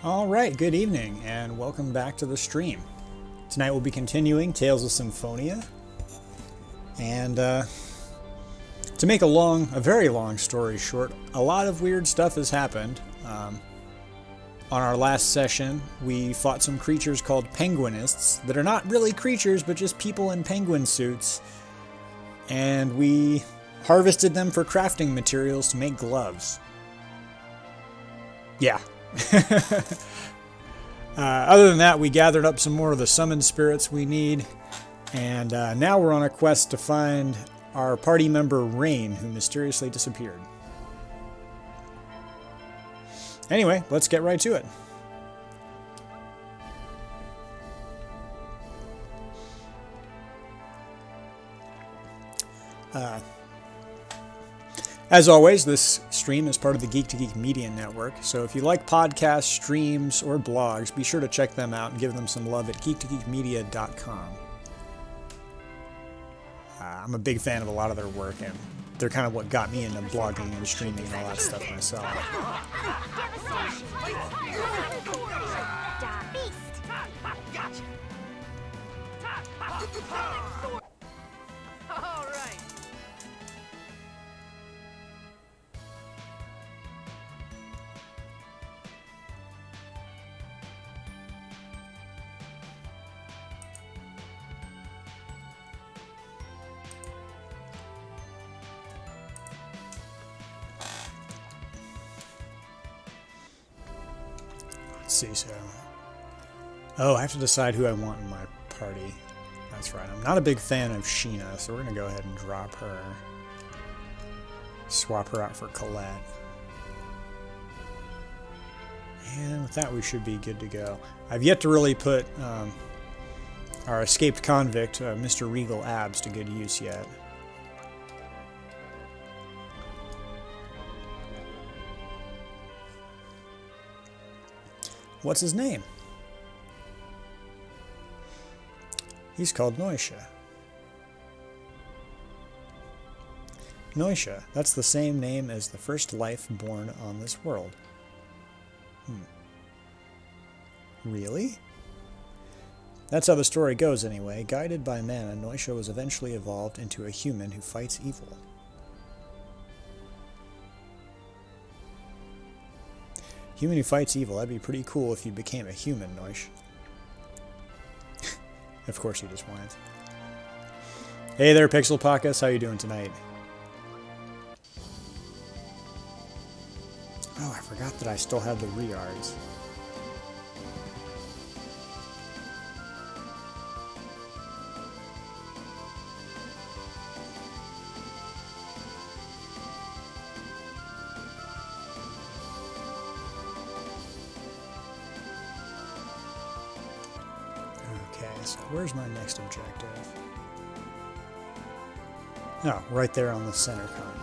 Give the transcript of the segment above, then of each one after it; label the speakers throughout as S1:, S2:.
S1: Alright, good evening, and welcome back to the stream. Tonight we'll be continuing Tales of Symphonia, and to make a very long story short, a lot of weird stuff has happened. On our last session, we fought some creatures called penguinists that are not really creatures, but just people in penguin suits, and we harvested them for crafting materials to make gloves. Yeah. Other than that, we gathered up some more of the summoned spirits we need, and now we're on a quest to find our party member Rain, who mysteriously disappeared. Anyway, let's get right to it. As always, this stream is part of the Geek to Geek Media Network, so if you like podcasts, streams, or blogs, be sure to check them out and give them some love at geektogeekmedia.com. I'm a big fan of a lot of their work, and they're kind of what got me into blogging and streaming and all that stuff myself. See, so I have to decide who I want in my party. That's right, I'm not a big fan of Sheena, so we're gonna go ahead and drop her, swap her out for Colette, and with that we should be good to go. I've yet to really put our escaped convict Mr. Regal Abs to good use yet. What's his name? He's called Noisha. Noisha, that's the same name as the first life born on this world. Really? That's how the story goes anyway. Guided by mana, Noisha was eventually evolved into a human who fights evil. Human who fights evil. That'd be pretty cool if you became a human, Noish. Of course you just went. Hey there, Pixel Pockets. How you doing tonight? Oh, I forgot that I still had the Riards. So where's my next objective? Oh, right there on the center continent.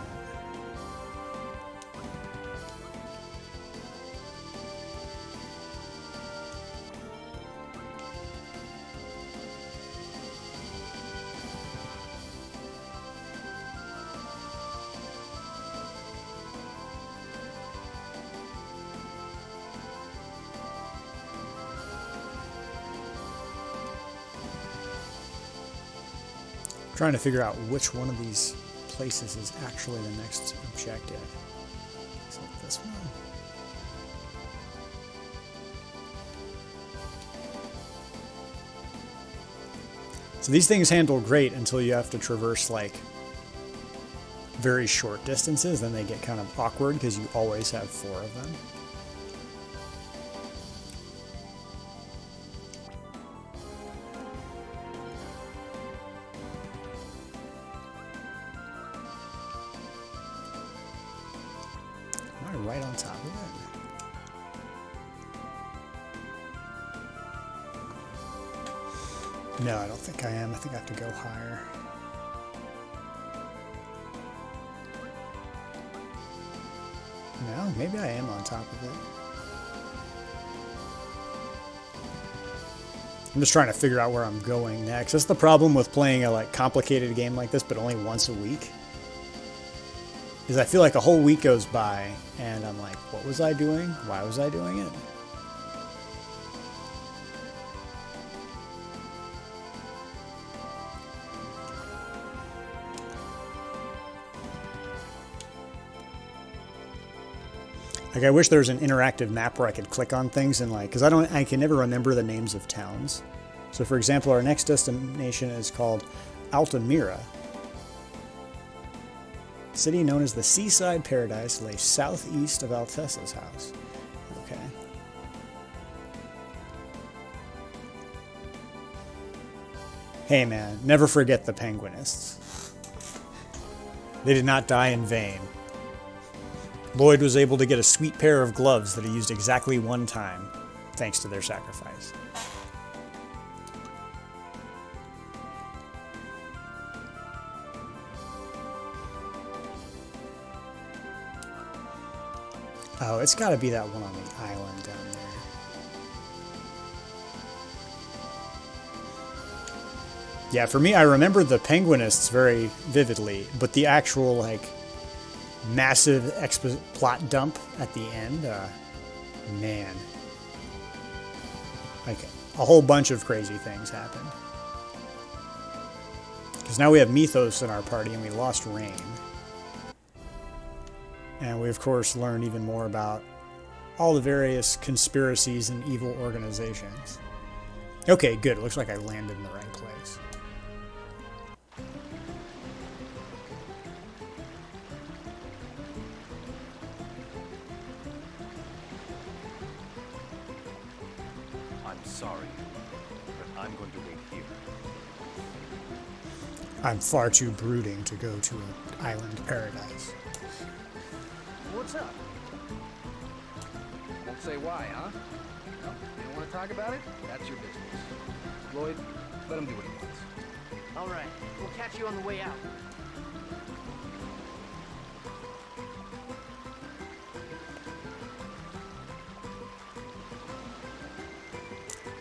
S1: Trying to figure out which one of these places is actually the next objective. Is it this one? So these things handle great until you have to traverse like very short distances, then they get kind of awkward because you always have 4 of them. Right on top of it? No, I don't think I am. I think I have to go higher. No, maybe I am on top of it. I'm just trying to figure out where I'm going next. That's the problem with playing a complicated game like this, but only once a week. Is I feel like a whole week goes by, and I'm like, what was I doing? Why was I doing it? Like, I wish there was an interactive map where I could click on things and, like, because I can never remember the names of towns. So, for example, our next destination is called Altamira. The city known as the Seaside Paradise lay southeast of Altessa's house. Okay. Hey man, never forget the Penguinists. They did not die in vain. Lloyd was able to get a sweet pair of gloves that he used exactly one time, thanks to their sacrifice. Oh, it's got to be that one on the island down there. Yeah, for me, I remember the Penguinists very vividly, but the actual, like, massive plot dump at the end, man. Like, a whole bunch of crazy things happened. Because now we have Mythos in our party, and we lost Rain. And we, of course, learned even more about all the various conspiracies and evil organizations. Okay, good. It looks like I landed in the right place.
S2: I'm sorry, but I'm going to wait here.
S1: I'm far too brooding to go to an island paradise.
S3: What's up? Won't say why, huh? No, you don't want to talk about it? That's your business. Lloyd, let him do what he wants.
S4: All right, we'll catch you on the way out.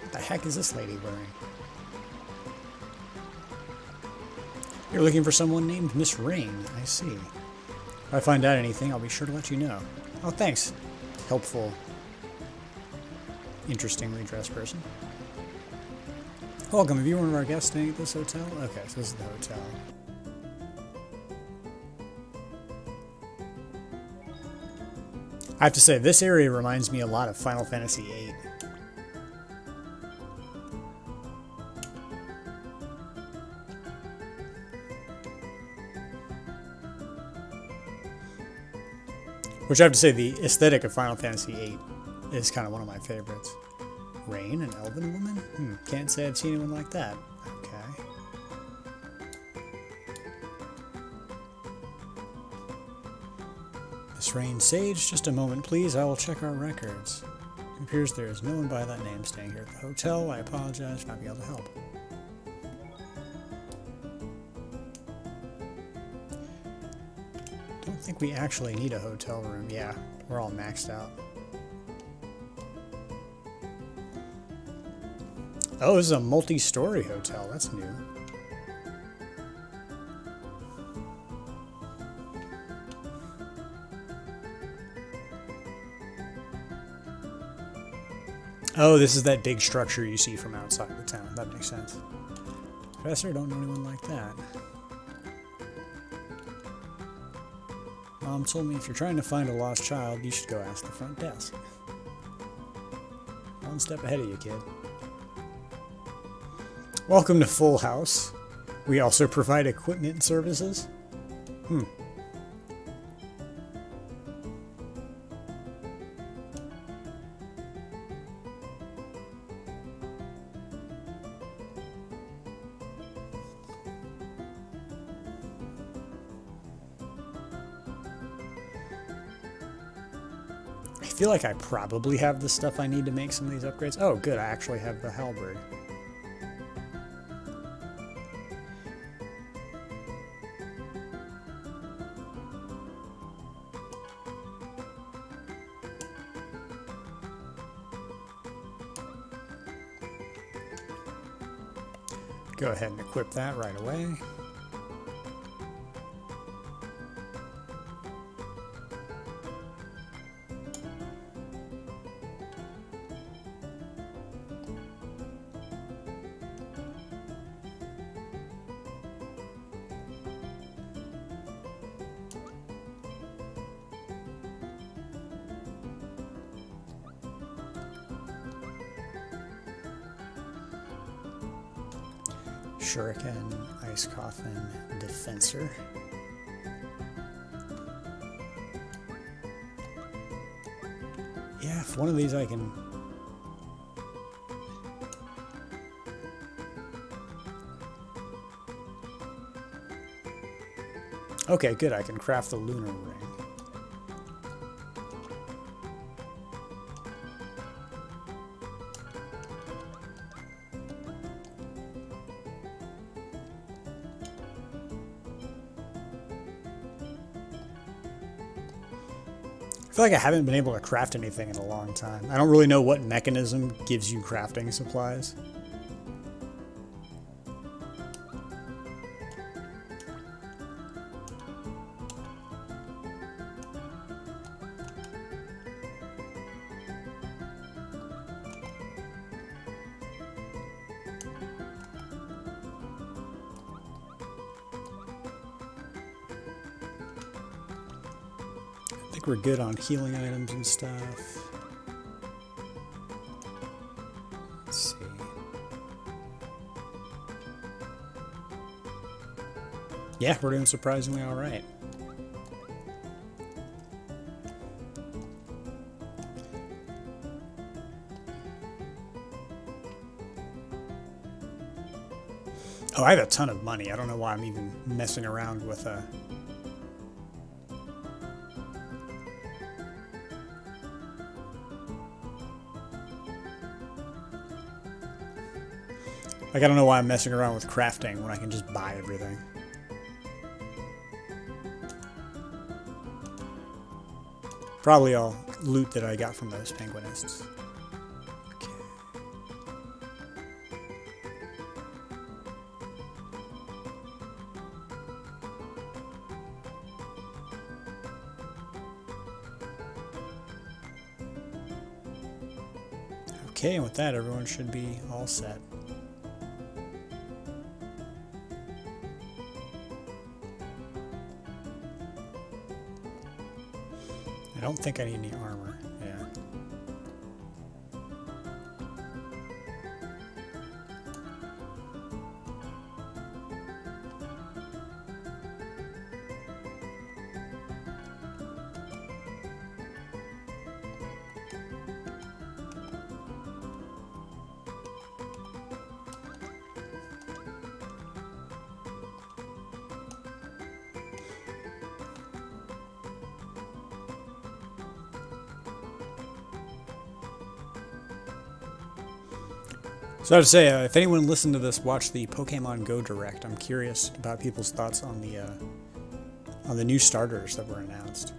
S1: What the heck is this lady wearing? You're looking for someone named Miss Rain, I see. If I find out anything, I'll be sure to let you know. Oh, thanks. Helpful, interestingly dressed person. Welcome. Have you one of our guests staying at this hotel? Okay, so this is the hotel. I have to say, this area reminds me a lot of Final Fantasy VIII. Which I have to say, the aesthetic of Final Fantasy VIII is kind of one of my favorites. Rain, an elven woman? Can't say I've seen anyone like that. Okay. Miss Rain Sage, just a moment, please. I will check our records. It appears there is no one by that name staying here at the hotel. I apologize for not being able to help. I don't think we actually need a hotel room. Yeah, we're all maxed out. Oh, this is a multi-story hotel. That's new. Oh, this is that big structure you see from outside the town. That makes sense. Professor, don't know anyone like that. Mom told me if you're trying to find a lost child, you should go ask the front desk. One step ahead of you, kid. Welcome to Full House. We also provide equipment and services. I feel like I probably have the stuff I need to make some of these upgrades. Oh, good. I actually have the halberd. Go ahead and equip that right away. Shuriken, Ice Coffin, Defensor. Yeah, if one of these I can... Okay, good, I can craft the lunar ring. I feel like I haven't been able to craft anything in a long time. I don't really know what mechanism gives you crafting supplies. I think we're good on healing items and stuff. Let's see. Yeah, we're doing surprisingly all right. Oh, I have a ton of money. I don't know why I'm even messing around with a... Like, I don't know why I'm messing around with crafting when I can just buy everything. Probably all loot that I got from those penguinists. Okay. Okay, and with that, everyone should be all set. I don't think I need any armor. Yeah. So I have to say, if anyone listened to this, watch the Pokemon Go Direct. I'm curious about people's thoughts on the new starters that were announced.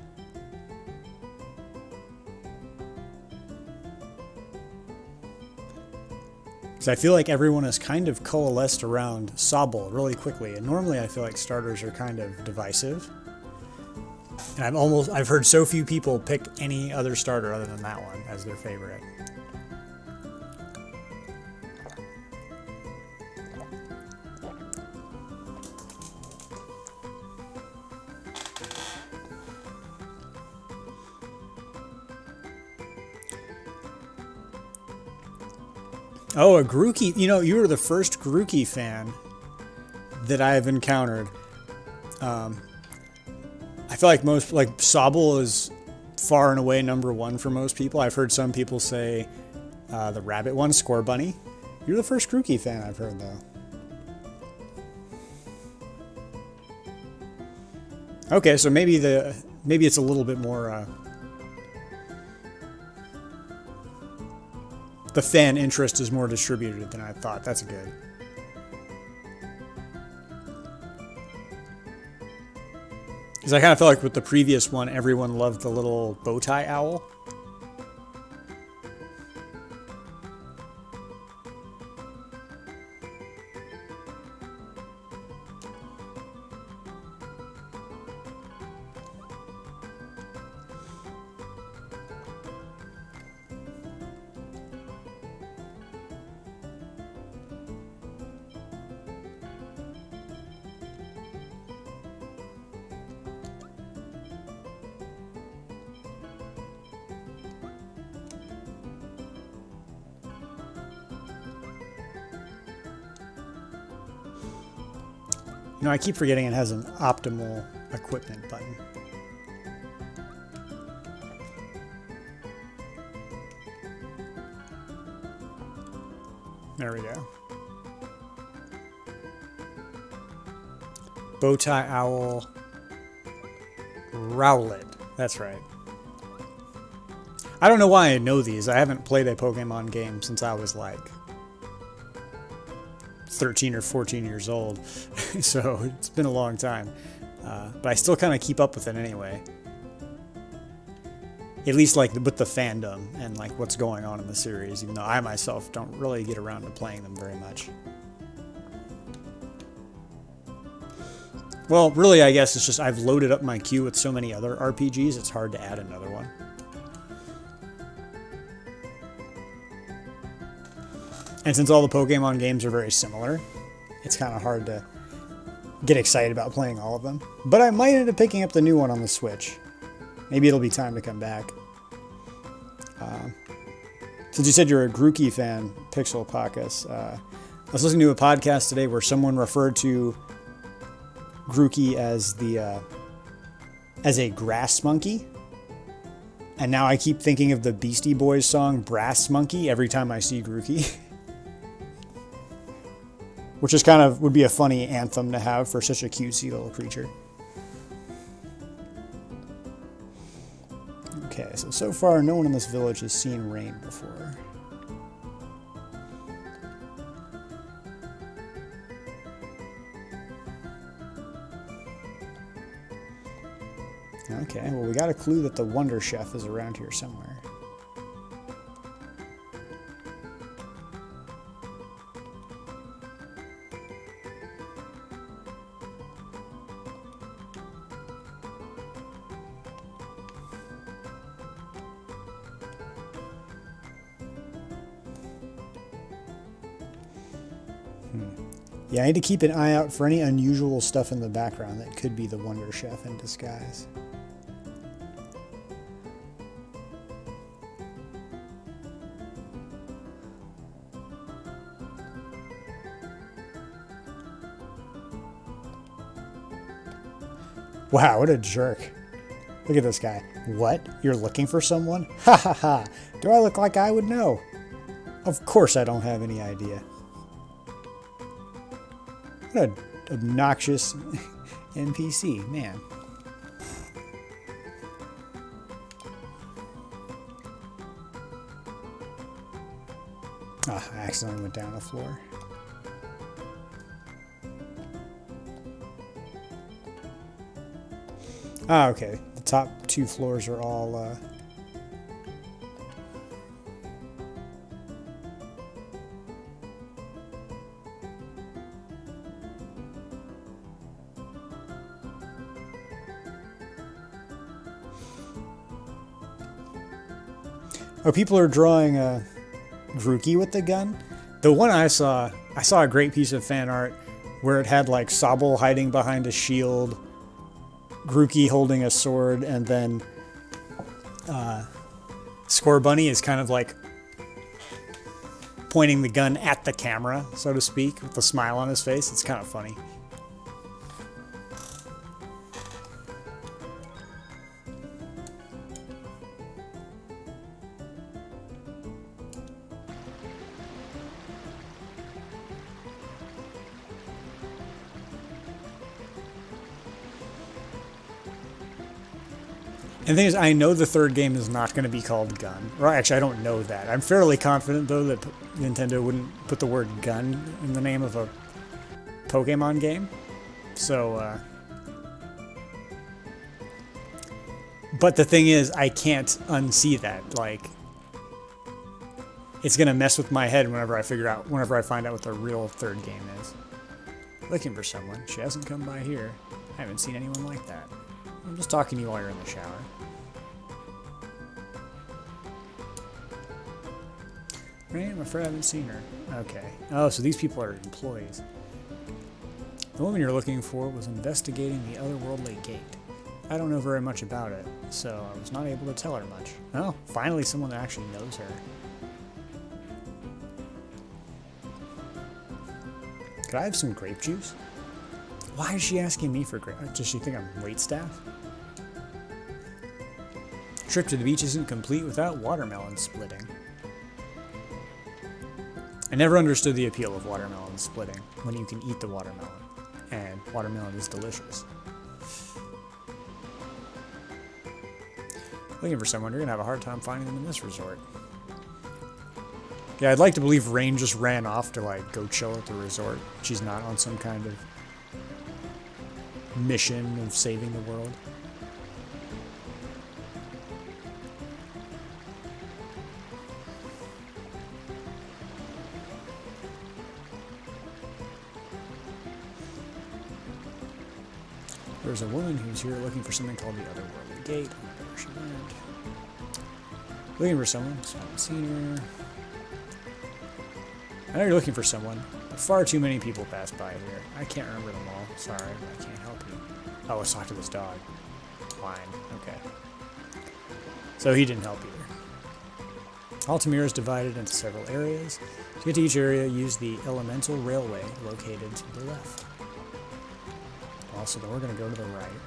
S1: Because I feel like everyone has kind of coalesced around Sobble really quickly, and normally I feel like starters are kind of divisive. And I've heard so few people pick any other starter other than that one as their favorite. Oh, a Grookey. You know, you were the first Grookey fan that I've encountered. I feel like Sobble is far and away #1 for most people. I've heard some people say the rabbit one, Score Bunny. You're the first Grookey fan I've heard, though. Okay, so maybe it's a little bit more... the fan interest is more distributed than I thought. That's good. Because I kind of felt like with the previous one, everyone loved the little bow tie owl. You know, I keep forgetting it has an optimal equipment button. There we go. Bowtie Owl Rowlet. That's right. I don't know why I know these. I haven't played a Pokemon game since I was like 13 or 14 years old. So it's been a long time. But I still kind of keep up with it anyway. At least like with the fandom and like what's going on in the series, even though I myself don't really get around to playing them very much. Well, really, I guess it's just I've loaded up my queue with so many other RPGs, it's hard to add another one. And since all the Pokemon games are very similar, it's kind of hard to get excited about playing all of them. But I might end up picking up the new one on the Switch. Maybe it'll be time to come back. Since you said you're a Grookey fan, Pixel Pacus, I was listening to a podcast today where someone referred to Grookey as a grass monkey. And now I keep thinking of the Beastie Boys song Brass Monkey every time I see Grookey. Which is kind of would be a funny anthem to have for such a cutesy little creature. Okay, so far no one in this village has seen rain before. Okay, well we got a clue that the Wonder Chef is around here somewhere. Yeah, I need to keep an eye out for any unusual stuff in the background that could be the Wonder Chef in disguise. Wow, what a jerk. Look at this guy. What? You're looking for someone? Ha ha ha. Do I look like I would know? Of course I don't have any idea. What an obnoxious NPC, man. Ah, I accidentally went down the floor. Ah, okay. The top two floors are all, Oh, people are drawing Grookey with the gun. The one I saw a great piece of fan art where it had like Sobble hiding behind a shield, Grookey holding a sword, and then Score Bunny is kind of like pointing the gun at the camera, so to speak, with a smile on his face. It's kind of funny. And the thing is, I know the third game is not going to be called Gun. Or actually, I don't know that. I'm fairly confident, though, that Nintendo wouldn't put the word gun in the name of a Pokemon game. So, but the thing is, I can't unsee that. Like, it's going to mess with my head whenever I find out what the real third game is. Looking for someone. She hasn't come by here. I haven't seen anyone like that. I'm just talking to you while you're in the shower. Right? I'm afraid I haven't seen her. Okay. Oh, so these people are employees. The woman you're looking for was investigating the otherworldly gate. I don't know very much about it, so I was not able to tell her much. Oh, finally someone that actually knows her. Could I have some grape juice? Why is she asking me for grade? Does she think I'm waitstaff? Trip to the beach isn't complete without watermelon splitting. I never understood the appeal of watermelon splitting when you can eat the watermelon. And watermelon is delicious. Looking for someone, you're going to have a hard time finding them in this resort. Yeah, I'd like to believe Rain just ran off to, like, go chill at the resort. She's not on some kind of mission of saving the world. There's a woman who's here looking for something called the Otherworldly Gate. I don't know where she went. Looking for someone. So I haven't seen her. I know you're looking for someone, but far too many people pass by here. I can't remember them all. Sorry, I can't help you. Oh, let's talk to this dog. Fine. Okay. So he didn't help either. Altamira is divided into several areas. To get to each area, use the Elemental Railway located to the left. Also, then we're going to go to the right.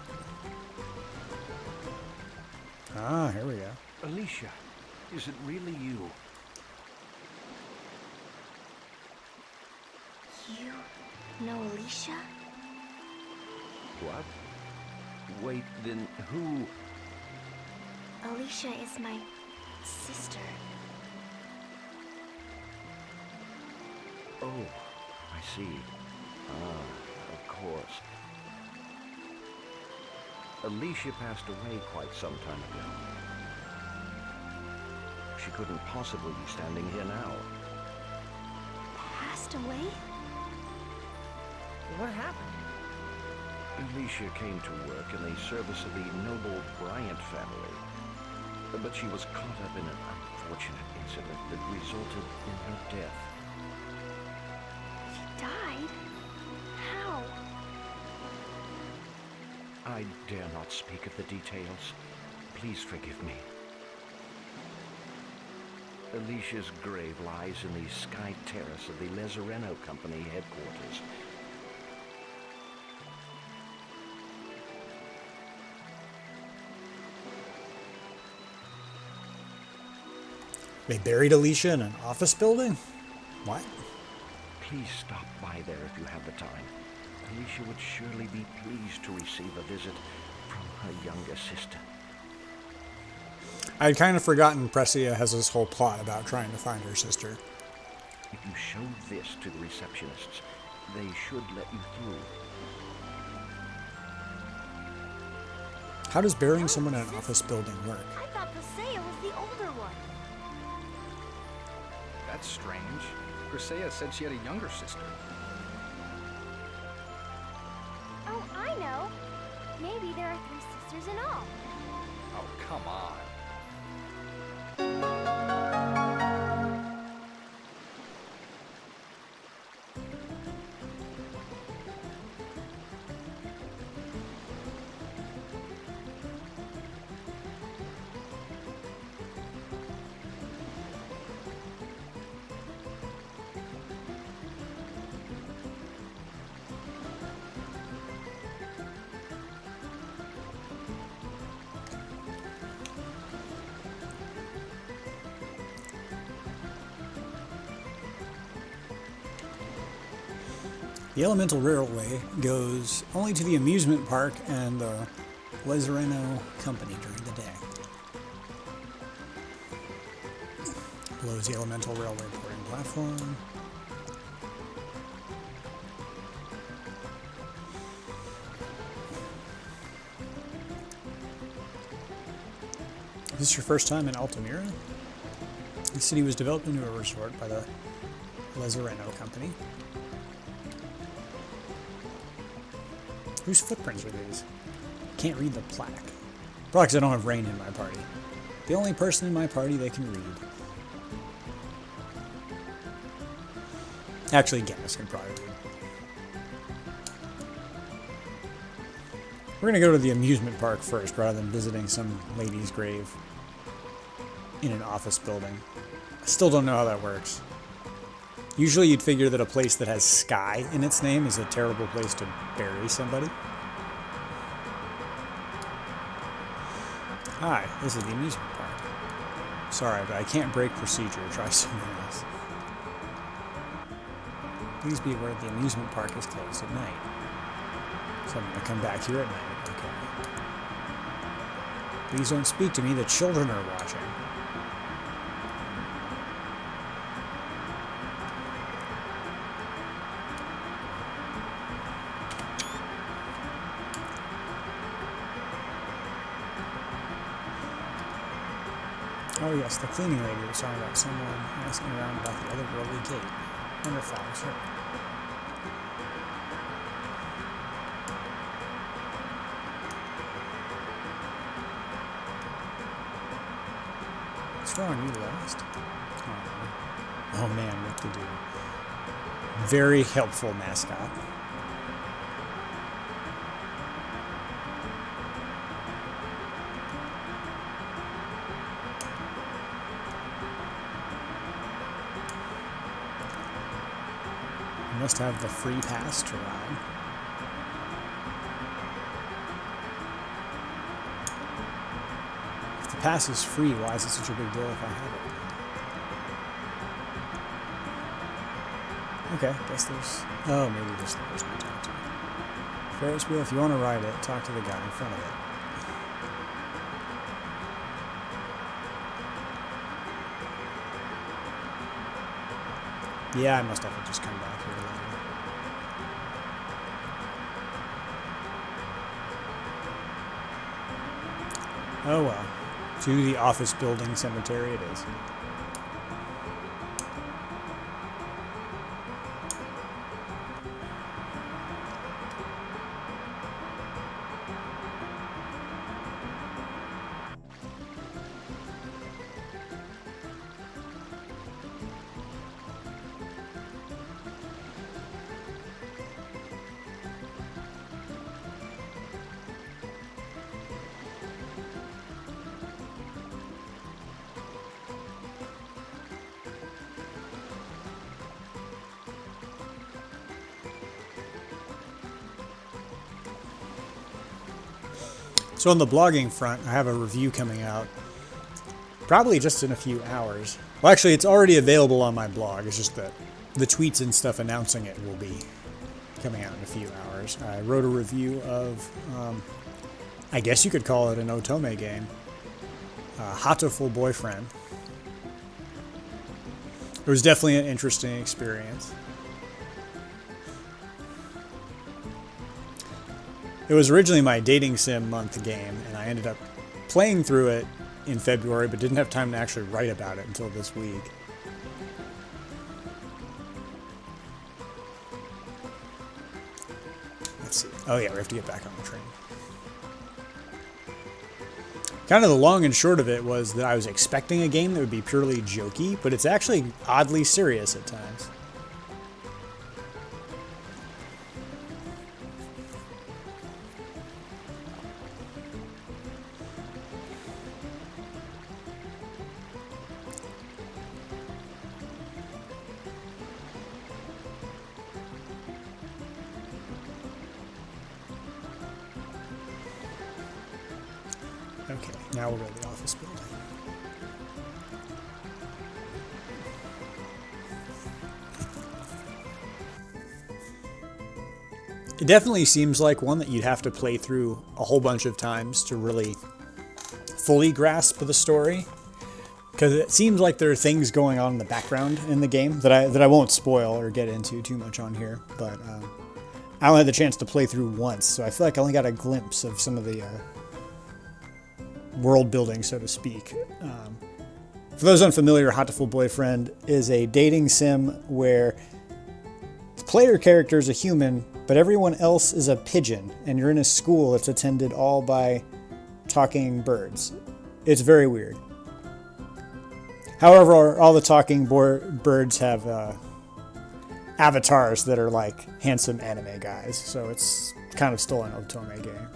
S1: Ah, here we go.
S5: Alicia, is it really you?
S6: You know Alicia?
S5: What? Wait, then who?
S6: Alicia is my sister.
S5: Oh, I see. Ah, of course. Alicia passed away quite some time ago. She couldn't possibly be standing here now.
S6: Passed away?
S4: What happened?
S5: Alicia came to work in the service of the noble Bryant family, but she was caught up in an unfortunate incident that resulted in her death.
S6: She died? How?
S5: I dare not speak of the details. Please forgive me. Alicia's grave lies in the sky terrace of the Lazzareno Company headquarters.
S1: They buried Alicia in an office building? What?
S5: Please stop by there if you have the time. Alicia would surely be pleased to receive a visit from her younger sister.
S1: I'd kind of forgotten Pressia has this whole plot about trying to find her sister.
S5: If you show this to the receptionists, they should let you through.
S1: How does burying someone in an office building work?
S6: I thought Pasea was the older one.
S3: That's strange. Grisea said she had a younger sister.
S6: Oh, I know. Maybe there are 3 sisters in all.
S3: Oh, come on.
S1: The Elemental Railway goes only to the amusement park and the Lazzareno Company during the day. Below is the Elemental Railway boarding platform. Is this your first time in Altamira? The city was developed into a resort by the Lazzareno Company. Whose footprints are these? Can't read the plaque. Probably because I don't have Rain in my party. The only person in my party that can read. Actually, Guinness can probably read. We're going to go to the amusement park first, rather than visiting some lady's grave in an office building. I still don't know how that works. Usually you'd figure that a place that has sky in its name is a terrible place to bury somebody. Hi, this is the amusement park. Sorry, but I can't break procedure. Try somewhere else. Please be aware the amusement park is closed at night. So I'm going to come back here at night. Okay. Please don't speak to me. The children are watching. Oh yes, the cleaning lady was talking about someone asking around about the otherworldly gate. Wonder if that was her. What's wrong? You lost? Oh man, what to do? Very helpful mascot. Must have the free pass to ride. If the pass is free, why is it such a big deal if I have it? Okay, guess there's... Oh, maybe just the person to talk to. Ferris wheel, if you want to ride it, talk to the guy in front of it. Yeah, I must have to just come back here later. Oh well. To the office building cemetery it is. So on the blogging front, I have a review coming out probably just in a few hours. Well, actually, it's already available on my blog. It's just that the tweets and stuff announcing it will be coming out in a few hours. I wrote a review of, I guess you could call it an Otome game, Hatoful Boyfriend. It was definitely an interesting experience. It was originally my dating sim month game, and I ended up playing through it in February, but didn't have time to actually write about it until this week. Let's see. Oh yeah, we have to get back on the train. Kind of the long and short of it was that I was expecting a game that would be purely jokey, but it's actually oddly serious at times. Okay, now we'll go to the office building. It definitely seems like one that you'd have to play through a whole bunch of times to really fully grasp the story. Because it seems like there are things going on in the background in the game that I won't spoil or get into too much on here. But I only had the chance to play through once, so I feel like I only got a glimpse of some of the world building, so to speak. For those unfamiliar, Hatoful Boyfriend is a dating sim where the player character is a human, but everyone else is a pigeon, and you're in a school that's attended all by talking birds. It's very weird. However, all the talking birds have avatars that are like handsome anime guys, so it's kind of still an Otome game.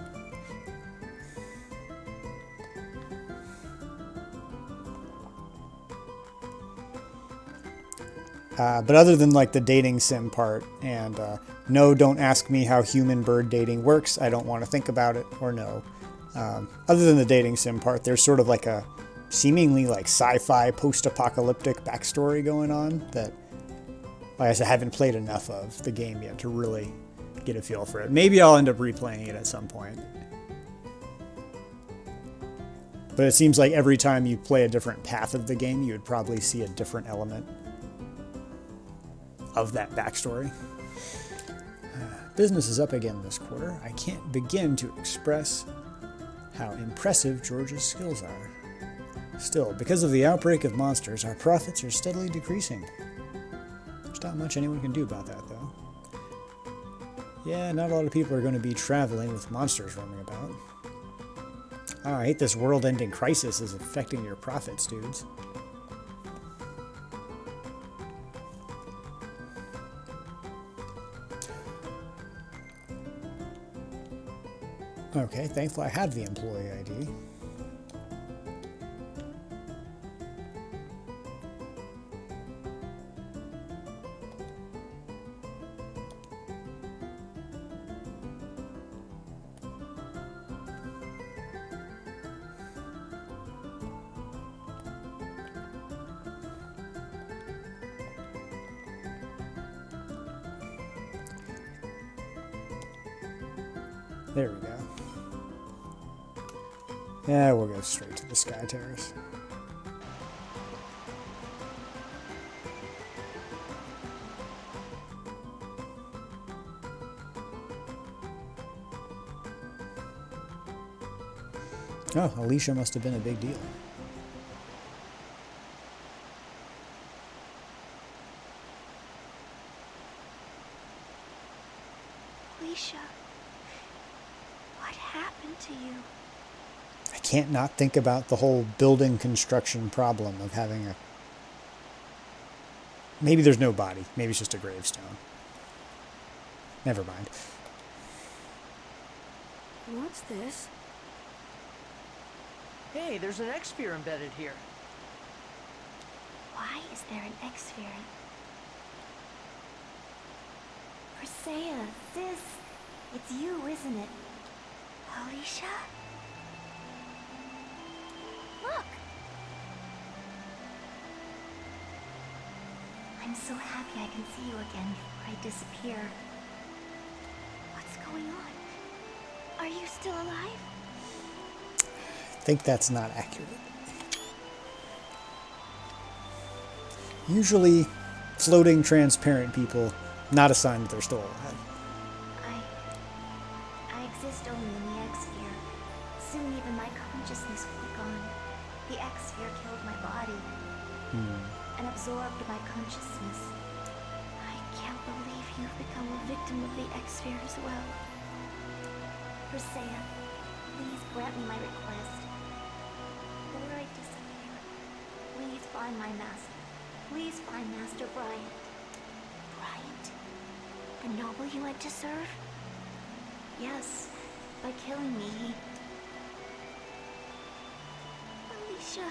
S1: But other than like the dating sim part and no, don't ask me how human bird dating works. I don't want to think about it or know. Other than the dating sim part, there's sort of like a seemingly like sci-fi post-apocalyptic backstory going on that, like I said, I haven't played enough of the game yet to really get a feel for it. Maybe I'll end up replaying it at some point. But it seems like every time you play a different path of the game, you would probably see a different element of that backstory. Business is up again this quarter. I can't begin to express how impressive George's skills are. Still, because of the outbreak of monsters, our profits are steadily decreasing. There's not much anyone can do about that, though. Yeah, not a lot of people are going to be traveling with monsters roaming about. Oh, I hate this world-ending crisis is affecting your profits, dudes. Okay, thankfully I have the employee ID. There we go. Yeah, we'll go straight to the Sky Terrace. Oh, Alicia must have been a big deal.
S6: Alicia, what happened to you?
S1: I can't not think about the whole building construction problem of having a... Maybe there's no body. Maybe it's just a gravestone. Never mind.
S7: What's this?
S4: Hey, there's an X-sphere embedded here.
S6: Why is there an X-sphere? Persea, sis, it's you, isn't it? Alicia? Look! I'm so happy I can see you again before I disappear. What's going on? Are you still alive?
S1: I think that's not accurate. Usually, floating transparent people, not a sign that they're still alive.
S6: I exist only in the X-sphere. Soon even my consciousness will be gone. The X-sphere killed my body and absorbed my consciousness. I can't believe you've become a victim of the X-sphere as well. Persea, please grant me my request. Before I disappear, please find my master. Please find Master Bryant. Bryant? The noble you went to serve? Yes, by killing me, he... Alicia,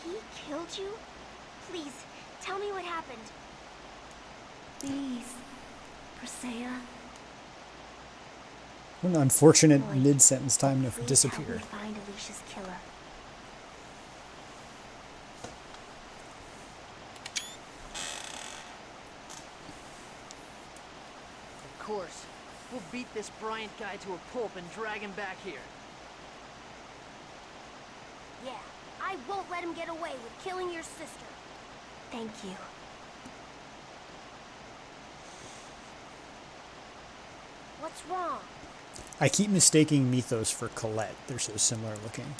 S6: he killed you? Please, tell me what happened. Please, Persea.
S1: What an unfortunate mid-sentence time to
S6: Please
S1: disappear.
S6: help me find Alicia's killer.
S4: Of course. We'll beat this Bryant guy to a pulp and drag him back here.
S6: Yeah, I won't let him get away with killing your sister. Thank you. What's wrong?
S1: I keep mistaking Mythos for Colette. They're so similar looking.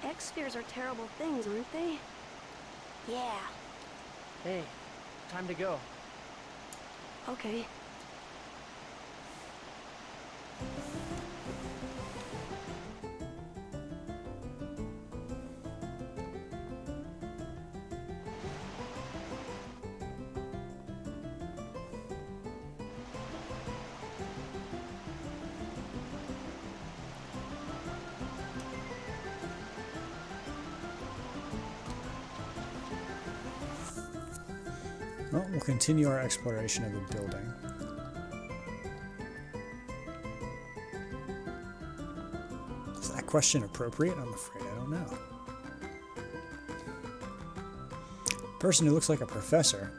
S7: X-spheres are terrible things, aren't they?
S6: Yeah.
S4: Hey, time to go.
S7: Okay.
S1: Well, we'll continue our exploration of the building. Is that question appropriate? I'm afraid I don't know. Person who looks like a professor.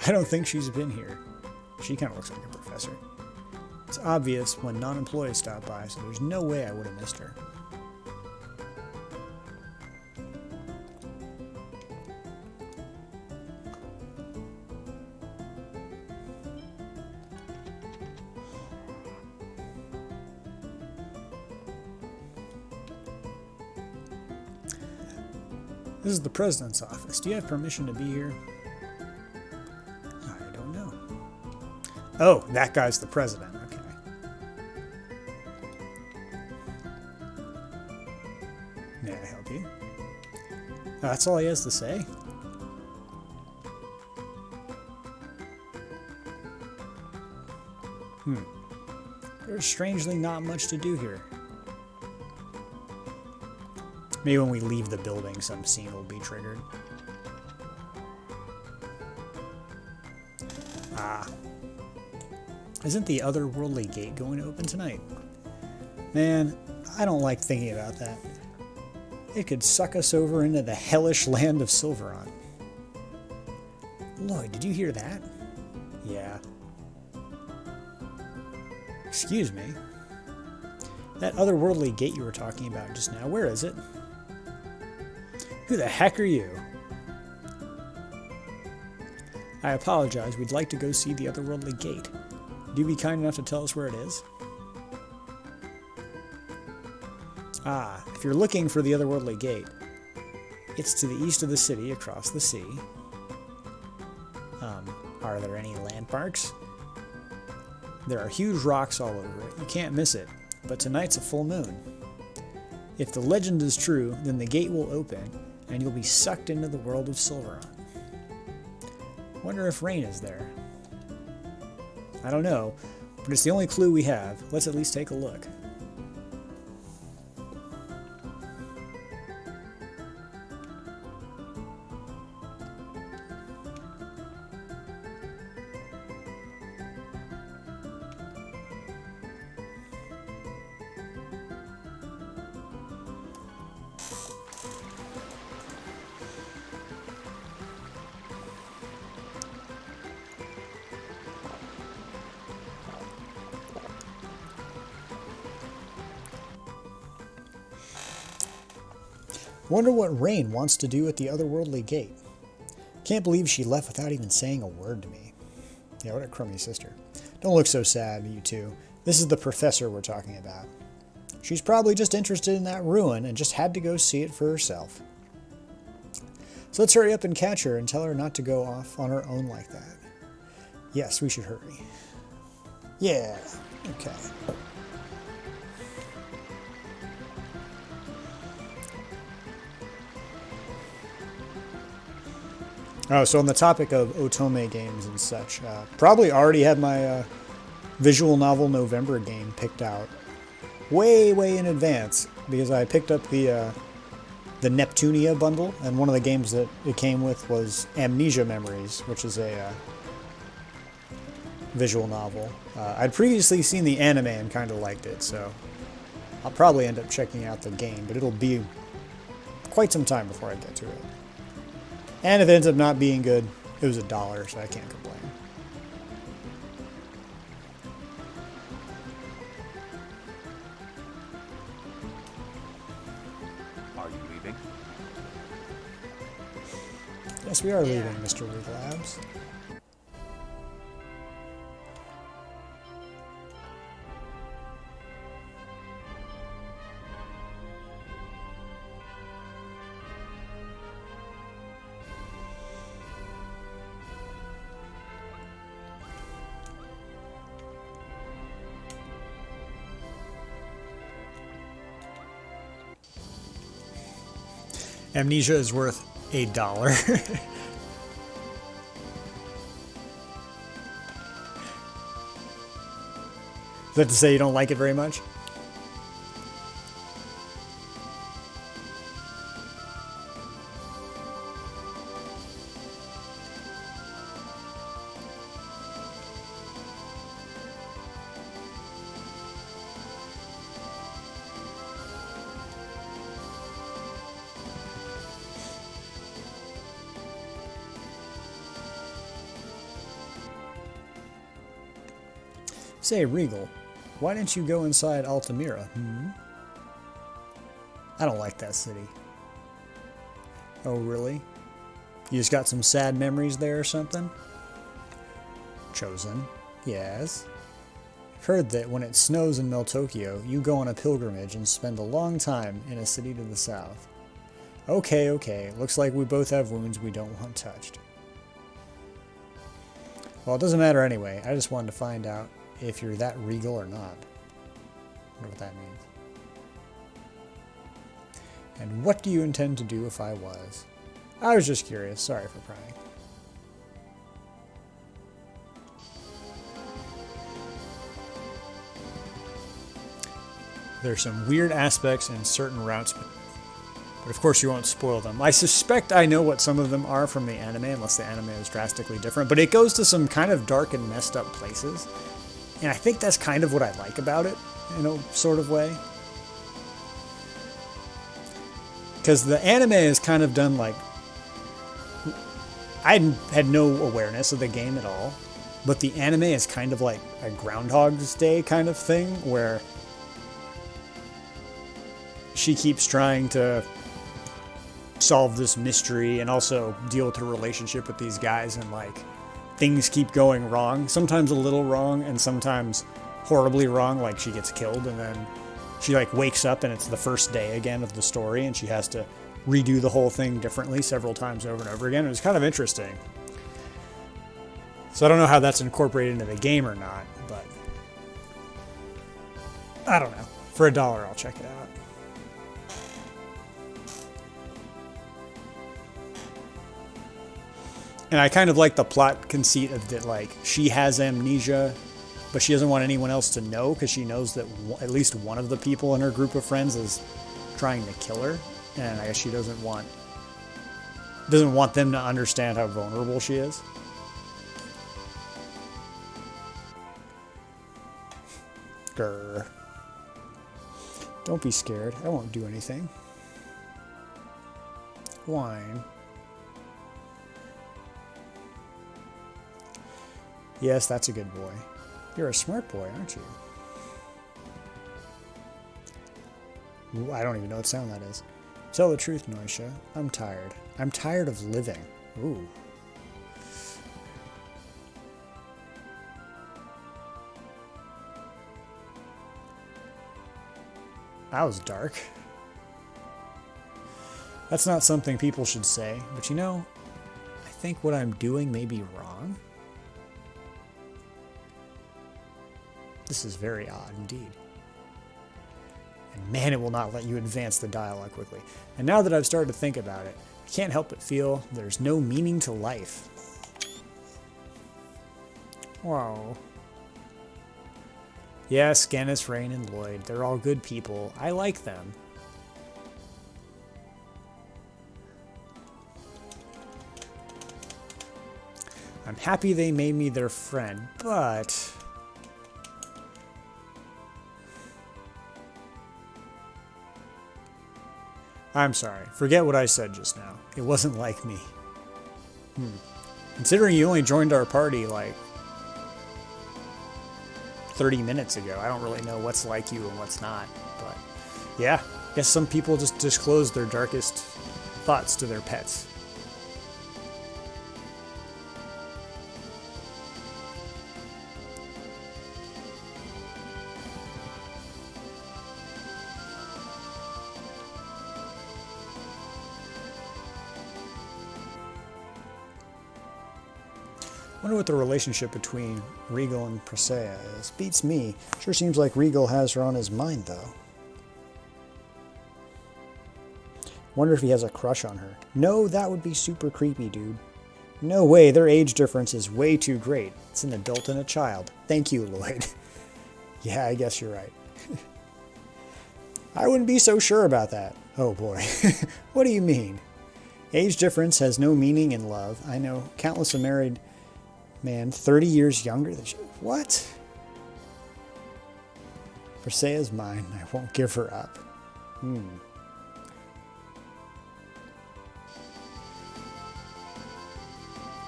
S1: I don't think she's been here. She kind of looks like a professor. It's obvious when non-employees stop by, so there's no way I would have missed her. This is the president's office. Do you have permission to be here? I don't know. Oh, that guy's the president. Okay. May I help you? That's all he has to say? There's strangely not much to do here. Maybe when we leave the building, some scene will be triggered. Ah. Isn't the otherworldly gate going to open tonight? Man, I don't like thinking about that. It could suck us over into the hellish land of Silveron. Lloyd, did you hear that? Yeah. Excuse me. That otherworldly gate you were talking about just now, where is it? Who the heck are you? I apologize, we'd like to go see the otherworldly gate. Do you be kind enough to tell us where it is? Ah, if you're looking for the otherworldly gate, it's to the east of the city, across the sea. Are there any landmarks? There are huge rocks all over it. You can't miss it, but tonight's a full moon. If the legend is true, then the gate will open, and you'll be sucked into the world of Silveron. Wonder if Rain is there. I don't know, but it's the only clue we have. Let's at least take a look. Wonder what Rain wants to do at the otherworldly gate. Can't believe she left without even saying a word to me. Yeah, what a crummy sister. Don't look so sad, you two. This is the professor we're talking about. She's probably just interested in that ruin and just had to go see it for herself. So let's hurry up and catch her and tell her not to go off on her own like that. Yes, we should hurry. Yeah, okay. Oh, so on the topic of Otome games and such, probably already had my visual novel November game picked out way in advance because I picked up the Neptunia bundle, and one of the games that it came with was Amnesia Memories, which is a visual novel. I'd previously seen the anime and kind of liked it, so I'll probably end up checking out the game, but it'll be quite some time before I get to it. And if it ends up not being good, it was $1, so I can't complain.
S2: Are you leaving?
S1: Yes, we are leaving, Mr. Root Labs. Amnesia is worth $1. Is that to say you don't like it very much? Say, Regal, why didn't you go inside Altamira? Hmm? I don't like that city. Oh, really? You just got some sad memories there or something? Chosen. Yes. I've heard that when it snows in Meltokyo, you go on a pilgrimage and spend a long time in a city to the south. Okay, okay. Looks like we both have wounds we don't want touched. Well, it doesn't matter anyway. I just wanted to find out if you're that regal or not. I wonder what that means. And what do you intend to do if I was? I was just curious. Sorry for prying. There's some weird aspects in certain routes, but of course you won't spoil them. I suspect I know what some of them are from the anime, unless the anime is drastically different, but it goes to some kind of dark and messed up places, and I think that's kind of what I like about it, in a sort of way. Because the anime is kind of done like... I had no awareness of the game at all, but the anime is kind of like a Groundhog's Day kind of thing, where she keeps trying to solve this mystery and also deal with her relationship with these guys, and like things keep going wrong, sometimes a little wrong and sometimes horribly wrong, like she gets killed and then she like wakes up and it's the first day again of the story and she has to redo the whole thing differently several times over and over again. It was kind of interesting. So I don't know how that's incorporated into the game or not, but I don't know. For $1 I'll check it out. And I kind of like the plot conceit of that, like, she has amnesia, but she doesn't want anyone else to know because she knows that at least one of the people in her group of friends is trying to kill her. And I guess she doesn't want them to understand how vulnerable she is. Grr. Don't be scared. I won't do anything. Whine. Yes, that's a good boy. You're a smart boy, aren't you? Ooh, I don't even know what sound that is. Tell the truth, Noisha. I'm tired. I'm tired of living. Ooh. That was dark. That's not something people should say, but you know, I think what I'm doing may be wrong. This is very odd indeed. And man, it will not let you advance the dialogue quickly. And now that I've started to think about it, I can't help but feel there's no meaning to life. Whoa. Yes, Gannis, Rain, and Lloyd, they're all good people. I like them. I'm happy they made me their friend, but... I'm sorry. Forget what I said just now. It wasn't like me. Considering you only joined our party like 30 minutes ago, I don't really know what's like you and what's not. But yeah, I guess some people just disclose their darkest thoughts to their pets. Wonder what the relationship between Regal and Presea is. Beats me. Sure seems like Regal has her on his mind, though. Wonder if he has a crush on her. No, that would be super creepy, dude. No way, their age difference is way too great. It's an adult and a child. Thank you, Lloyd. Yeah, I guess you're right. I wouldn't be so sure about that. Oh boy. What do you mean? Age difference has no meaning in love. I know countless a married man 30 years younger than she. What? Presea's mine. I won't give her up.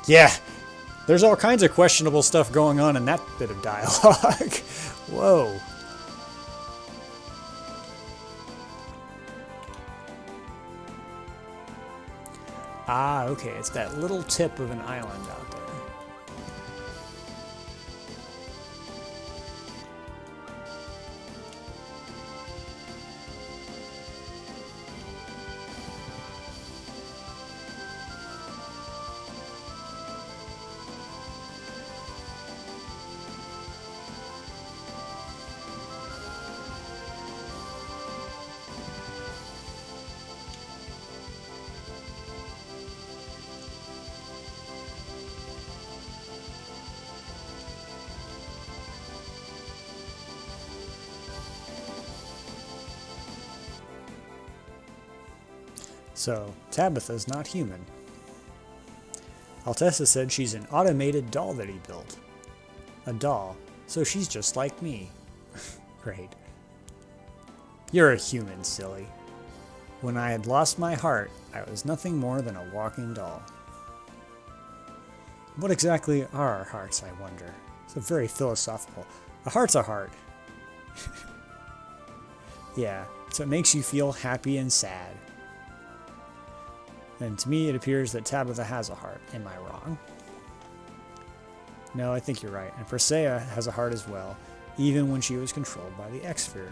S1: Yeah, there's all kinds of questionable stuff going on in that bit of dialogue. Whoa. Ah, okay, it's that little tip of an island out there. So, Tabitha's not human. Altessa said she's an automated doll that he built. A doll, so she's just like me. Great. You're a human, silly. When I had lost my heart, I was nothing more than a walking doll. What exactly are our hearts, I wonder? It's a very philosophical. A heart's a heart. Yeah, so it makes you feel happy and sad. And to me, it appears that Tabitha has a heart. Am I wrong? No, I think you're right. And Persea has a heart as well, even when she was controlled by the X-Sphere.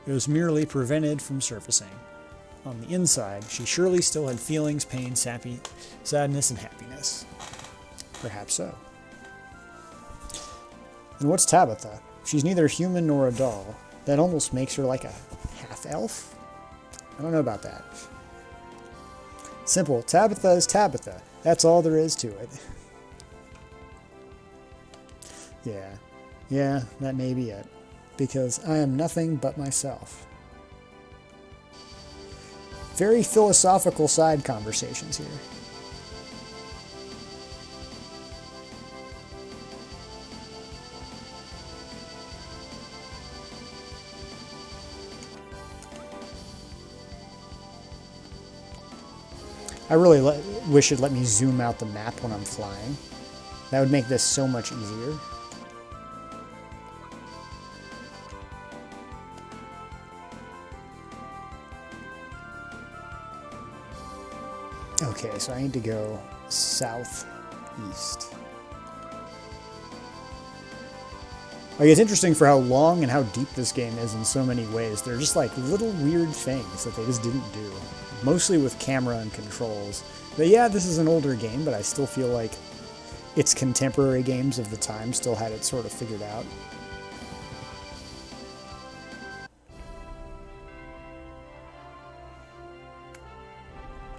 S1: It was merely prevented from surfacing. On the inside, she surely still had feelings, pain, sadness, and happiness. Perhaps so. And what's Tabitha? She's neither human nor a doll. That almost makes her like a half-elf? I don't know about that. Simple. Tabitha is Tabitha. That's all there is to it. Yeah, that may be it. Because I am nothing but myself. Very philosophical side conversations here. I really wish it let me zoom out the map when I'm flying. That would make this so much easier. Okay, so I need to go southeast. Like, it's interesting for how long and how deep this game is in so many ways. They're just like little weird things that they just didn't do. Mostly with camera and controls. But yeah, this is an older game, but I still feel like its contemporary games of the time still had it sort of figured out.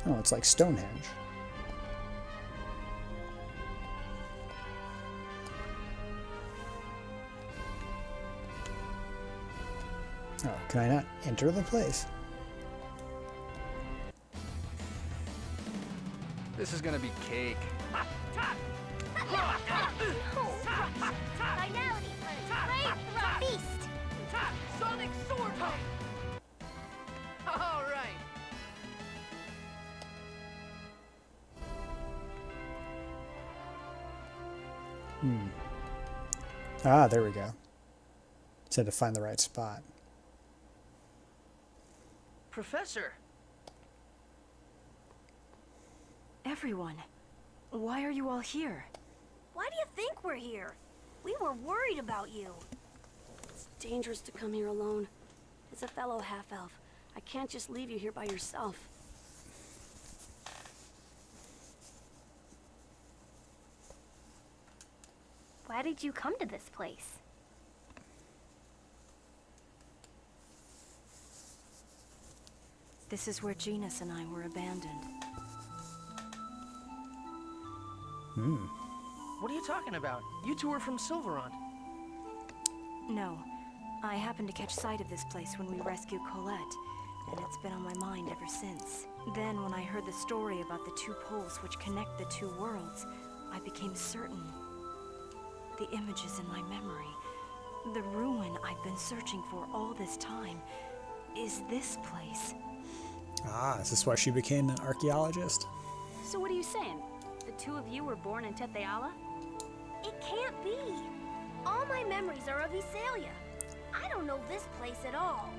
S1: Oh, it's like Stonehenge. Oh, can I not enter the place?
S3: This is gonna be cake.
S6: Finality punch, right? Beast!
S4: Sonic sword! All right.
S1: Ah, there we go. Just had to find the right spot.
S4: Professor.
S7: Everyone, why are you all here?
S6: Why do you think we're here? We were worried about you.
S7: It's dangerous to come here alone. As a fellow half-elf, I can't just leave you here by yourself.
S6: Why did you come to this place?
S7: This is where Genus and I were abandoned.
S4: What are you talking about? You two are from Silverant.
S7: No, I happened to catch sight of this place when we rescued Colette, and it's been on my mind ever since. Then, when I heard the story about the two poles which connect the two worlds, I became certain. The images in my memory, the ruin I've been searching for all this time, is this place.
S1: Ah, is this why she became an archaeologist?
S6: So what are you saying? The two of you were born in Tetheala? It can't be.
S8: All my memories are of Visalia. I don't know this place at all.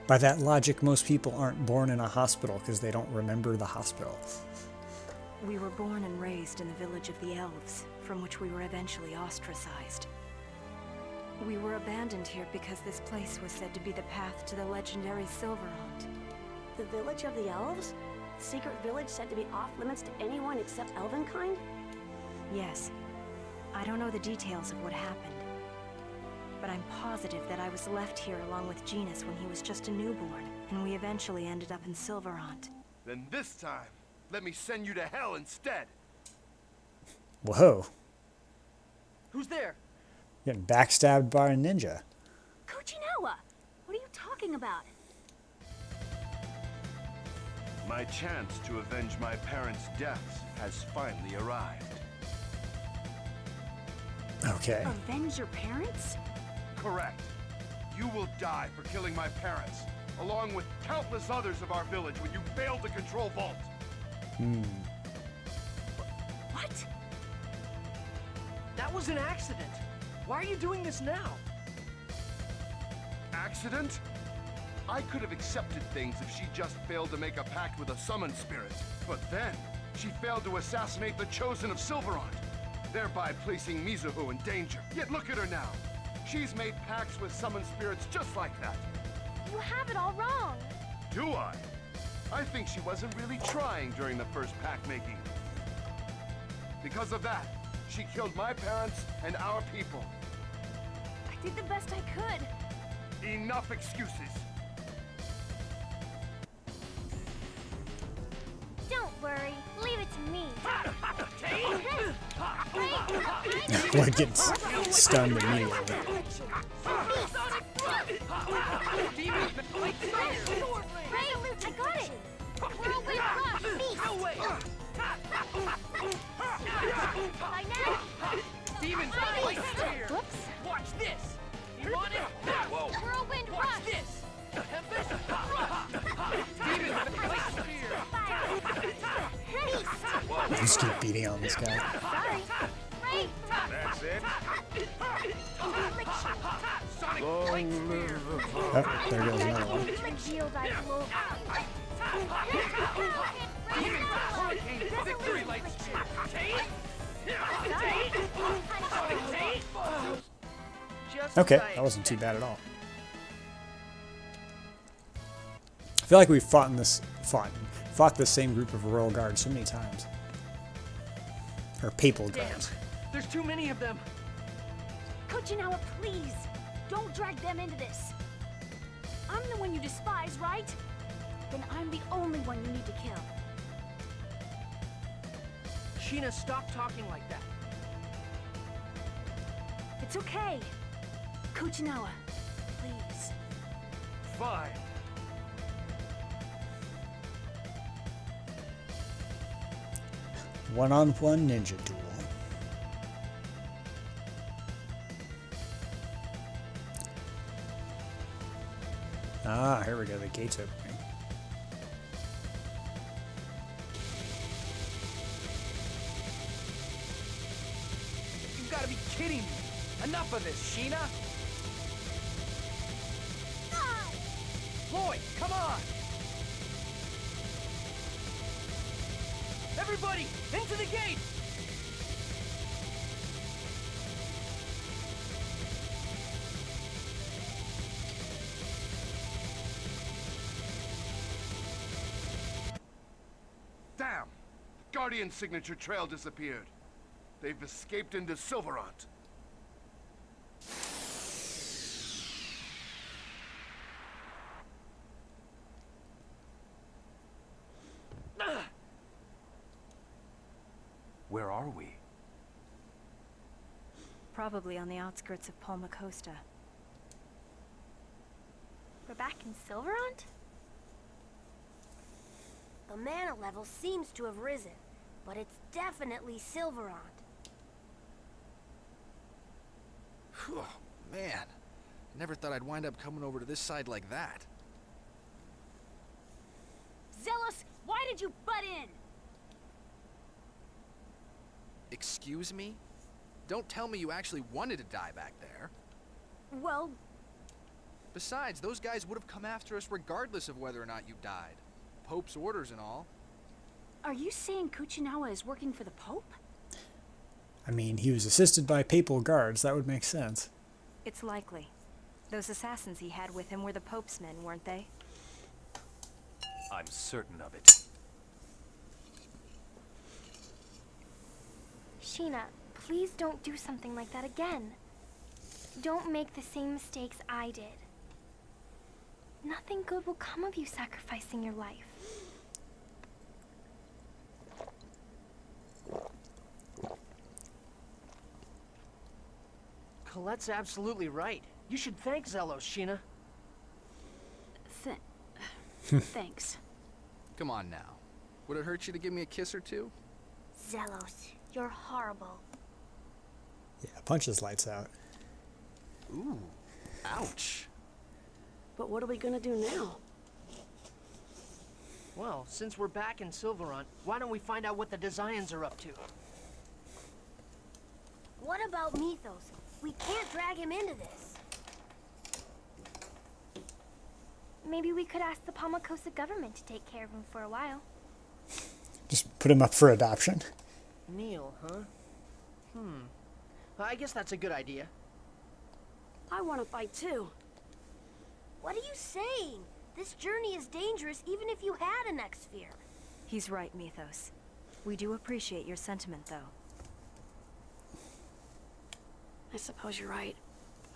S1: By that logic, most people aren't born in a hospital because they don't remember the hospital.
S7: We were born and raised in the village of the elves, from which we were eventually ostracized. We were abandoned here because this place was said to be the path to the legendary Silverhand.
S9: The village of the elves? Secret village said to be off limits to anyone except Elvenkind?
S7: Yes. I don't know the details of what happened, but I'm positive that I was left here along with Genus when he was just a newborn, and we eventually ended up in Silverhand.
S10: Then this time, let me send you to hell instead.
S1: Whoa.
S3: Who's there?
S1: Getting backstabbed by a ninja.
S8: Kuchinawa! What are you talking about?
S10: My chance to avenge my parents' deaths has finally arrived.
S1: Okay.
S8: Avenge your parents?
S10: Correct. You will die for killing my parents, along with countless others of our village when you failed to control Vault.
S8: What?
S3: That was an accident. Why are you doing this now?
S10: Accident? I could have accepted things if she just failed to make a pact with a summoned spirit. But then, she failed to assassinate the Chosen of Silverhand, thereby placing Mizuho in danger. Yet look at her now. She's made pacts with summoned spirits just like that.
S8: You have it all wrong.
S10: Do I? I think she wasn't really trying during the first pact making. Because of that, she killed my parents and our people.
S8: I did the best I could.
S10: Enough excuses.
S8: Don't worry. Leave it to me.
S1: Like gets stunned immediately.
S8: Ray, I got it. Whirlwind rush.
S3: No way.
S8: By now.
S3: Demon Light Spear.
S8: Whoops.
S3: Watch this. You want it? Whoa.
S8: Whirlwind
S3: Watch
S8: rush.
S3: this. Tempest. Demon Light Spear.
S1: Just keep beating on this guy.
S8: Sorry. Ray.
S10: That's it.
S3: Sonic Light Spear.
S1: Oh, there goes another one.
S8: Yield I will.
S3: Demon Hurricane Victory Light Spear. Just
S1: Okay,
S3: as I
S1: that wasn't too bad
S3: expected.
S1: at all. I feel like we've fought the same group of royal guards so many times. Or papal
S3: Damn,
S1: guards.
S3: there's too many of them.
S8: Kuchinawa, please. Don't drag them into this. I'm the one you despise, right? Then I'm the only one you need to kill.
S3: Sheena, stop talking like that.
S8: It's okay. Kuchinawa, please.
S10: Fine.
S1: One-on-one ninja duel. Ah, here we go, the gate's opening.
S3: You've got to be kidding me. Enough of this, Sheena. Lloyd, come on. Everybody, into the gate.
S10: Damn! The Guardian signature trail disappeared. They've escaped into Silverhand.
S2: Where are we?
S7: Probably on the outskirts of Palma Costa.
S8: We're back in Silverhand? The mana level seems to have risen, but it's definitely Silverhand.
S3: Oh, man. Never thought I'd wind up coming over to this side like that.
S8: Zealous, why did you butt in?
S3: Excuse me? Don't tell me you actually wanted to die back there.
S8: Well,
S3: Besides, those guys would have come after us regardless of whether or not you died. Pope's orders and all.
S8: are you saying Kuchinawa is working for the Pope?
S1: I mean, he was assisted by papal guards. That would make sense.
S7: It's likely. Those assassins he had with him were the Pope's men, weren't they?
S2: I'm certain of it.
S6: Sheena, please don't do something like that again. Don't make the same mistakes I did. Nothing good will come of you sacrificing your life.
S4: Colette's absolutely right. You should thank Zelos, Sheena.
S8: Thanks.
S3: Come on now. Would it hurt you to give me a kiss or two?
S6: Zelos, you're horrible.
S1: Yeah, punch his lights out.
S3: Ooh, ouch.
S9: But what are we gonna do now?
S4: Well, since we're back in Silverant, why don't we find out what the Desians are up to?
S6: What about Mythos? We can't drag him into this. Maybe we could ask the Palmacosta government to take care of him for a while.
S1: Just put him up for adoption.
S4: Neil, huh? I guess that's a good idea.
S9: I want to fight too.
S6: What are you saying? This journey is dangerous even if you had an X-Sphere.
S7: He's right, Mythos. We do appreciate your sentiment, though.
S9: I suppose you're right.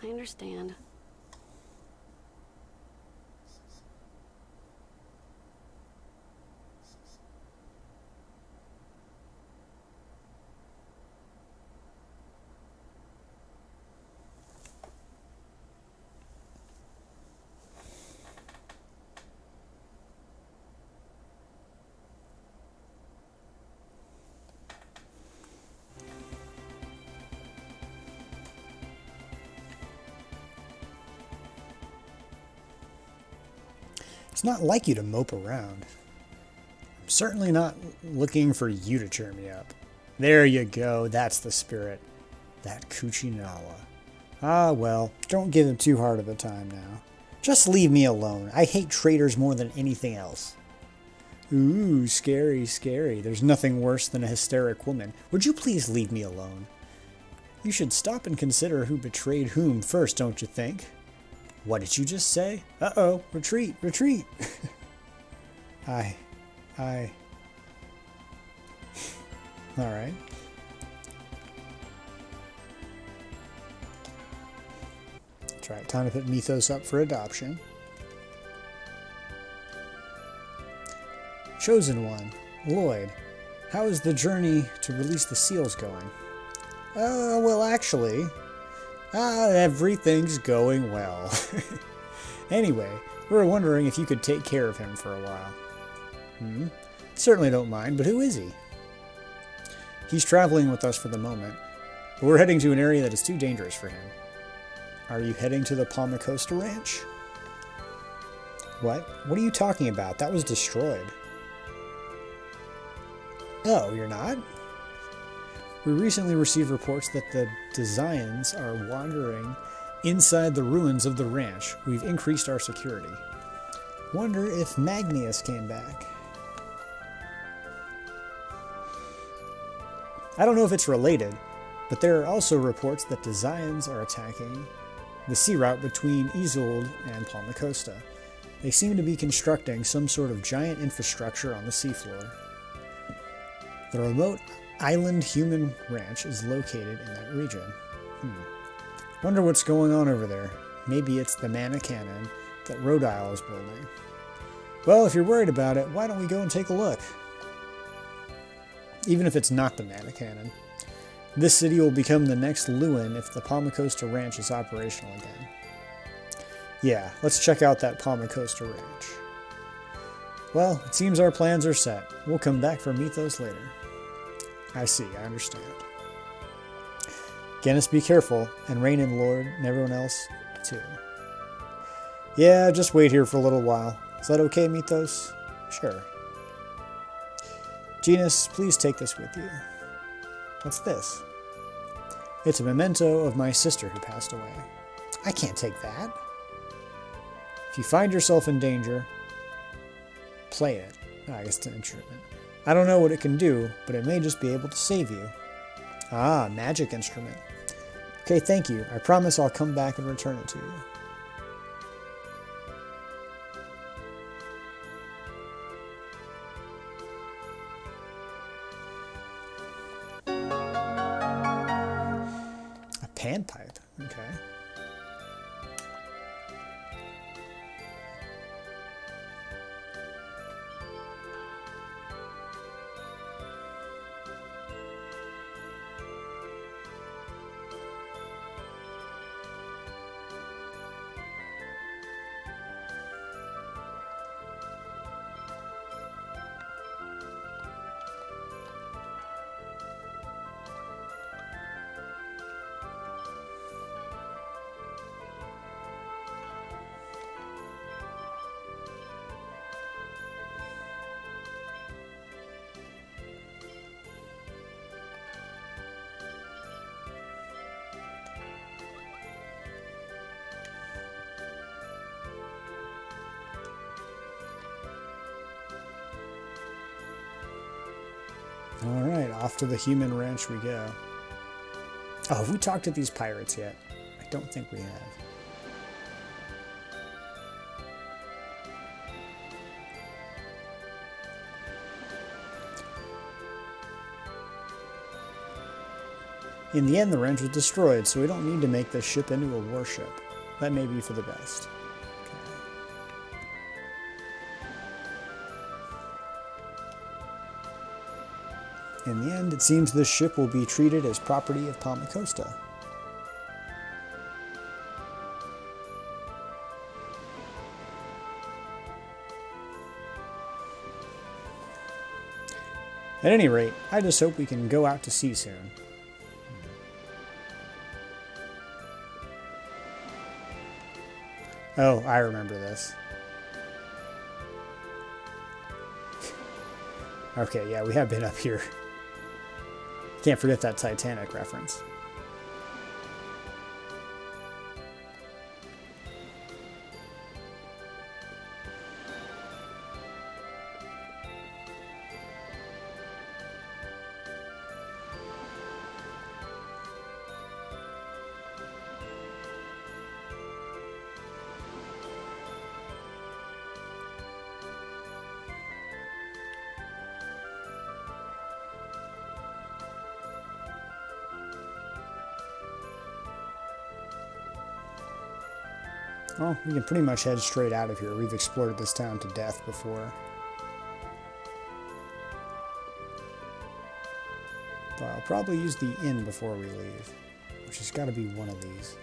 S9: I understand.
S1: It's not like you to mope around. I'm certainly not looking for you to cheer me up. There you go, that's the spirit. That Kuchinawa. Ah, well, don't give him too hard of a time now. Just leave me alone. I hate traitors more than anything else. Ooh, scary, scary. There's nothing worse than a hysteric woman. Would you please leave me alone? You should stop and consider who betrayed whom first, don't you think? What did you just say? Uh-oh, retreat, retreat. I. Alright. That's right, time to put Mythos up for adoption. Chosen one, Lloyd. How is the journey to release the seals going? Well, actually, everything's going well. Anyway, we were wondering if you could take care of him for a while. Certainly don't mind, but who is he? He's traveling with us for the moment, but we're heading to an area that is too dangerous for him. Are you heading to the Palmacosta Ranch? What? What are you talking about? That was destroyed. Oh, you're not? We recently received reports that the Desians are wandering inside the ruins of the ranch. We've increased our security. Wonder if Magnius came back. I don't know if it's related, but there are also reports that Desians are attacking the sea route between Isolde and Palmacosta. They seem to be constructing some sort of giant infrastructure on the seafloor. The remote island human ranch is located in that region. Wonder what's going on over there. Maybe it's the mana cannon that Rhode Isle is building. Well, if you're worried about it, why don't we go and take a look? Even if it's not the mana cannon. This city will become the next Lewin if the Palmacosta Ranch is operational again. Yeah, let's check out that Palmacosta Ranch. Well, it seems our plans are set. We'll come back for Mythos later. I see, I understand. Gennis, be careful, and Rain and Lord, and everyone else, too. Yeah, just wait here for a little while. Is that okay, Mythos? Sure. Genus, please take this with you. What's this? It's a memento of my sister who passed away. I can't take that. If you find yourself in danger, play it. I guess it's an instrument. I don't know what it can do, but it may just be able to save you. Ah, magic instrument. Okay, thank you. I promise I'll come back and return it to you. A panpipe, okay. Alright, off to the human ranch we go. Oh, have we talked to these pirates yet? I don't think we have. In the end, the ranch was destroyed, so we don't need to make this ship into a warship. That may be for the best. In the end, it seems this ship will be treated as property of Palmacosta. At any rate, I just hope we can go out to sea soon. Oh, I remember this. Okay, yeah, we have been up here. Can't forget that Titanic reference. Well, we can pretty much head straight out of here. We've explored this town to death before. But I'll probably use the inn before we leave, which has got to be one of these.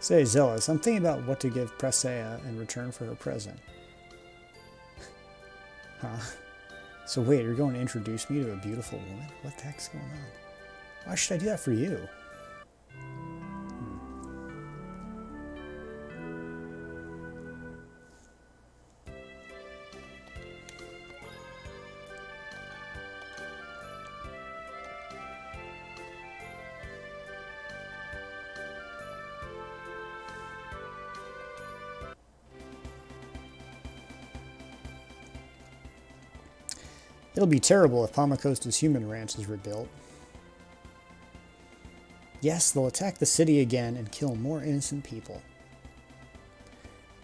S1: Say, Zealous, I'm thinking about what to give Presea in return for her present. Huh? So wait, you're going to introduce me to a beautiful woman? What the heck's going on? Why should I do that for you? It'll be terrible if Palmacosta's human ranch is rebuilt. Yes, they'll attack the city again and kill more innocent people.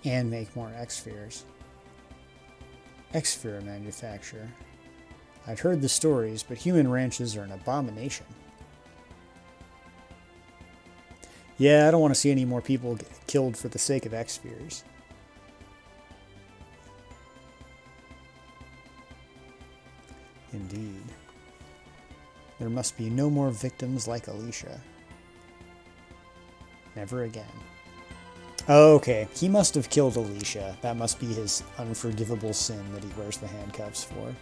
S1: And make more X-Spheres. X-Sphere manufacture. I've heard the stories, but human ranches are an abomination. Yeah, I don't want to see any more people get killed for the sake of X-Spheres. Indeed. There must be no more victims like Alicia. Never again. Oh, okay, he must have killed Alicia. That must be his unforgivable sin that he wears the handcuffs for.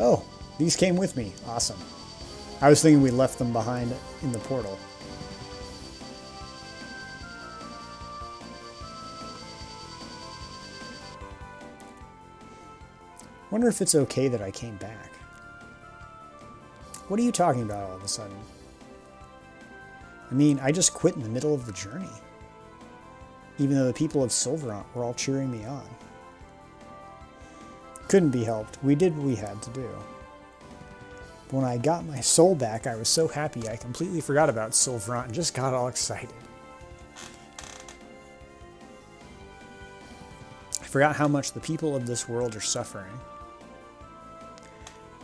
S1: Oh, these came with me. Awesome. I was thinking we left them behind in the portal. Wonder if it's okay that I came back. What are you talking about all of a sudden? I mean, I just quit in the middle of the journey. Even though the people of Sylvarant were all cheering me on. Couldn't be helped. We did what we had to do. But when I got my soul back, I was so happy I completely forgot about Sylvarant and just got all excited. I forgot how much the people of this world are suffering.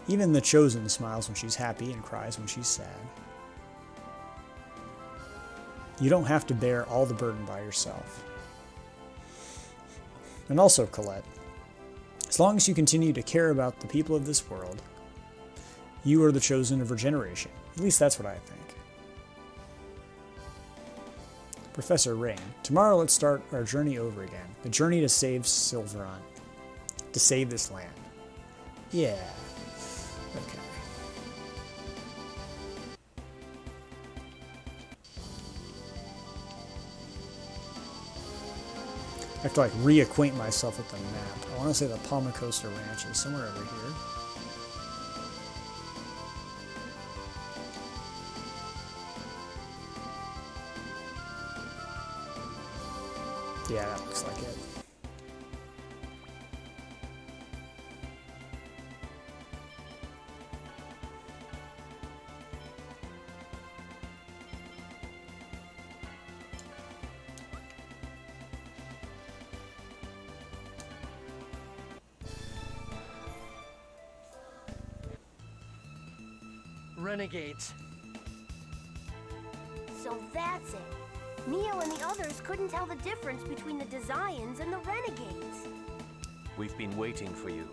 S1: Even the Chosen smiles when she's happy and cries when she's sad. You don't have to bear all the burden by yourself. And also, Colette, as long as you continue to care about the people of this world, you are the chosen of her generation. At least that's what I think. Professor Rain, tomorrow let's start our journey over again. The journey to save Sylvarant. To save this land. Yeah. Okay. I have to like reacquaint myself with the map. I want to say the Palmacosta Ranch is somewhere over here. Yeah, that looks like it.
S4: Renegades.
S8: So that's it. Neo and the others couldn't tell the difference between the Desians and the Renegades.
S2: We've been waiting for you.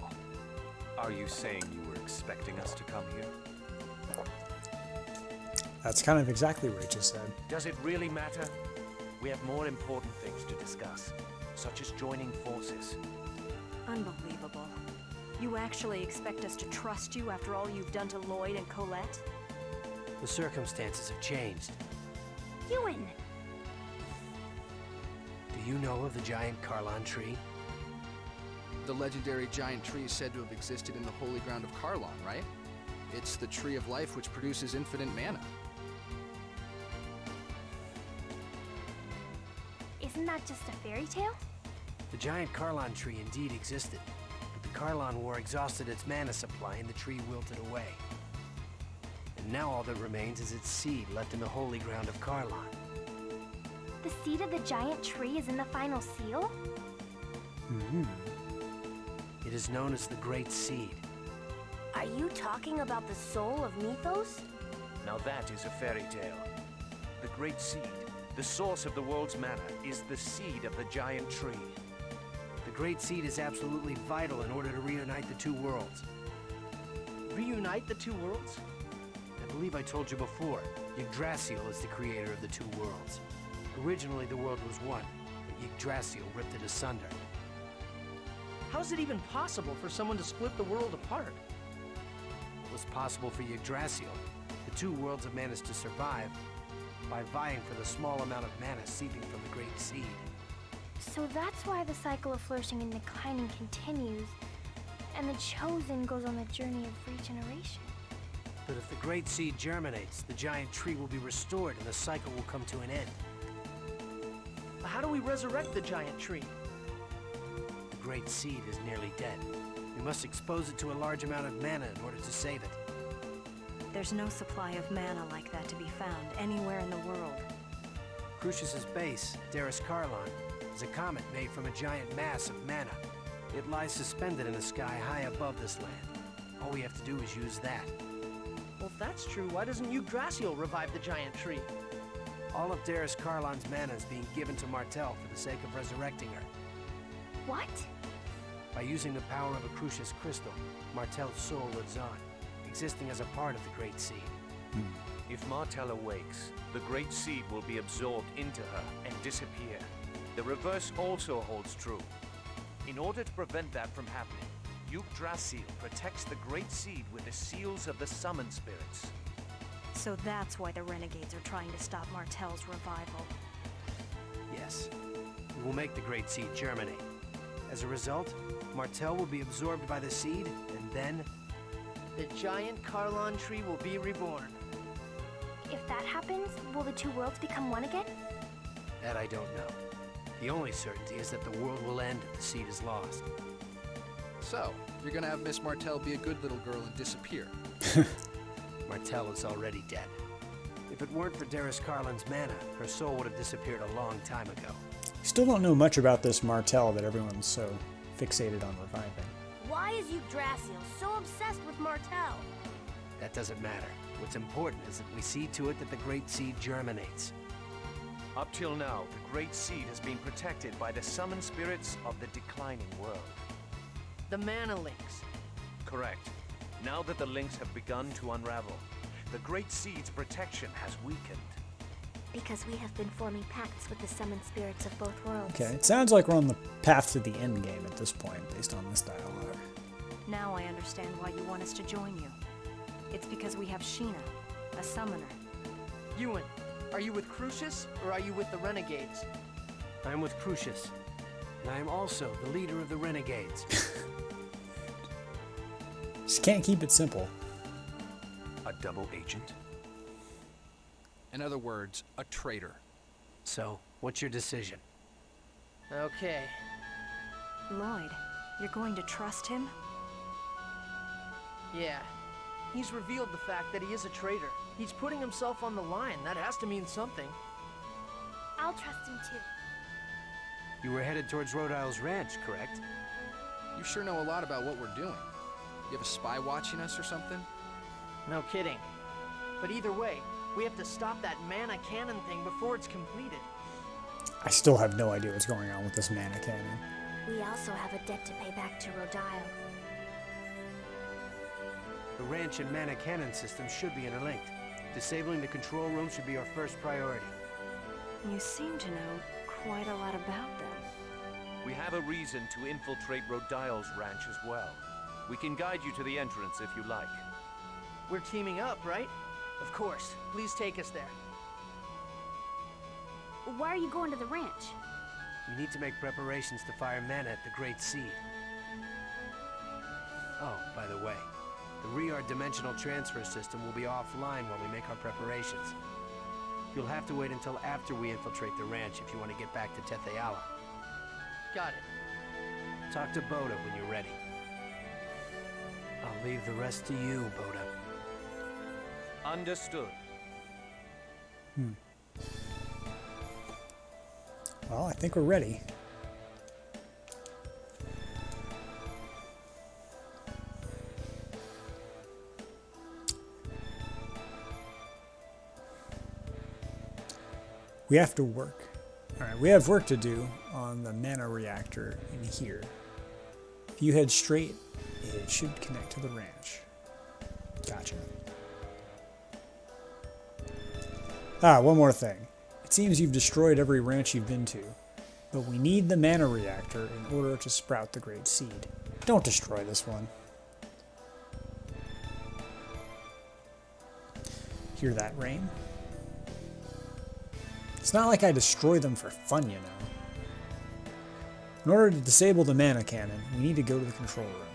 S2: Are you saying you were expecting us to come here?
S1: That's kind of exactly what he just said.
S2: Does it really matter? We have more important things to discuss, such as joining forces.
S7: Unbelievable. You actually expect us to trust you after all you've done to Lloyd and Colette?
S11: The circumstances have changed.
S8: Ewan!
S11: Do you know of the giant Carlon tree?
S3: The legendary giant tree is said to have existed in the holy ground of Carlon, right? It's the tree of life which produces infinite mana.
S8: Isn't that just a fairy tale?
S11: The giant Carlon tree indeed existed, but the Carlon War exhausted its mana supply and the tree wilted away. And now all that remains is its seed left in the holy ground of Carlon.
S8: The seed of the giant tree is in the final seal?
S11: It is known as the Great Seed.
S8: Are you talking about the soul of Mythos?
S2: Now that is a fairy tale. The Great Seed, the source of the world's mana, is the seed of the giant tree.
S11: The Great Seed is absolutely vital in order to reunite the two worlds.
S4: Reunite the two worlds?
S11: I believe I told you before, Yggdrasil is the creator of the two worlds. Originally the world was one, but Yggdrasil ripped it asunder.
S4: How is it even possible for someone to split the world apart?
S11: It was possible for Yggdrasil. The two worlds have managed to survive by vying for the small amount of mana seeping from the Great Seed.
S8: So that's why the cycle of flourishing and declining continues, and the Chosen goes on the journey of regeneration.
S11: But if the Great Seed germinates, the giant tree will be restored and the cycle will come to an end.
S4: How do we resurrect the giant tree?
S11: The Great Seed is nearly dead. We must expose it to a large amount of mana in order to save it.
S7: There's no supply of mana like that to be found anywhere in the world.
S11: Crucius's base, Daris Carlon, is a comet made from a giant mass of mana. It lies suspended in the sky high above this land. All we have to do is use that.
S4: Well, if that's true, why doesn't Yggdrasil revive the giant tree?
S11: All of Daris Carlon's mana is being given to Martel for the sake of resurrecting her.
S8: What?
S11: By using the power of a Crucius crystal, Martel's soul lives on, existing as a part of the Great Seed.
S2: If Martel awakes, the Great Seed will be absorbed into her and disappear. The reverse also holds true. In order to prevent that from happening, Yggdrasil protects the Great Seed with the seals of the Summon Spirits.
S7: So that's why the renegades are trying to stop Martel's revival.
S11: Yes. We will make the Great Seed germinate. As a result, Martel will be absorbed by the seed, and then...
S4: The giant Carlon tree will be reborn.
S6: If that happens, will the two worlds become one again?
S11: That I don't know. The only certainty is that the world will end if the seed is lost.
S3: So, you're gonna have Miss Martel be a good little girl and disappear.
S11: Martel is already dead. If it weren't for Darius Carlin's mana, her soul would have disappeared a long time ago.
S1: Still don't know much about this Martel that everyone's so fixated on reviving.
S8: Why is Yggdrasil so obsessed with Martel?
S11: That doesn't matter. What's important is that we see to it that the Great Seed germinates.
S2: Up till now, the Great Seed has been protected by the Summon Spirits of the declining world.
S4: The mana links.
S2: Correct. Now that the links have begun to unravel, the Great Seed's protection has weakened.
S6: Because we have been forming pacts with the summoned spirits of both worlds.
S1: Okay, it sounds like we're on the path to the end game at this point, based on this dialogue.
S7: Now I understand why you want us to join you. It's because we have Sheena, a summoner.
S4: Ewan, are you with Crucius, or are you with the Renegades?
S11: I'm with Crucius, and I am also the leader of the Renegades.
S1: Just can't keep it simple.
S2: A double agent?
S3: In other words, a traitor.
S11: So, what's your decision?
S4: Okay.
S7: Lloyd, you're going to trust him?
S4: Yeah. He's revealed the fact that he is a traitor. He's putting himself on the line. That has to mean something.
S6: I'll trust him too.
S11: You were headed towards Rhode Isle's ranch, correct?
S3: You sure know a lot about what we're doing. You have a spy watching us or something?
S4: No kidding. But either way, we have to stop that mana cannon thing before it's completed.
S1: I still have no idea what's going on with this mana cannon.
S6: We also have a debt to pay back to Rhode Isle.
S11: The ranch and mana cannon system should be interlinked. Disabling the control room should be our first priority.
S7: You seem to know quite a lot about them.
S2: We have a reason to infiltrate Rodile's ranch as well. We can guide you to the entrance if you like.
S4: We're teaming up, right? Of course. Please take us there.
S8: Why are you going to the ranch?
S11: We need to make preparations to fire mana at the Great Seed. Oh, by the way, the Riard dimensional transfer system will be offline while we make our preparations. You'll have to wait until after we infiltrate the ranch if you want to get back to Tetheala.
S4: Got it.
S11: Talk to Boda when you're ready. I'll leave the rest to you, Boda.
S2: Understood.
S1: Well, I think we're ready. We have to work. Alright, we have work to do on the mana reactor in here. If you head straight, it should connect to the ranch. Gotcha. Ah, one more thing. It seems you've destroyed every ranch you've been to, but we need the mana reactor in order to sprout the Great Seed. Don't destroy this one. Hear that, Rain? It's not like I destroy them for fun, you know. In order to disable the mana cannon, we need to go to the control room.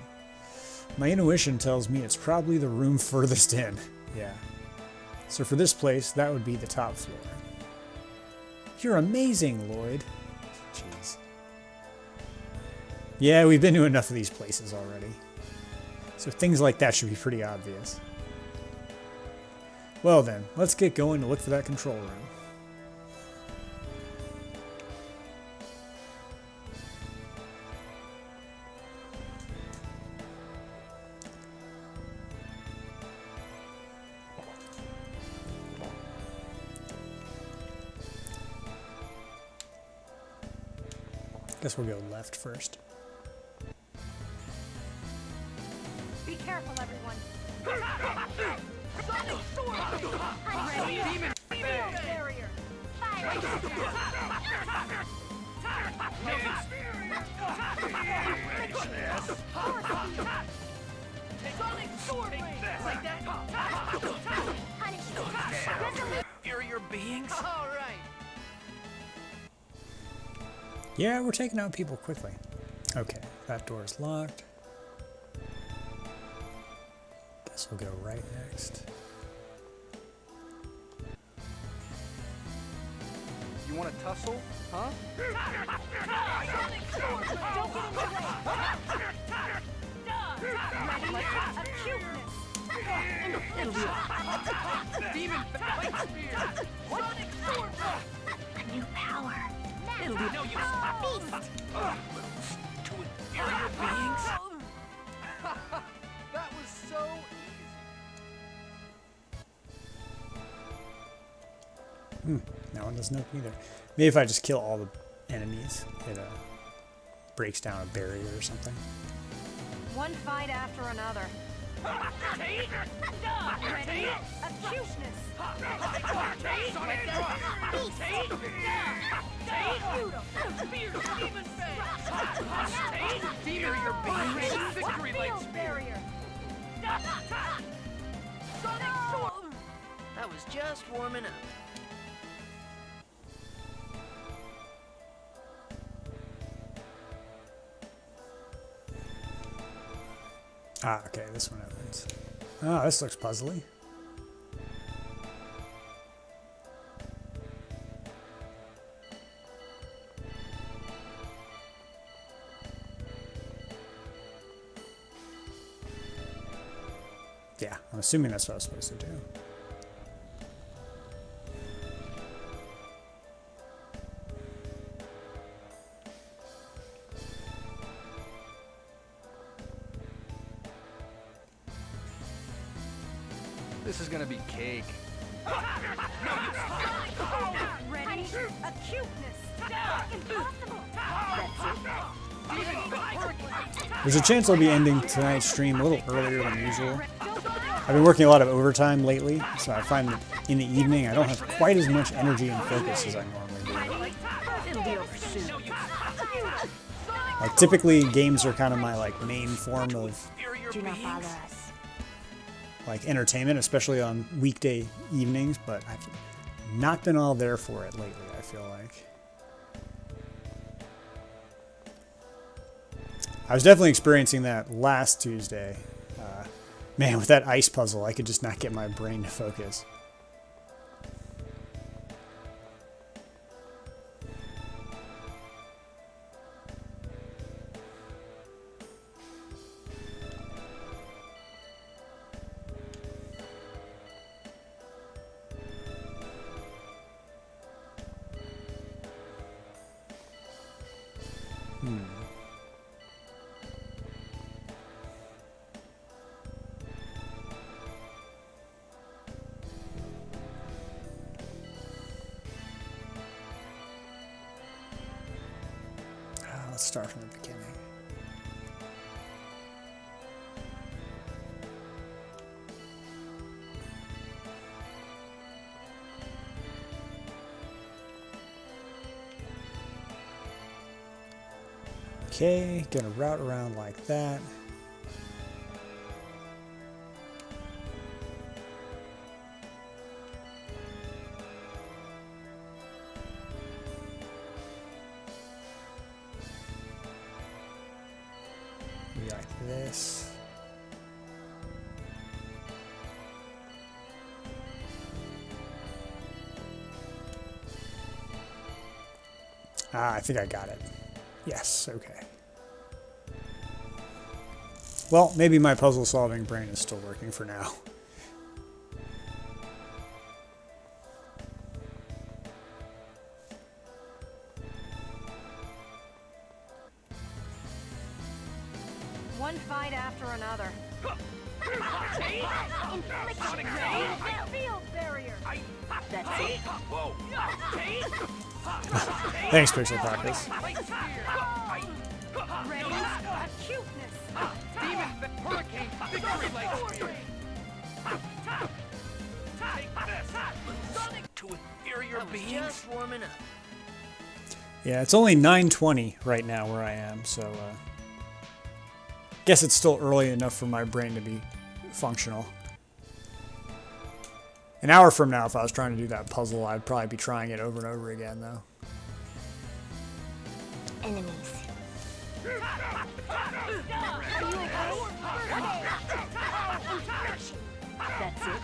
S1: My intuition tells me it's probably the room furthest in. Yeah. So for this place, that would be the top floor. You're amazing, Lloyd. Jeez. Yeah, we've been to enough of these places already. So things like that should be pretty obvious. Well then, let's get going to look for that control room. Guess we'll go left first.
S8: Be careful, everyone. Sonic sword! Demon barrier! Fire! Sonic sword blade! Like that?
S11: Inferior beings?
S4: All right.
S1: Yeah, we're taking out people quickly. Okay, that door is locked. Guess we'll go right next.
S3: You want to tussle? Huh?
S8: Sonic sword blade! Don't get in the way! Ready? A cuteness!
S3: It'll be demon fight spear!
S8: Sonic sword blade!
S6: A new power.
S3: It'll be no use.
S6: Beast.
S11: To inferior beings?
S3: That was so easy.
S1: That one doesn't open either. Maybe if I just kill all the enemies, it breaks down a barrier or something.
S7: One fight after another.
S8: Ready? A cuteness!
S3: Demon fang! Inferior beings! Victory light
S8: Field
S3: spear!
S8: barrier! Sonic sword!
S4: That was just warming up.
S1: Ah, okay, this one opens. Ah, this looks puzzly. Yeah, I'm assuming that's what I was supposed to do.
S3: This is gonna be cake.
S8: Ready? A cuteness! Impossible!
S1: There's a chance I'll be ending tonight's stream a little earlier than usual. I've been working a lot of overtime lately, so I find that in the evening I don't have quite as much energy and focus as I normally do.
S8: It'll be over soon.
S1: Like typically games are kind of my like main form of
S6: Do not bother us.
S1: like entertainment, especially on weekday evenings, but I've not been all there for it lately, I feel like. I was definitely experiencing that last Tuesday. Man, with that ice puzzle, I could just not get my brain to focus. Let's start from the beginning. Okay, gonna route around like that. Maybe like this. Ah, I think I got it. Yes, okay. Well, maybe my puzzle-solving brain is still working for now.
S7: One fight after another.
S8: Field barrier!
S9: That's it.
S11: Whoa!
S1: Thanks, Pixel Practice.
S8: Ready? A cuteness!
S3: Demon hurricane victory light spear!
S11: Take this! To inferior
S4: That was
S11: beings?
S4: just warming up.
S1: Yeah, it's only 9:20 right now where I am, so guess it's still early enough for my brain to be functional. An hour from now, if I was trying to do that puzzle, I'd probably be trying it over and over again, though.
S6: Enemies.
S8: That's it.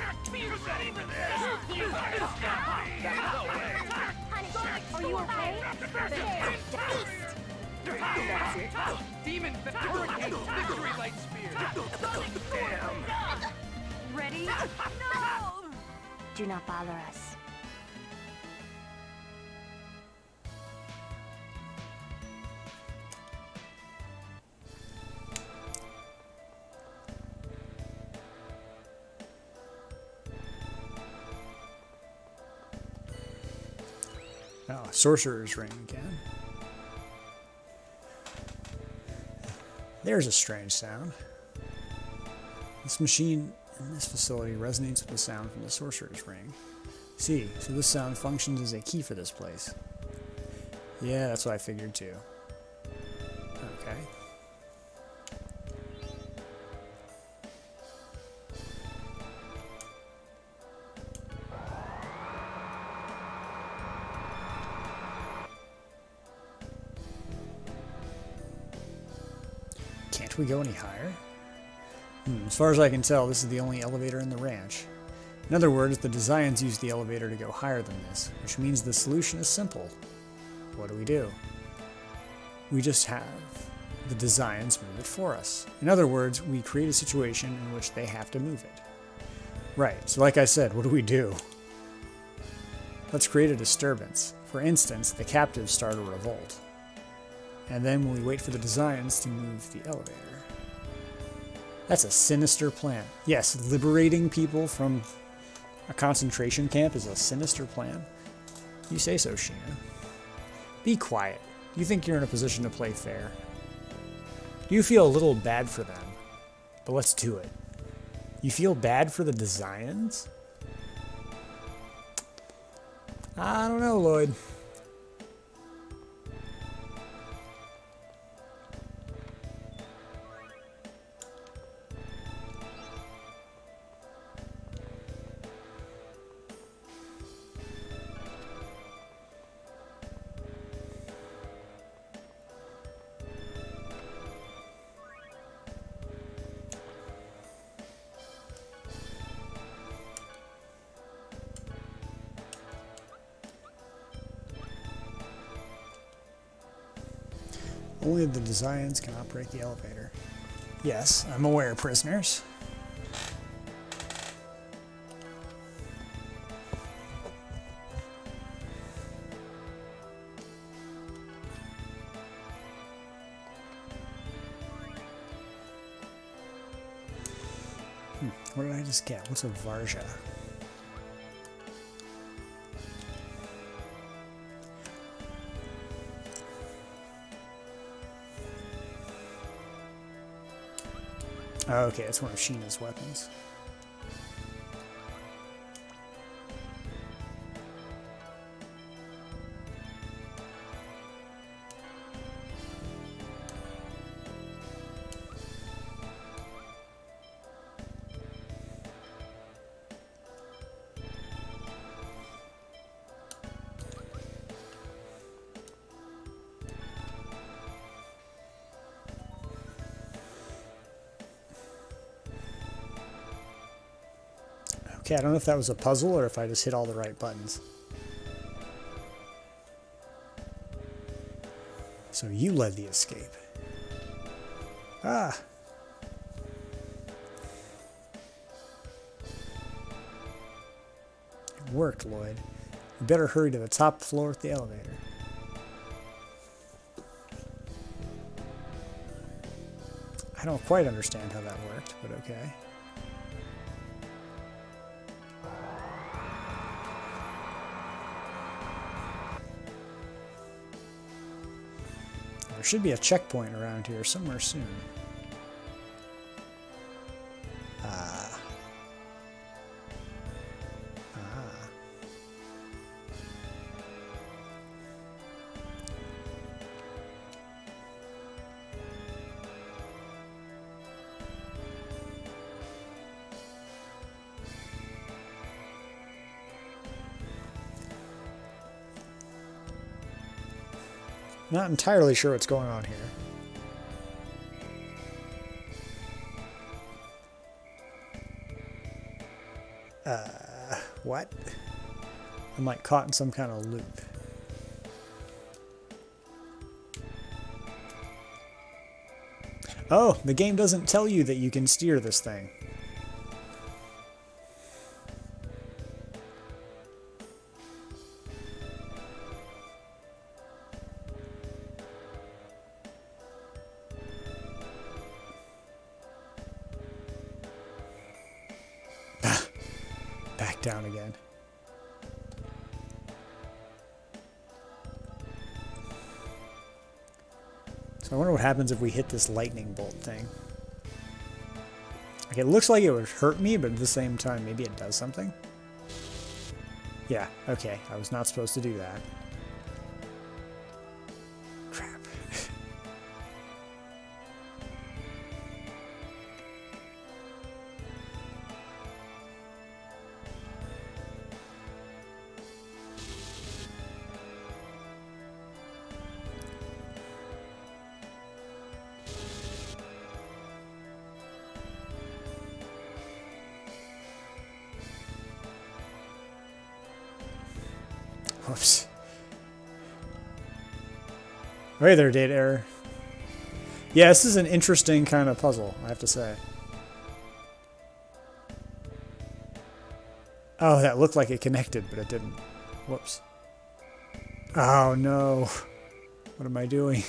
S8: Are you okay? That's it.
S3: Demon Hurricane Victory Light Spear.
S8: Ready? No!
S6: Do not bother us.
S1: Oh, Sorcerer's Ring again. There's a strange sound. This machine in this facility resonates with the sound from the Sorcerer's Ring. See, so this sound functions as a key for this place. Yeah, that's what I figured too. Okay. Can't we go any higher? As far as I can tell, this is the only elevator in the ranch. In other words, the designs use the elevator to go higher than this, which means the solution is simple. What do? We just have the designs move it for us. In other words, we create a situation in which they have to move it. Right, so like I said, what do? Let's create a disturbance. For instance, the captives start a revolt. And then we wait for the designs to move the elevator. That's a sinister plan. Yes, liberating people from a concentration camp is a sinister plan. You say so, Sheena. Be quiet. You think you're in a position to play fair. You feel a little bad for them, but let's do it. You feel bad for the designs? I don't know, Lloyd. Only the designs can operate the elevator. Yes, I'm aware, prisoners. What did I just get? What's a Varja? Oh, okay, it's one of Sheena's weapons. Okay, I don't know if that was a puzzle or if I just hit all the right buttons. So you led the escape. Ah! It worked, Lloyd. You better hurry to the top floor with the elevator. I don't quite understand how that worked, but okay. There should be a checkpoint around here somewhere soon. Ah. Not entirely sure what's going on here. What? I'm like caught in some kind of loop. Oh, the game doesn't tell you that you can steer this thing. Back down again. So I wonder what happens if we hit this lightning bolt thing. Like, it looks like it would hurt me, but at the same time, maybe it does something. Yeah, okay. I was not supposed to do that. Crap. Whoops. Oh, hey there, data error. Yeah, this is an interesting kind of puzzle, I have to say. Oh, that looked like it connected, but it didn't. Whoops. Oh, no. What am I doing?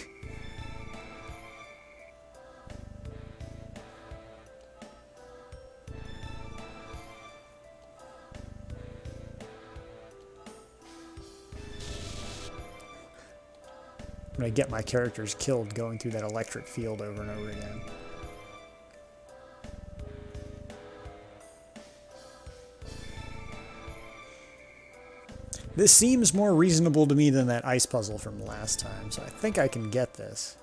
S1: I'm gonna get my characters killed going through that electric field over and over again. This seems more reasonable to me than that ice puzzle from last time, so I think I can get this.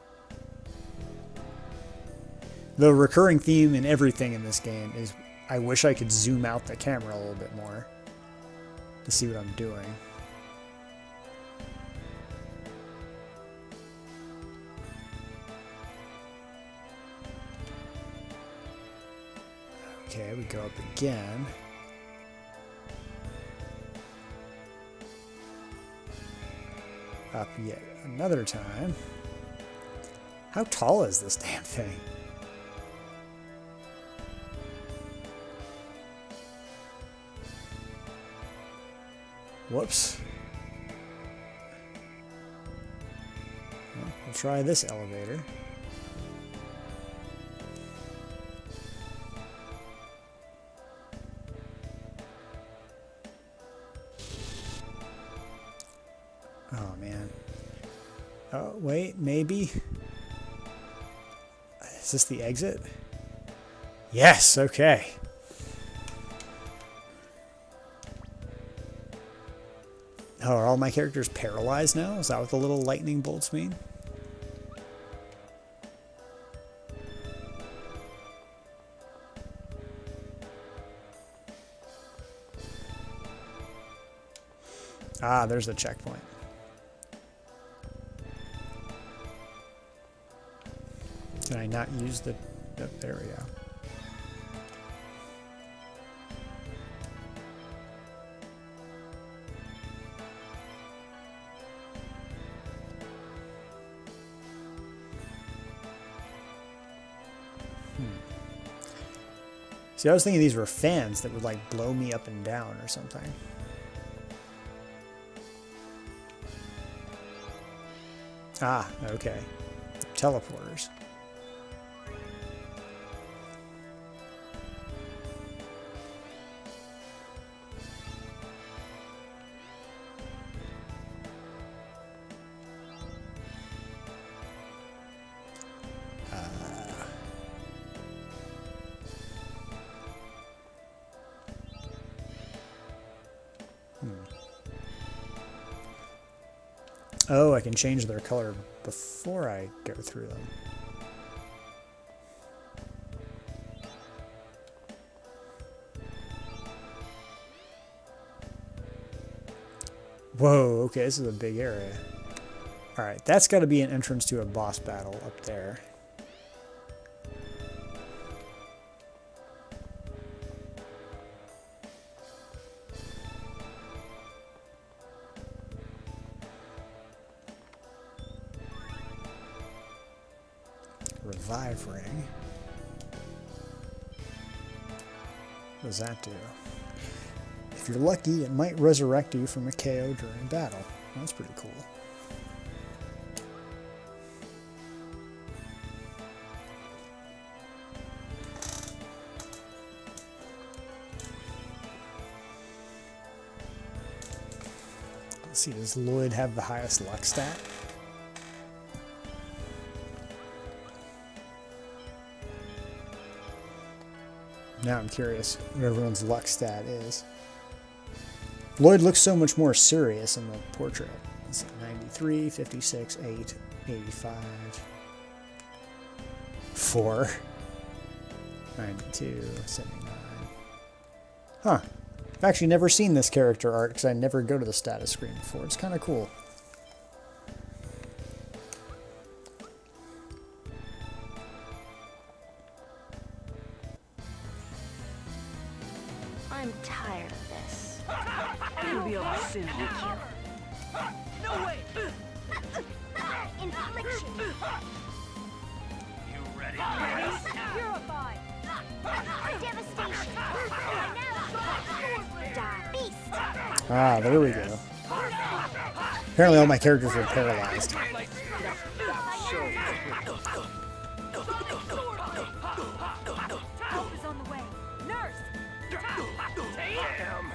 S1: The recurring theme in everything in this game is I wish I could zoom out the camera a little bit more to see what I'm doing. Okay, we go up again. Up yet another time. How tall is this damn thing? Whoops. Well, we'll try this elevator. Oh, man. Oh, wait, maybe? Is this the exit? Yes, okay. Oh, are all my characters paralyzed now? Is that what the little lightning bolts mean? Ah, there's the checkpoint. Can I not use the... there we go. See, I was thinking these were fans that would, like, blow me up and down or something. Ah, okay. Teleporters. Oh, I can change their color before I go through them. Whoa, okay, this is a big area. Alright, that's got to be an entrance to a boss battle up there. Revive ring. What does that do? If you're lucky, it might resurrect you from a KO during battle. That's pretty cool. Let's see, does Lloyd have the highest luck stat? Now I'm curious what everyone's luck stat is. Lloyd looks so much more serious in the portrait. Let's see, 93, 56, 8, 85, 4, 92, 79. Huh. I've actually never seen this character art because I never go to the status screen before. It's kind of cool.
S9: I'm tired of this.
S8: It'll be over soon. Thank you. No way!
S6: Infliction.
S2: You ready?
S8: Purify!
S6: Devastation. Die. Beast.
S1: Ah, there we go. Apparently all my characters were paralyzed.
S8: Help is on the way. Nurse!
S4: Damn!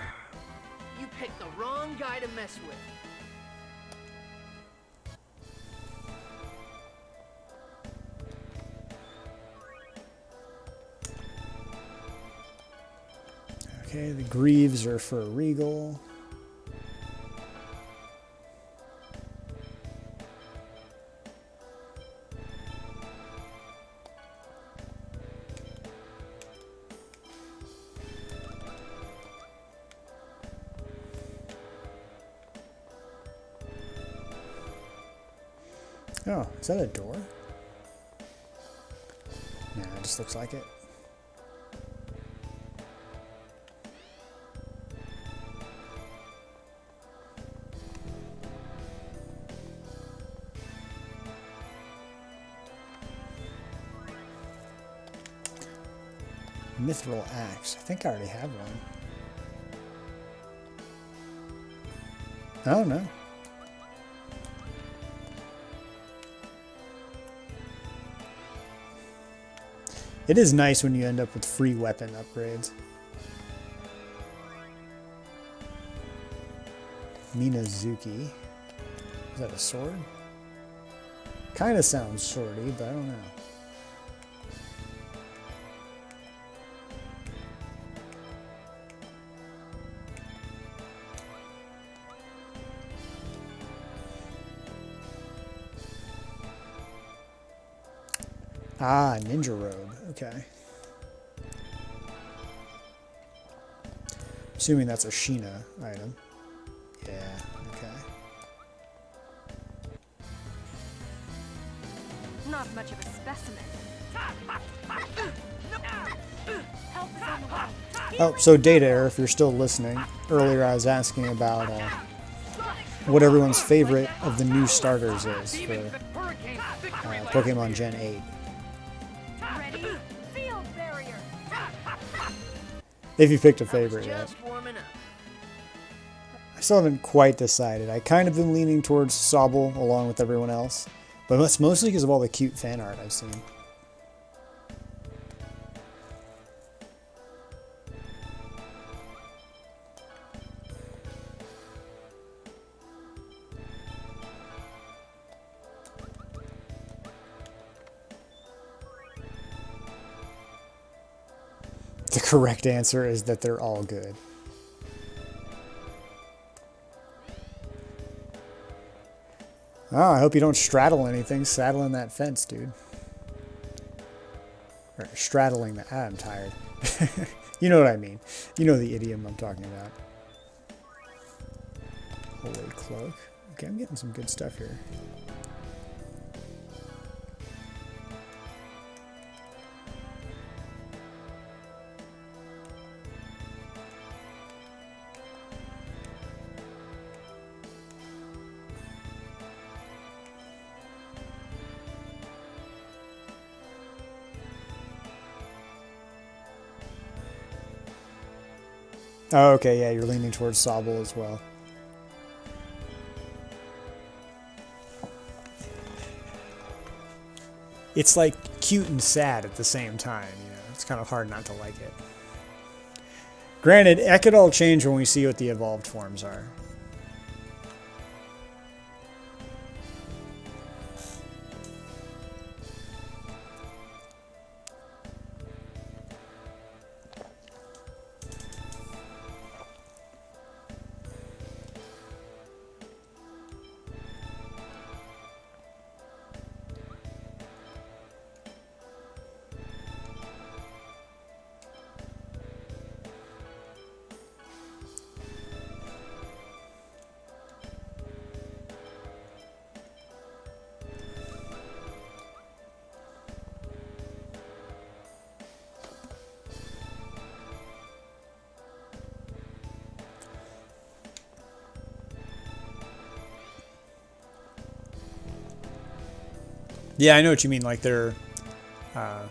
S4: You picked the wrong guy to mess with.
S1: Okay, the Greaves are for Regal. Oh, is that a door? Nah, it just looks like it. Mithril axe. I think I already have one. Oh no. It is nice when you end up with free weapon upgrades. Minazuki. Is that a sword? Kind of sounds swordy, but I don't know. Ah, ninja robe. Okay. Assuming that's a Sheena item. Yeah, okay.
S7: Not much of a specimen. Help is on the way.
S1: Oh, so data error, if you're still listening. Earlier I was asking about what everyone's favorite of the new starters is for Pokemon Gen 8.
S8: Ready? Field barrier!
S1: If you picked a favorite yet.
S4: Just warming up.
S1: I still haven't quite decided. I kind of been leaning towards Sobble along with everyone else. But that's mostly because of all the cute fan art I've seen. The correct answer is that they're all good. Oh, I hope you don't straddle anything. Saddling that fence, dude. Or straddling the... I'm tired. You know what I mean. You know the idiom I'm talking about. Holy cloak. Okay, I'm getting some good stuff here. Oh, okay, yeah, you're leaning towards Sobble as well. It's like cute and sad at the same time, you know. It's kind of hard not to like it. Granted, it could all change when we see what the evolved forms are. Yeah, I know what you mean. Like they're, I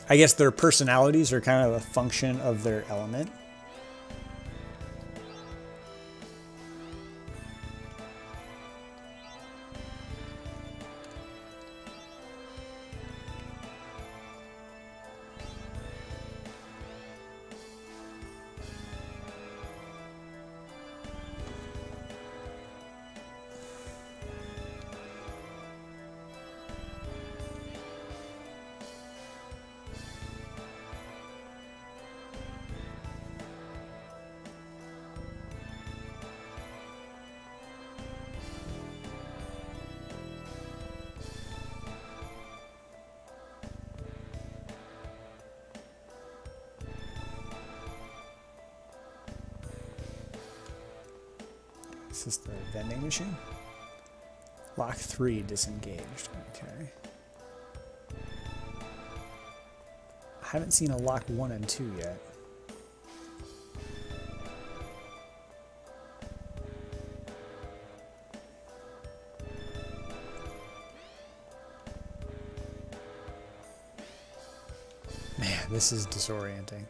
S1: guess their personalities are kind of a function of their element. Is this the vending machine? Lock 3 disengaged. Okay. I haven't seen a lock 1 and 2 yet. Man, this is disorienting.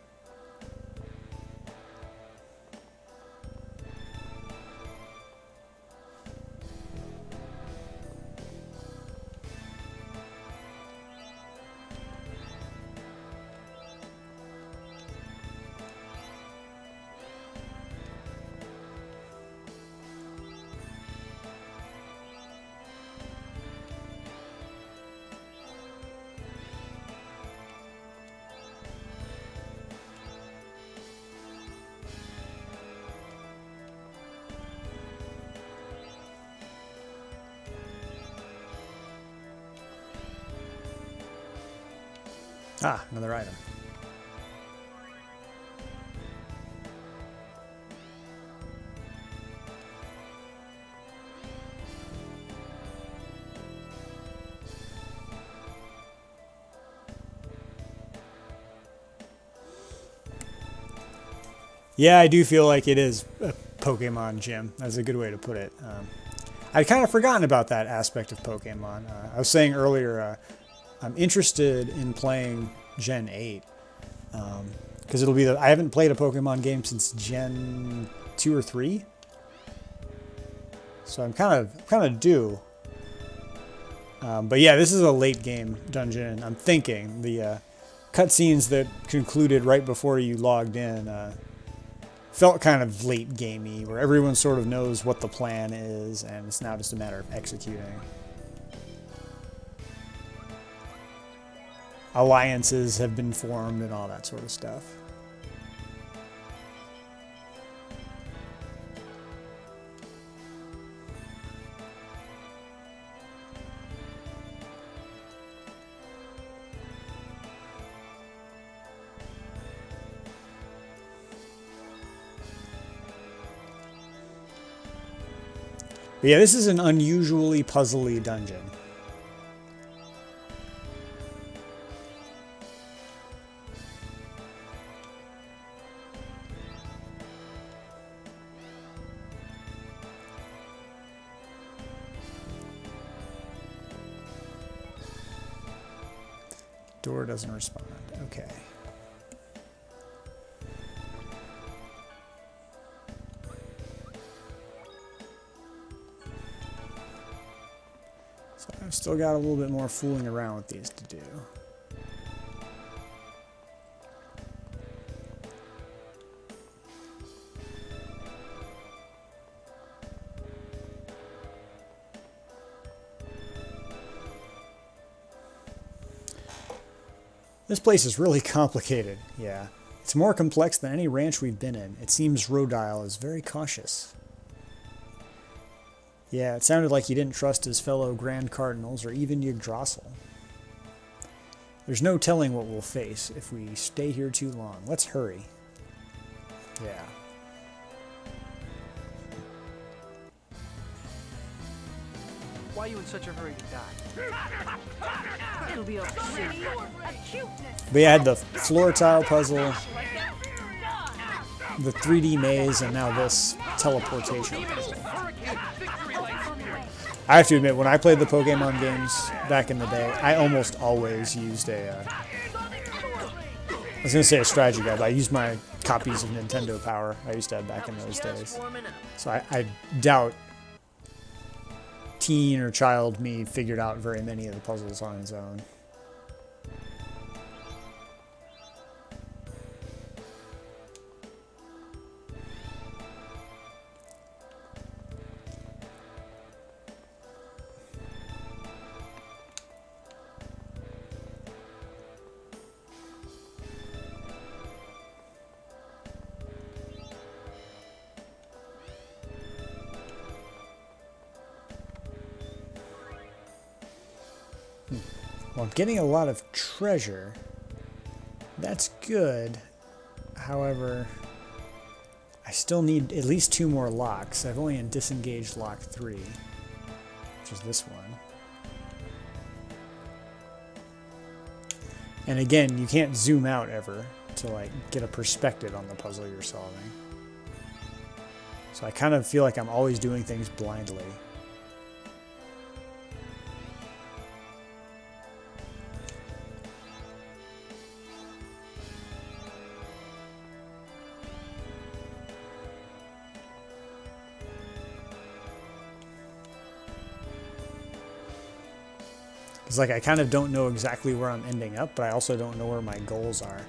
S1: Ah, another item. Yeah, I do feel like it is a Pokemon gym. That's a good way to put it. I'd kind of forgotten about that aspect of Pokemon. I was saying earlier, I'm interested in playing Gen 8 because it'll be I haven't played a Pokemon game since Gen 2 or 3, so I'm kind of due. But yeah, this is a late game dungeon. I'm thinking the cutscenes that concluded right before you logged in felt kind of late gamey, where everyone sort of knows what the plan is, and it's now just a matter of executing. Alliances have been formed and all that sort of stuff. But yeah, this is an unusually puzzly dungeon. Door doesn't respond. Okay. I've still got a little bit more fooling around with these to do. This place is really complicated, yeah. It's more complex than any ranch we've been in. It seems Rodile is very cautious. Yeah, it sounded like he didn't trust his fellow Grand Cardinals or even Yggdrasil. There's no telling what we'll face if we stay here too long. Let's hurry. Yeah.
S4: Why are you in such a hurry to die?
S8: It'll be okay soon.
S1: But yeah, I had the floor tile puzzle, the 3D maze, and now this teleportation puzzle. I have to admit, when I played the Pokemon games back in the day, I almost always used I was going to say a strategy guide, but I used my copies of Nintendo Power I used to have back in those days. So I doubt teen or child me figured out very many of the puzzles on his own. Well, I'm getting a lot of treasure. That's good. However, I still need at least 2 more locks. I've only disengaged lock 3, which is this one. And again, you can't zoom out ever to like get a perspective on the puzzle you're solving. So I kind of feel like I'm always doing things blindly. It's like I kind of don't know exactly where I'm ending up, but I also don't know where my goals are.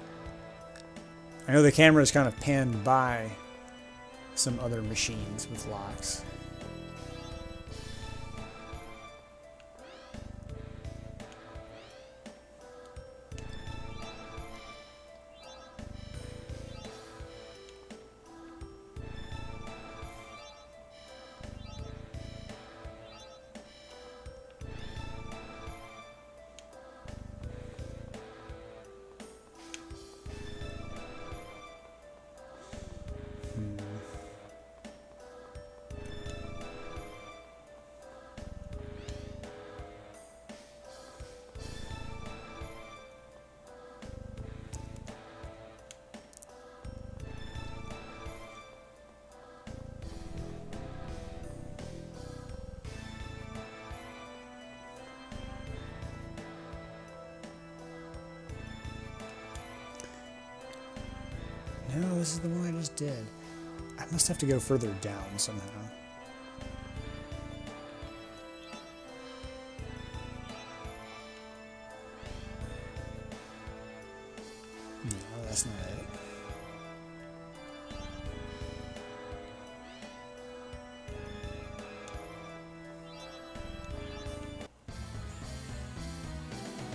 S1: I know the camera is kind of panned by some other machines with locks. No, this is the one I just did. I must have to go further down somehow. No, that's not it.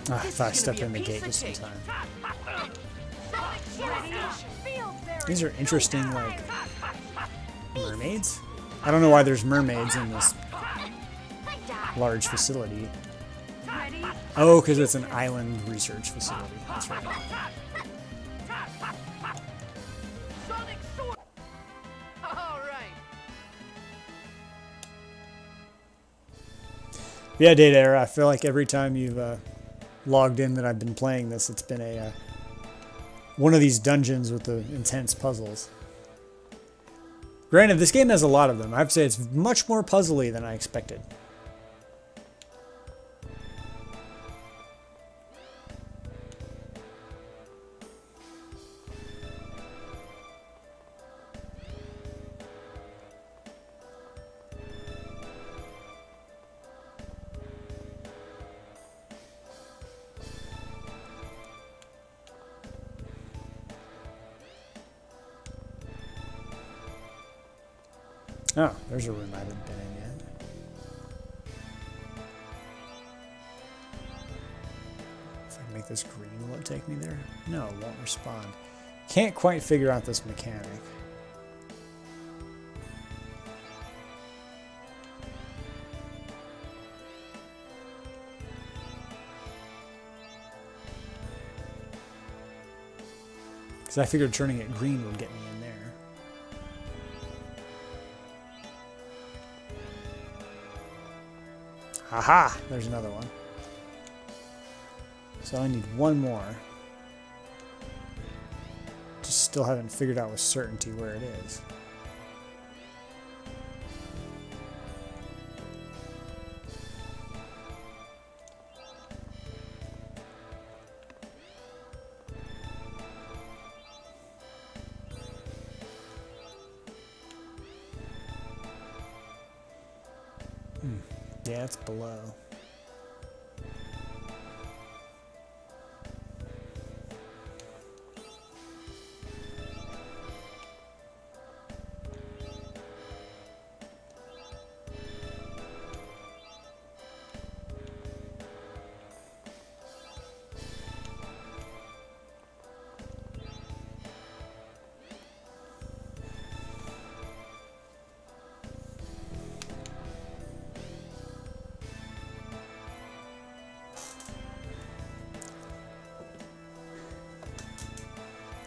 S1: Ah, I thought I stepped in the gate just in time. These are interesting, like, mermaids? I don't know why there's mermaids in this large facility. Oh, because it's an island research facility. That's right. Yeah, Data Era, I feel like every time you've logged in that I've been playing this, it's been a one of these dungeons with the intense puzzles. Granted, this game has a lot of them. I have to say it's much more puzzly than I expected. Oh, there's a room I haven't been in yet. If I can make this green, will it take me there? No, it won't respond. Can't quite figure out this mechanic. Because I figured turning it green would get me in there. Haha! There's another one. So I need one more. Just still haven't figured out with certainty where it is. Yeah, it's below.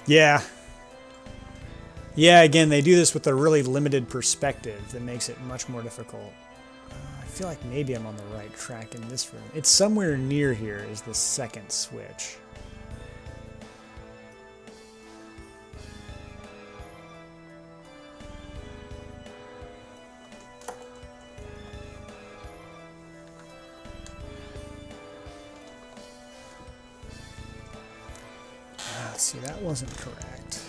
S1: Yeah. Yeah, again, they do this with a really limited perspective that makes it much more difficult. I feel like maybe I'm on the right track in this room. It's somewhere near here is the second switch. Let's see, that wasn't correct.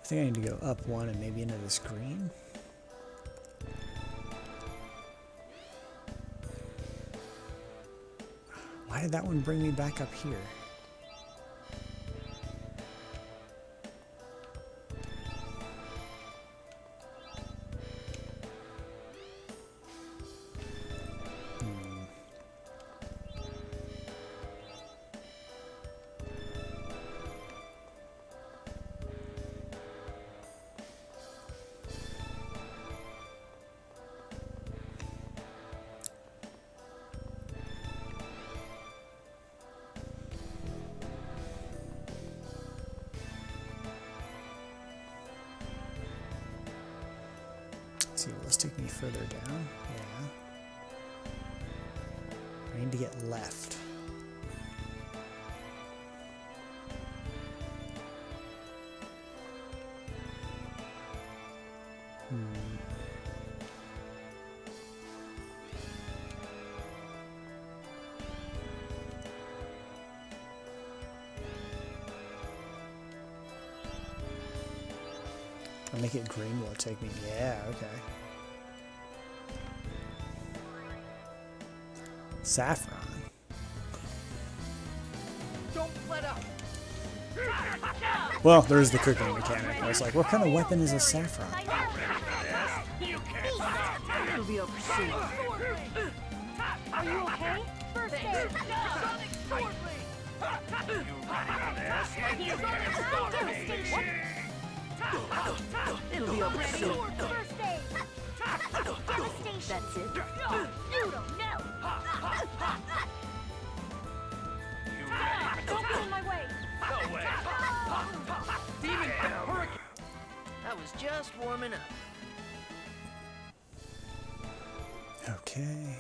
S1: I think I need to go up one and maybe into this green. Why did that one bring me back up here? Let's see, will this take me further down? Yeah. I need to get left. I'll make it green, will it take me? Yeah, okay. Saffron.
S4: Don't let up.
S1: Well, there's the cooking mechanic. I was like, what kind of weapon is a saffron?
S8: It'll be over soon. Are you okay? First aid. It'll be over soon. First aid. That's it. You don't know. Don't get in my way.
S2: No way.
S4: Demon hurricane. I was just warming up.
S1: Okay.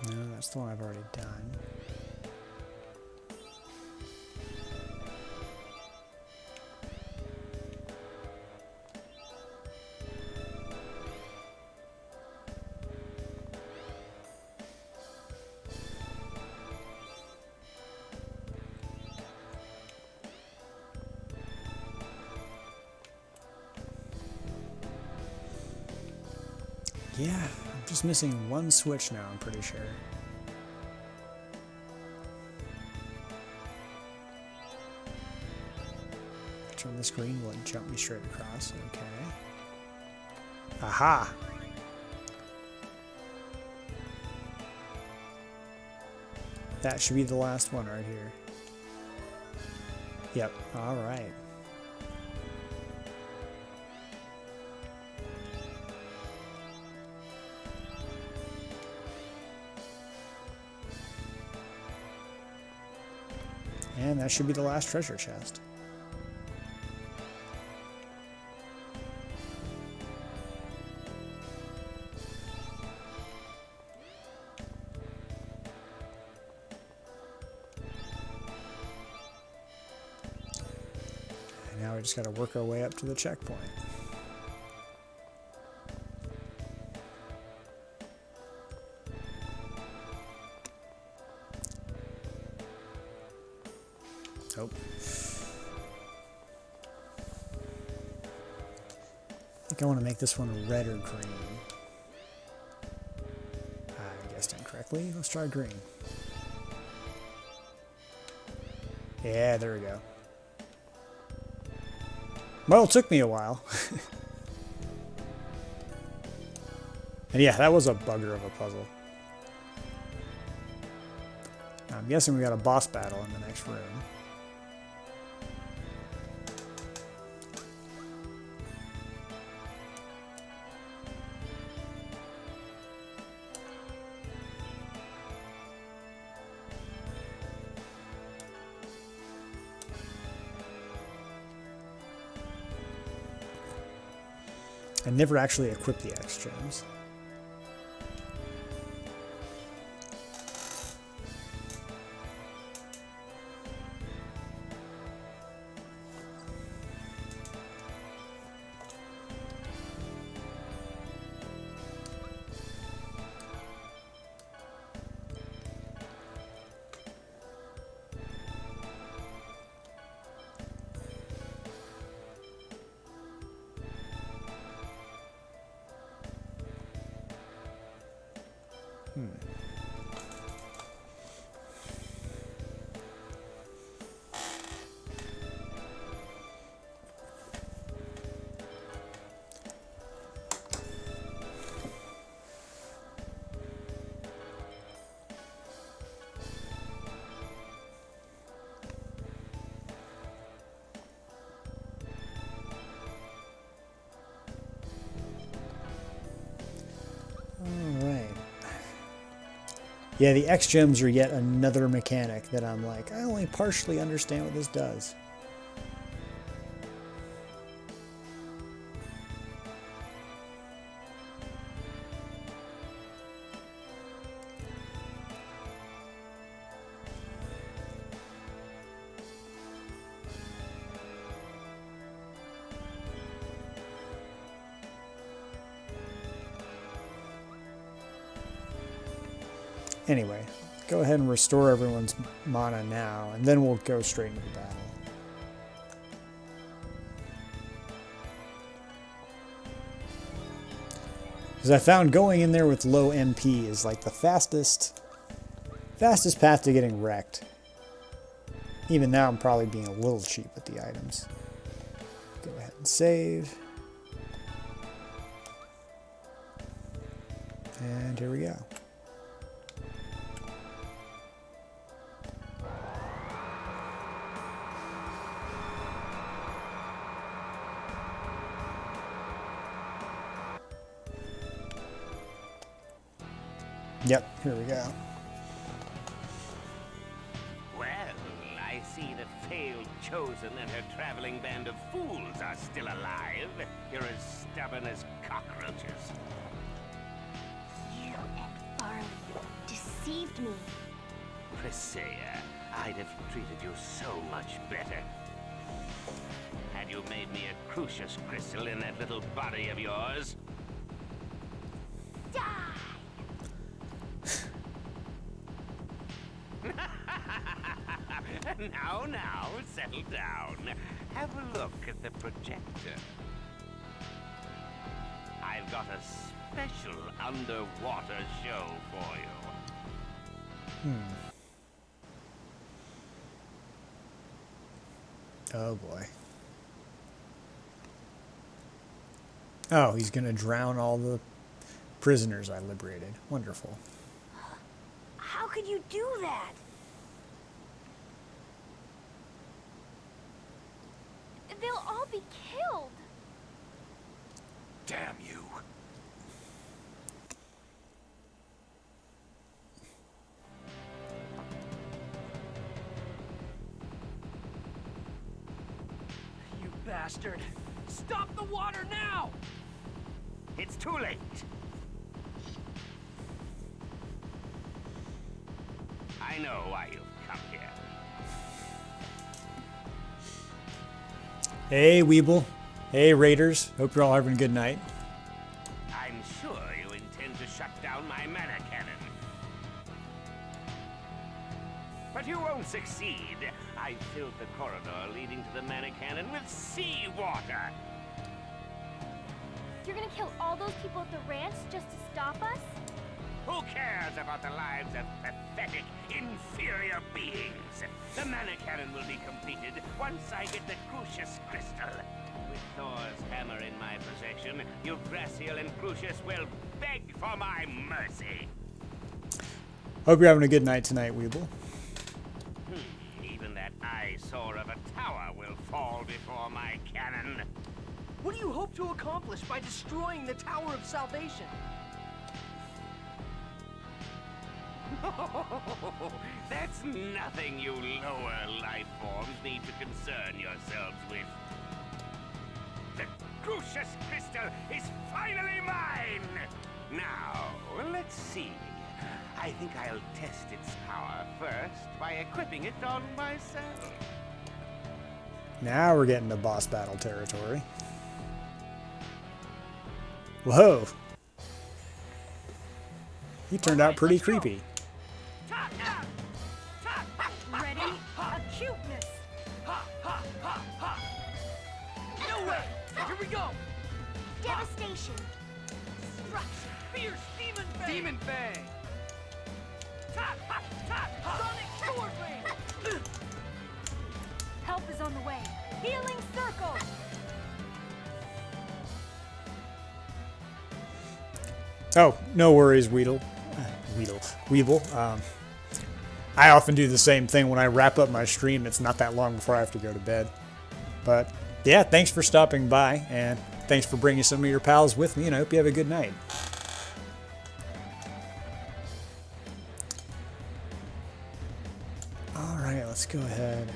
S1: No, that's the one I've already done. Yeah, I'm just missing one switch now, I'm pretty sure. Turn the screen wouldn't jump me straight across. Okay. Aha! That should be the last one right here. Yep, alright. And that should be the last treasure chest. And now we just got to work our way up to the checkpoint. Oh. I think I want to make this one red or green. I guessed incorrectly. Let's try green. Yeah, there we go. Well, it took me a while. And yeah, that was a bugger of a puzzle. I'm guessing we got a boss battle in the next room. I never actually equipped the X gems. Yeah, the X gems are yet another mechanic that I'm like, I only partially understand what this does. Anyway, go ahead and restore everyone's mana now, and then we'll go straight into the battle. Because I found going in there with low MP is like the fastest path to getting wrecked. Even now I'm probably being a little cheap with the items. Go ahead and save. And here we go. Yep, here we go.
S2: Well, I see the failed Chosen and her traveling band of fools are still alive. You're as stubborn as cockroaches.
S6: You and Farley deceived me.
S2: Priscilla, I'd have treated you so much better. Had you made me a Crucius crystal in that little body of yours.
S6: Die!
S2: Now, settle down. Have a look at the projector. I've got a special underwater show for you.
S1: Oh boy. Oh, he's gonna drown all the prisoners I liberated. Wonderful.
S9: How could you do that?
S8: They'll all be killed.
S10: Damn you.
S11: You bastard! Stop the water now!
S2: It's too late. I know why you've come here.
S1: Hey, Weeble. Hey, Raiders. Hope you're all having a good night.
S2: I'm sure you intend to shut down my mana cannon. But you won't succeed. I filled the corridor leading to the mana cannon with seawater.
S8: You're gonna kill all those people at the ranch just to stop us?
S2: Who cares about the lives of pathetic, inferior beings? The mana cannon will be completed once I get the Crucius crystal. With Thor's hammer in my possession, Yggdrasil and Crucius will beg for my mercy.
S1: Hope you're having a good night tonight, Weeble.
S2: Even that eyesore of a tower will fall before my cannon.
S4: What do you hope to accomplish by destroying the Tower of Salvation?
S2: That's nothing you lower life forms need to concern yourselves with. The Crucius crystal is finally mine! Now, let's see. I think I'll test its power first by equipping it on myself.
S1: Now we're getting to boss battle territory. Whoa. He turned out pretty creepy.
S8: Ready? Acuteness.
S4: No way! Here we go!
S8: Devastation.
S4: Destruction! Fierce Demon Fang! Demon Fang! Sonic Sword Ring!
S8: Help is on the way. Healing circle.
S1: Oh, no worries, Weedle. Weeble. I often do the same thing when I wrap up my stream. It's not that long before I have to go to bed. But yeah, thanks for stopping by, and thanks for bringing some of your pals with me, and I hope you have a good night. Alright, let's go ahead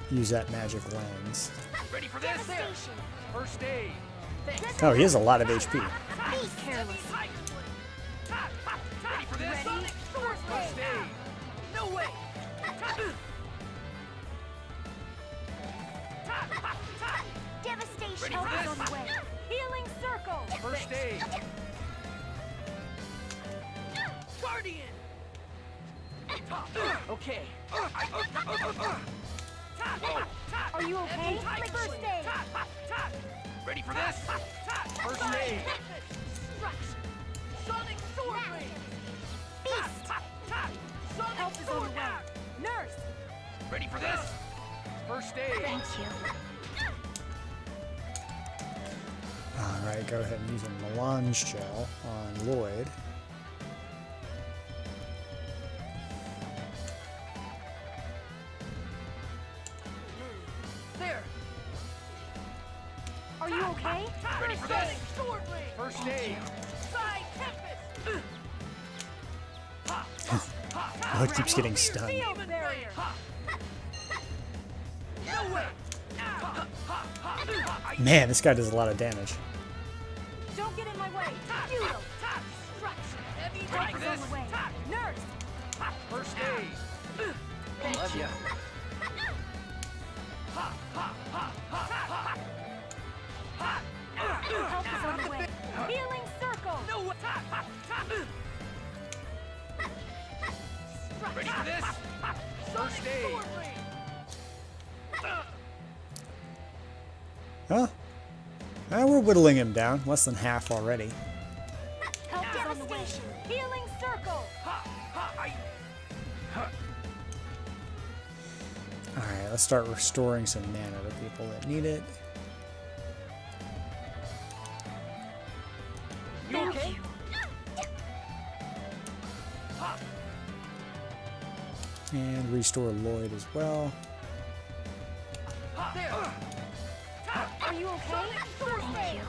S1: and use that magic lens.
S4: Ready for this?
S8: Devastation.
S4: First aid!
S1: Oh, he has a lot of HP.
S8: Be careless.
S4: Ready for this?
S8: Ready?
S4: First aid! No way!
S8: Devastation.
S4: Ready for
S8: Help is
S4: this?
S8: on the way. Healing circle.
S4: First aid! Guardian! Okay.
S8: Are you okay? First aid.
S4: Ready for this? First aid! Sonic Sword Ring!
S8: Beast.
S4: Sonic
S8: Help is on
S4: Sword
S8: the way. Nurse.
S4: Ready for this? First aid!
S8: Thank you.
S1: Alright, go ahead and use a melange gel on Lloyd.
S4: There!
S8: Are you okay?
S4: Ready for this? Sword Ring! First aid! Side Tempest!
S1: Lloyd keeps getting stunned.
S8: Field barrier.
S4: No way!
S1: Man, this guy does a lot of damage.
S8: Don't get in my way. Futile.
S4: Destruction! Heavy
S8: Help is on the way. Nurse.
S4: First aid!
S8: Thank you. Help is on the way. Healing circle.
S4: No way! Ready for this? First aid!
S1: Huh? we're whittling him down. Less than half already.
S8: Help is on the way. Healing circle.
S1: Alright, let's start restoring some mana to people that need it.
S8: You okay?
S1: And restore Lloyd as well.
S8: There. Are you okay? Thank you.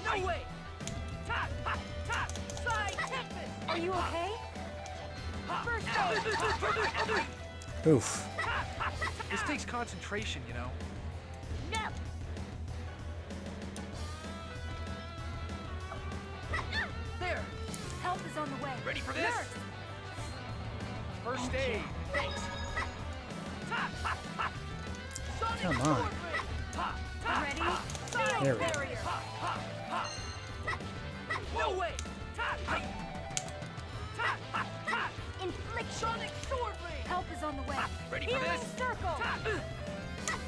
S8: No way. Are you okay?
S1: Oof.
S11: This takes concentration, you know.
S8: No. There. Help is on the way.
S11: Ready for this?
S8: Nurse.
S11: First aid.
S8: Thanks.
S1: Come on.
S8: Ready?
S1: There we go.
S8: Barrier. No way. Inflict sonic sword blade. Help is on the way.
S11: Ready for
S8: Healing
S11: this?
S8: circle.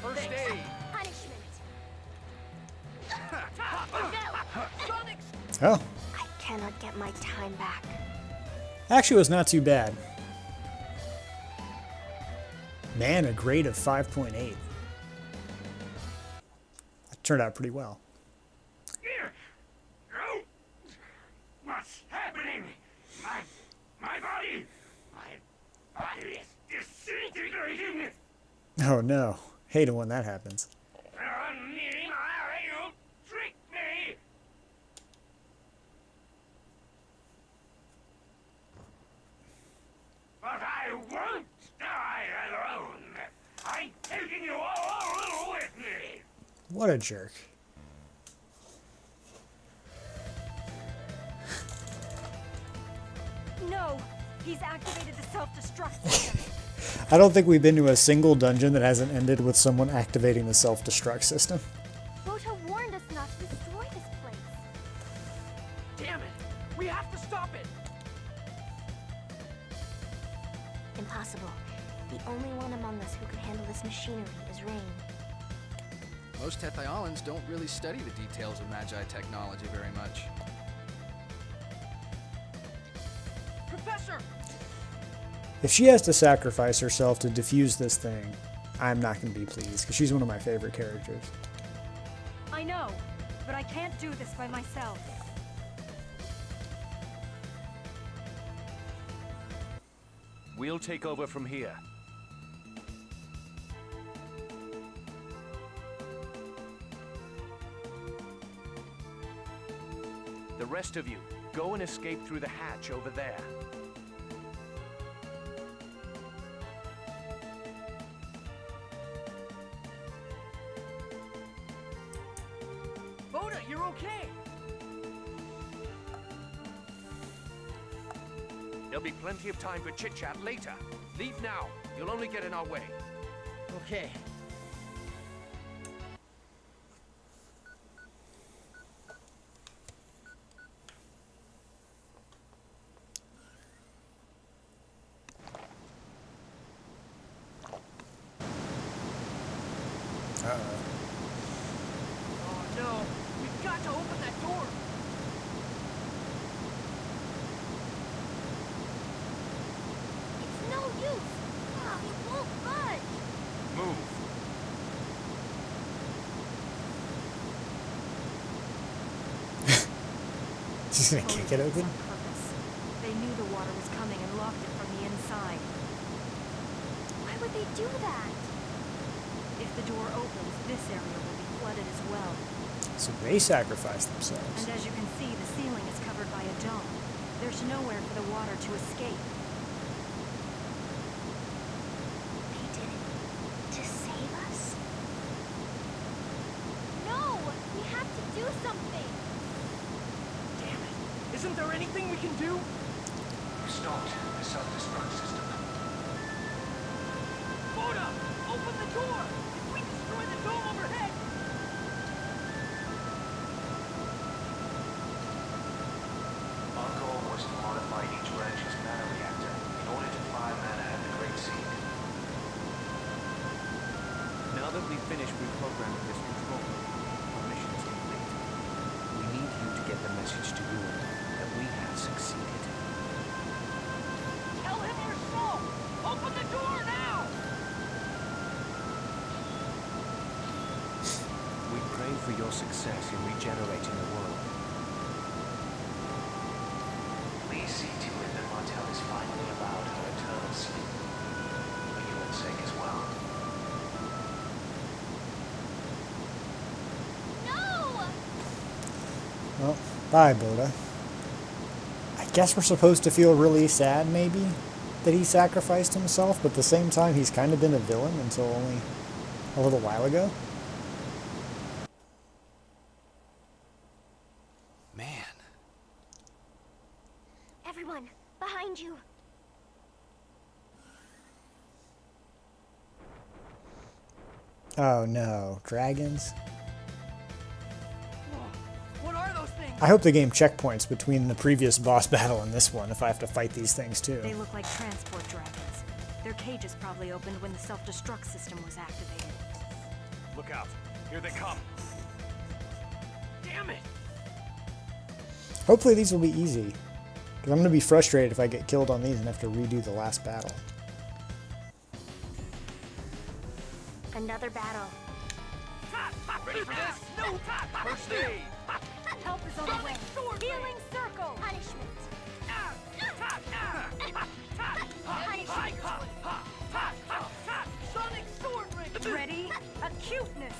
S11: First aid.
S8: Punishment. No. Sonic.
S1: Oh,
S6: I cannot get my time back.
S1: actually it was not too bad. Man, a grade of 5.8. That turned out pretty well.
S2: What's happening? My body is disintegrating.
S1: Oh no. Hate it when that happens.
S2: You tricked me. But I won't die alone. I'm taking you all with me.
S1: What a jerk.
S7: No! He's activated the self-destruct system.
S1: I don't think we've been to a single dungeon that hasn't ended with someone activating the self-destruct system.
S8: Bota warned us not to destroy this place.
S11: Damn it! We have to stop it!
S6: Impossible. The only one among us who can handle this machinery is Rain.
S3: Most Tethyalans don't really study the details of Magi technology very much.
S11: Professor!
S1: If she has to sacrifice herself to defuse this thing, I'm not going to be pleased, because she's one of my favorite characters.
S7: I know, but I can't do this by myself.
S12: We'll take over from here. The rest of you, go and escape through the hatch over there.
S11: Bota, you're okay!
S12: There'll be plenty of time for chit-chat later. Leave now. You'll only get in our way.
S4: Okay.
S11: Oh no! We've got to open that door!
S8: It's no use. He won't budge.
S12: Move.
S1: She's going to kick it open?
S7: On purpose. They knew the water was coming and locked it from the inside.
S8: Why would they do that?
S7: If the door opens, this area will be flooded as well.
S1: So they sacrificed themselves.
S7: And as you can see, the ceiling is covered by a dome. There's nowhere for the water to escape.
S6: They did it to save us?
S8: No! We have to do something.
S11: Damn it! Isn't there anything we can do?
S12: We've stopped the self-destruct system.
S11: Bota! Open the door! If we destroy the dome overhead!
S12: Our goal was to modify each branch's mana reactor in order to fire mana at the Great Seed. Now that we've finished reprogramming
S11: success in regenerating the world.
S12: Please see to it that Martel is finally allowed her eternal sleep. For your sake as well.
S1: Well, bye, Boda. I guess we're supposed to feel really sad, maybe, that he sacrificed himself, but at the same time, he's kind of been a villain until only a little while ago.
S3: Man.
S6: Everyone, behind you.
S1: Oh no, dragons?
S4: What are those things?
S1: I hope the game checkpoints between the previous boss battle and this one if I have to fight these things too.
S7: They look like transport dragons. Their cages probably opened when the self-destruct system was activated.
S2: Look out. Here they come. Damn it!
S1: Hopefully these will be easy, because I'm going to be frustrated if I get killed on these and have to redo the last battle.
S6: Another battle.
S4: Ready for this? No! First aid!
S8: Help is on the way. Healing circle.
S6: Punishment.
S4: Sonic sword ring!
S8: Ready? Acuteness.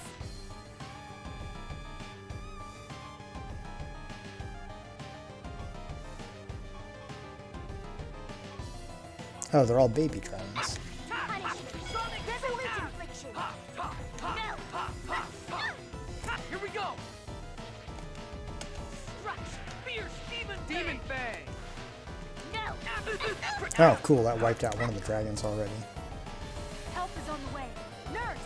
S1: Oh, they're all baby dragons.
S6: Punishment. Sonic resolution infliction. No.
S4: Here we go! Strut! Fierce demon fang!
S6: No.
S1: Oh, cool, that wiped out one of the dragons already.
S8: Help is on the way. Nurse.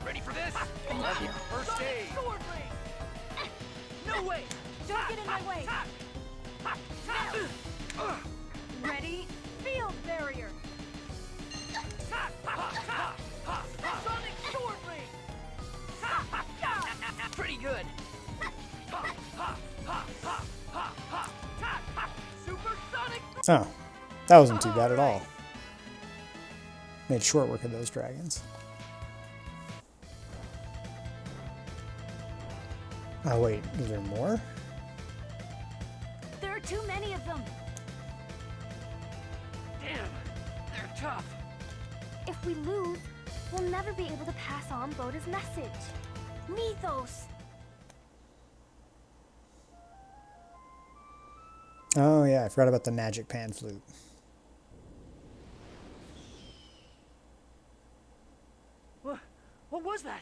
S4: Ready for this?
S8: Thank you.
S4: First aid! Sword ring! No way!
S8: Don't get in my way. Ready? Field barrier.
S4: Sonic sword ring! Pretty good! Supersonic!
S1: Oh, that wasn't too bad at all. Made short work of those dragons. Oh wait, is there more?
S8: There are too many of them.
S4: Damn! They're tough!
S6: If we lose, we'll never be able to pass on Boda's message. Mythos.
S1: Oh yeah, I forgot about the magic pan flute.
S4: What was that?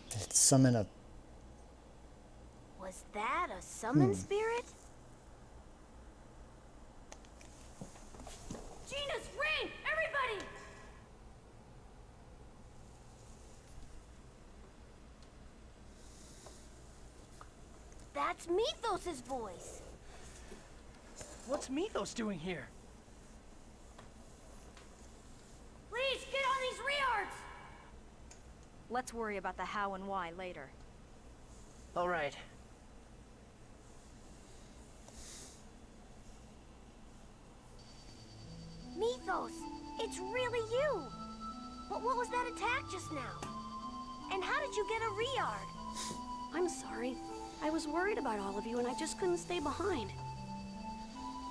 S1: Did it summon a...
S6: Was that a summon spirit?
S8: Gina's ring! Everybody!
S6: That's Mythos' voice.
S4: What's Mythos doing here?
S8: Please get on these reards!
S7: Let's worry about the how and why later.
S4: All right.
S6: Mythos, it's really you. What was that attack just now? And how did you get a Riard?
S9: I'm sorry. I was worried about all of you and I just couldn't stay behind.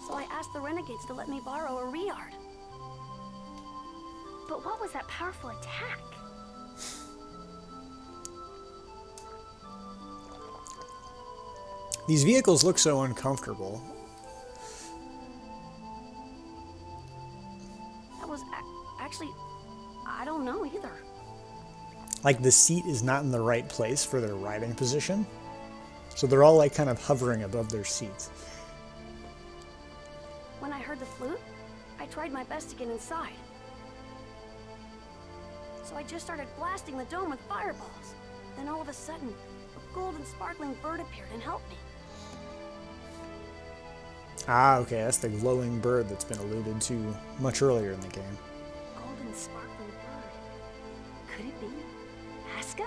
S9: So I asked the renegades to let me borrow a Riard.
S6: But what was that powerful attack?
S1: These vehicles look so uncomfortable.
S9: That was actually, I don't know either.
S1: Like the seat is not in the right place for their riding position. So they're all like kind of hovering above their seats.
S9: When I heard the flute, I tried my best to get inside. So I just started blasting the dome with fireballs. Then all of a sudden, a golden sparkling bird appeared and helped me.
S1: Ah, okay, that's the glowing bird that's been alluded to much earlier in the game.
S9: Golden sparkling bird. Could it be Aska?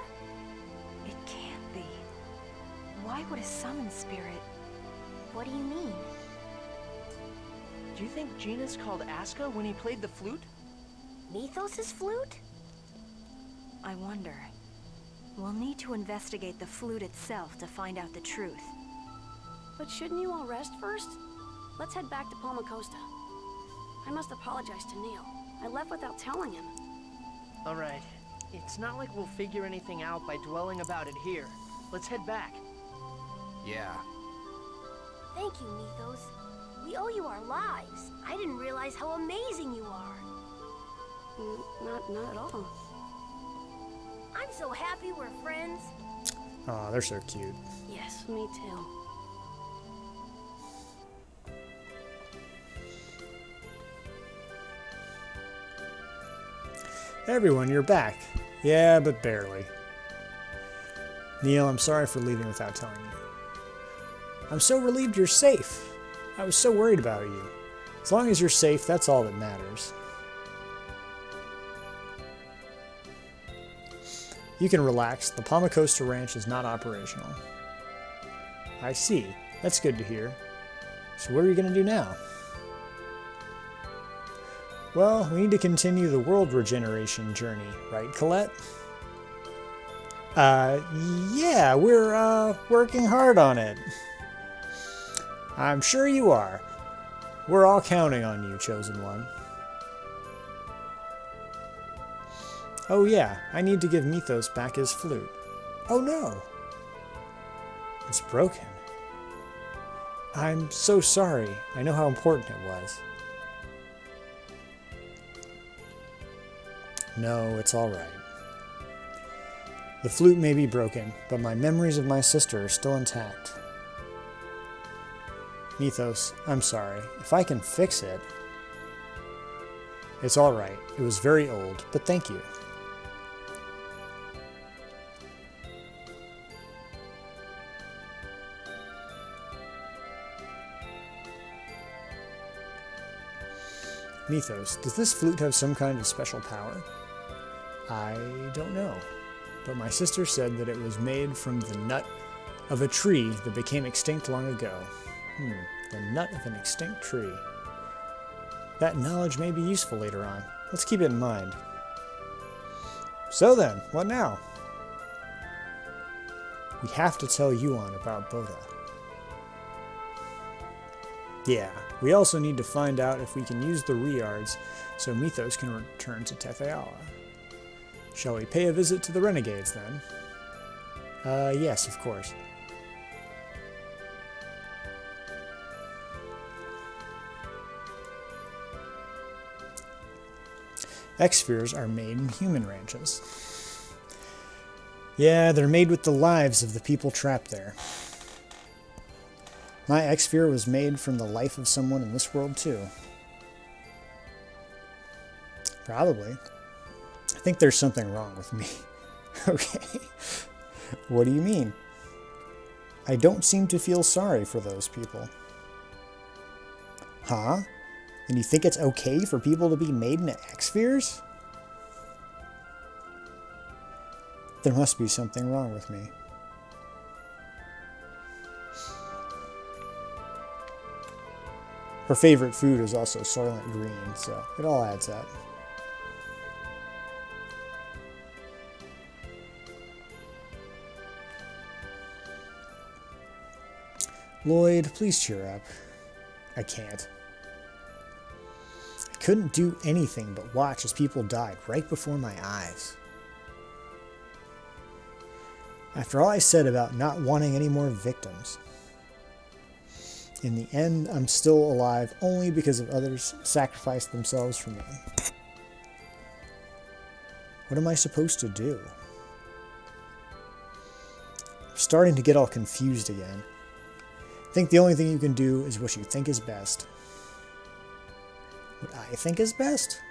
S7: It can't be. Why would a summon spirit?
S6: What do you mean?
S4: Do you think Genus called Aska when he played the flute?
S9: Mythos' flute?
S7: I wonder. We'll need to investigate the flute itself to find out the truth.
S9: But shouldn't you all rest first? Let's head back to Palma Costa. I must apologize to Neil. I left without telling him.
S4: Alright. It's not like we'll figure anything out by dwelling about it here. Let's head back.
S3: Yeah.
S9: Thank you, Mythos. We owe you our lives. I didn't realize how amazing you are. Not at all. I'm so happy we're friends.
S1: Aw, they're so cute.
S9: Yes, me too.
S1: Everyone, you're back. Yeah, but barely. Neil, I'm sorry for leaving without telling you. I'm so relieved you're safe. I was so worried about you. As long as you're safe, that's all that matters. You can relax. The Palma Costa Ranch is not operational. I see. That's good to hear. So what are you going to do now? Well, we need to continue the world regeneration journey, right, Colette? Yeah, we're, working hard on it. I'm sure you are. We're all counting on you, Chosen One. Oh yeah, I need to give Mythos back his flute. Oh no! It's broken. I'm so sorry. I know how important it was. No, it's all right. The flute may be broken, but my memories of my sister are still intact. Mythos, I'm sorry. If I can fix it... It's all right. It was very old, but thank you. Mythos, does this flute have some kind of special power? I don't know, but my sister said that it was made from the nut of a tree that became extinct long ago. The nut of an extinct tree. That knowledge may be useful later on. Let's keep it in mind. So then, what now? We have to tell Yuan about Boda. Yeah, we also need to find out if we can use the Riards so Mythos can return to Tetheala. Shall we pay a visit to the Renegades then? Yes, of course. X-spheres are made in human ranches. Yeah, they're made with the lives of the people trapped there. My X-sphere was made from the life of someone in this world too. Probably. I think there's something wrong with me. Okay. What do you mean? I don't seem to feel sorry for those people. Huh? And you think it's okay for people to be made into X-spheres? There must be something wrong with me. Her favorite food is also Soylent Green, so it all adds up. Lloyd, please cheer up. I can't. I couldn't do anything but watch as people died right before my eyes. After all I said about not wanting any more victims. In the end, I'm still alive only because of others sacrificed themselves for me. What am I supposed to do? I'm starting to get all confused again. I think the only thing you can do is what you think is best. What I think is best?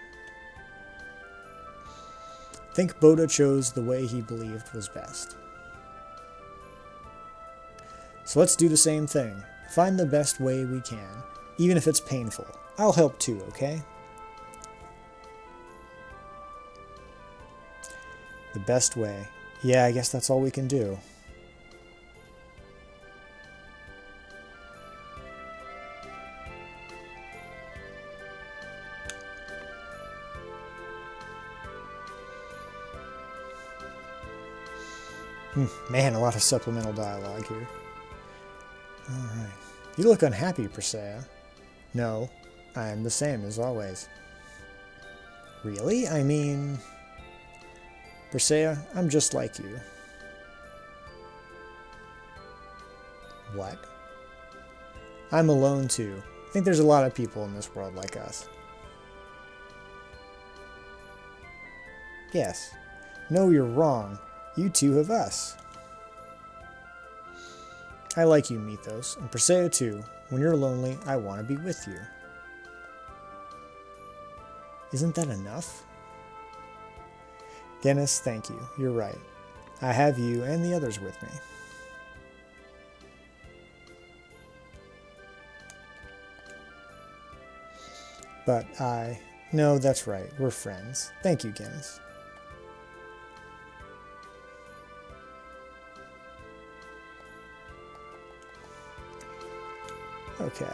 S1: I think Boda chose the way he believed was best. So let's do the same thing. Find the best way we can, even if it's painful. I'll help too, okay? The best way. Yeah, I guess that's all we can do. Man, a lot of supplemental dialogue here. Alright. You look unhappy, Persea. No, I'm the same as always. Really? I mean... Persea, I'm just like you. What? I'm alone too. I think there's a lot of people in this world like us. Yes. No, you're wrong. You two have us. I like you, Mythos, and Persea too. When you're lonely, I want to be with you. Isn't that enough? Genis, thank you. You're right. I have you and the others with me. But no, that's right. We're friends. Thank you, Genis. Okay.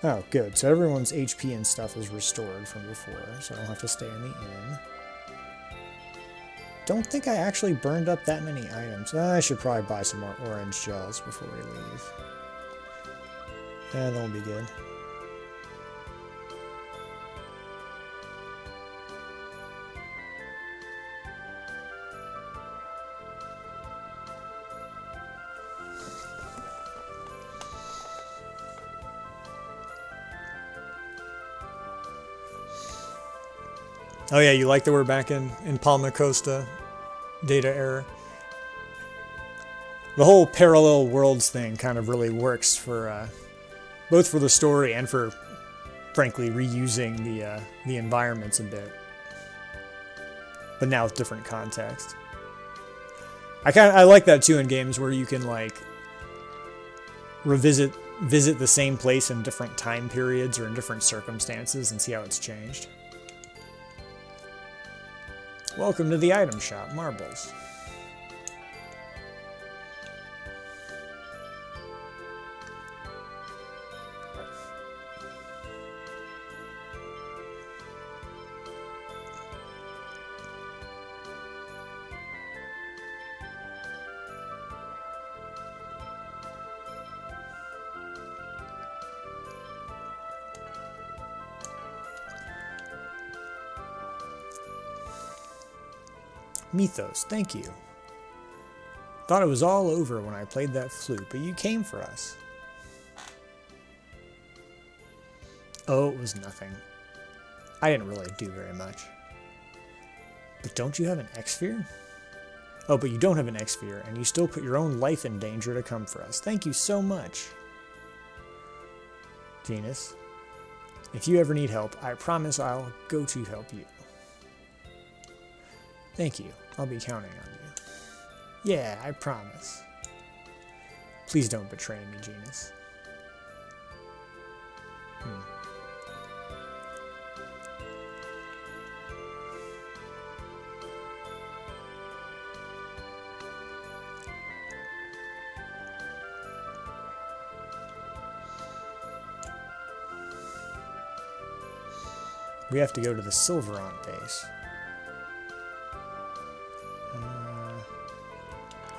S1: Oh, good. So everyone's HP and stuff is restored from before, so I don't have to stay in the inn. Don't think I actually burned up that many items. I should probably buy some more orange gels before we leave. Yeah, that'll be good. Oh yeah, you like that we're back in Palma Costa data era? The whole parallel worlds thing kind of really works for both for the story and for, frankly, reusing the environments a bit, but now with different context. I like that too in games where you can like visit the same place in different time periods or in different circumstances and see how it's changed. Welcome to the item shop, marbles. Mythos, thank you. Thought it was all over when I played that flute, but you came for us. Oh, it was nothing. I didn't really do very much. But don't you have an X-Sphere? Oh, but you don't have an X-Sphere, and you still put your own life in danger to come for us. Thank you so much. Genus, if you ever need help, I promise I'll go to help you. Thank you. I'll be counting on you. Yeah, I promise. Please don't betray me, Genus. We have to go to the Silverant base.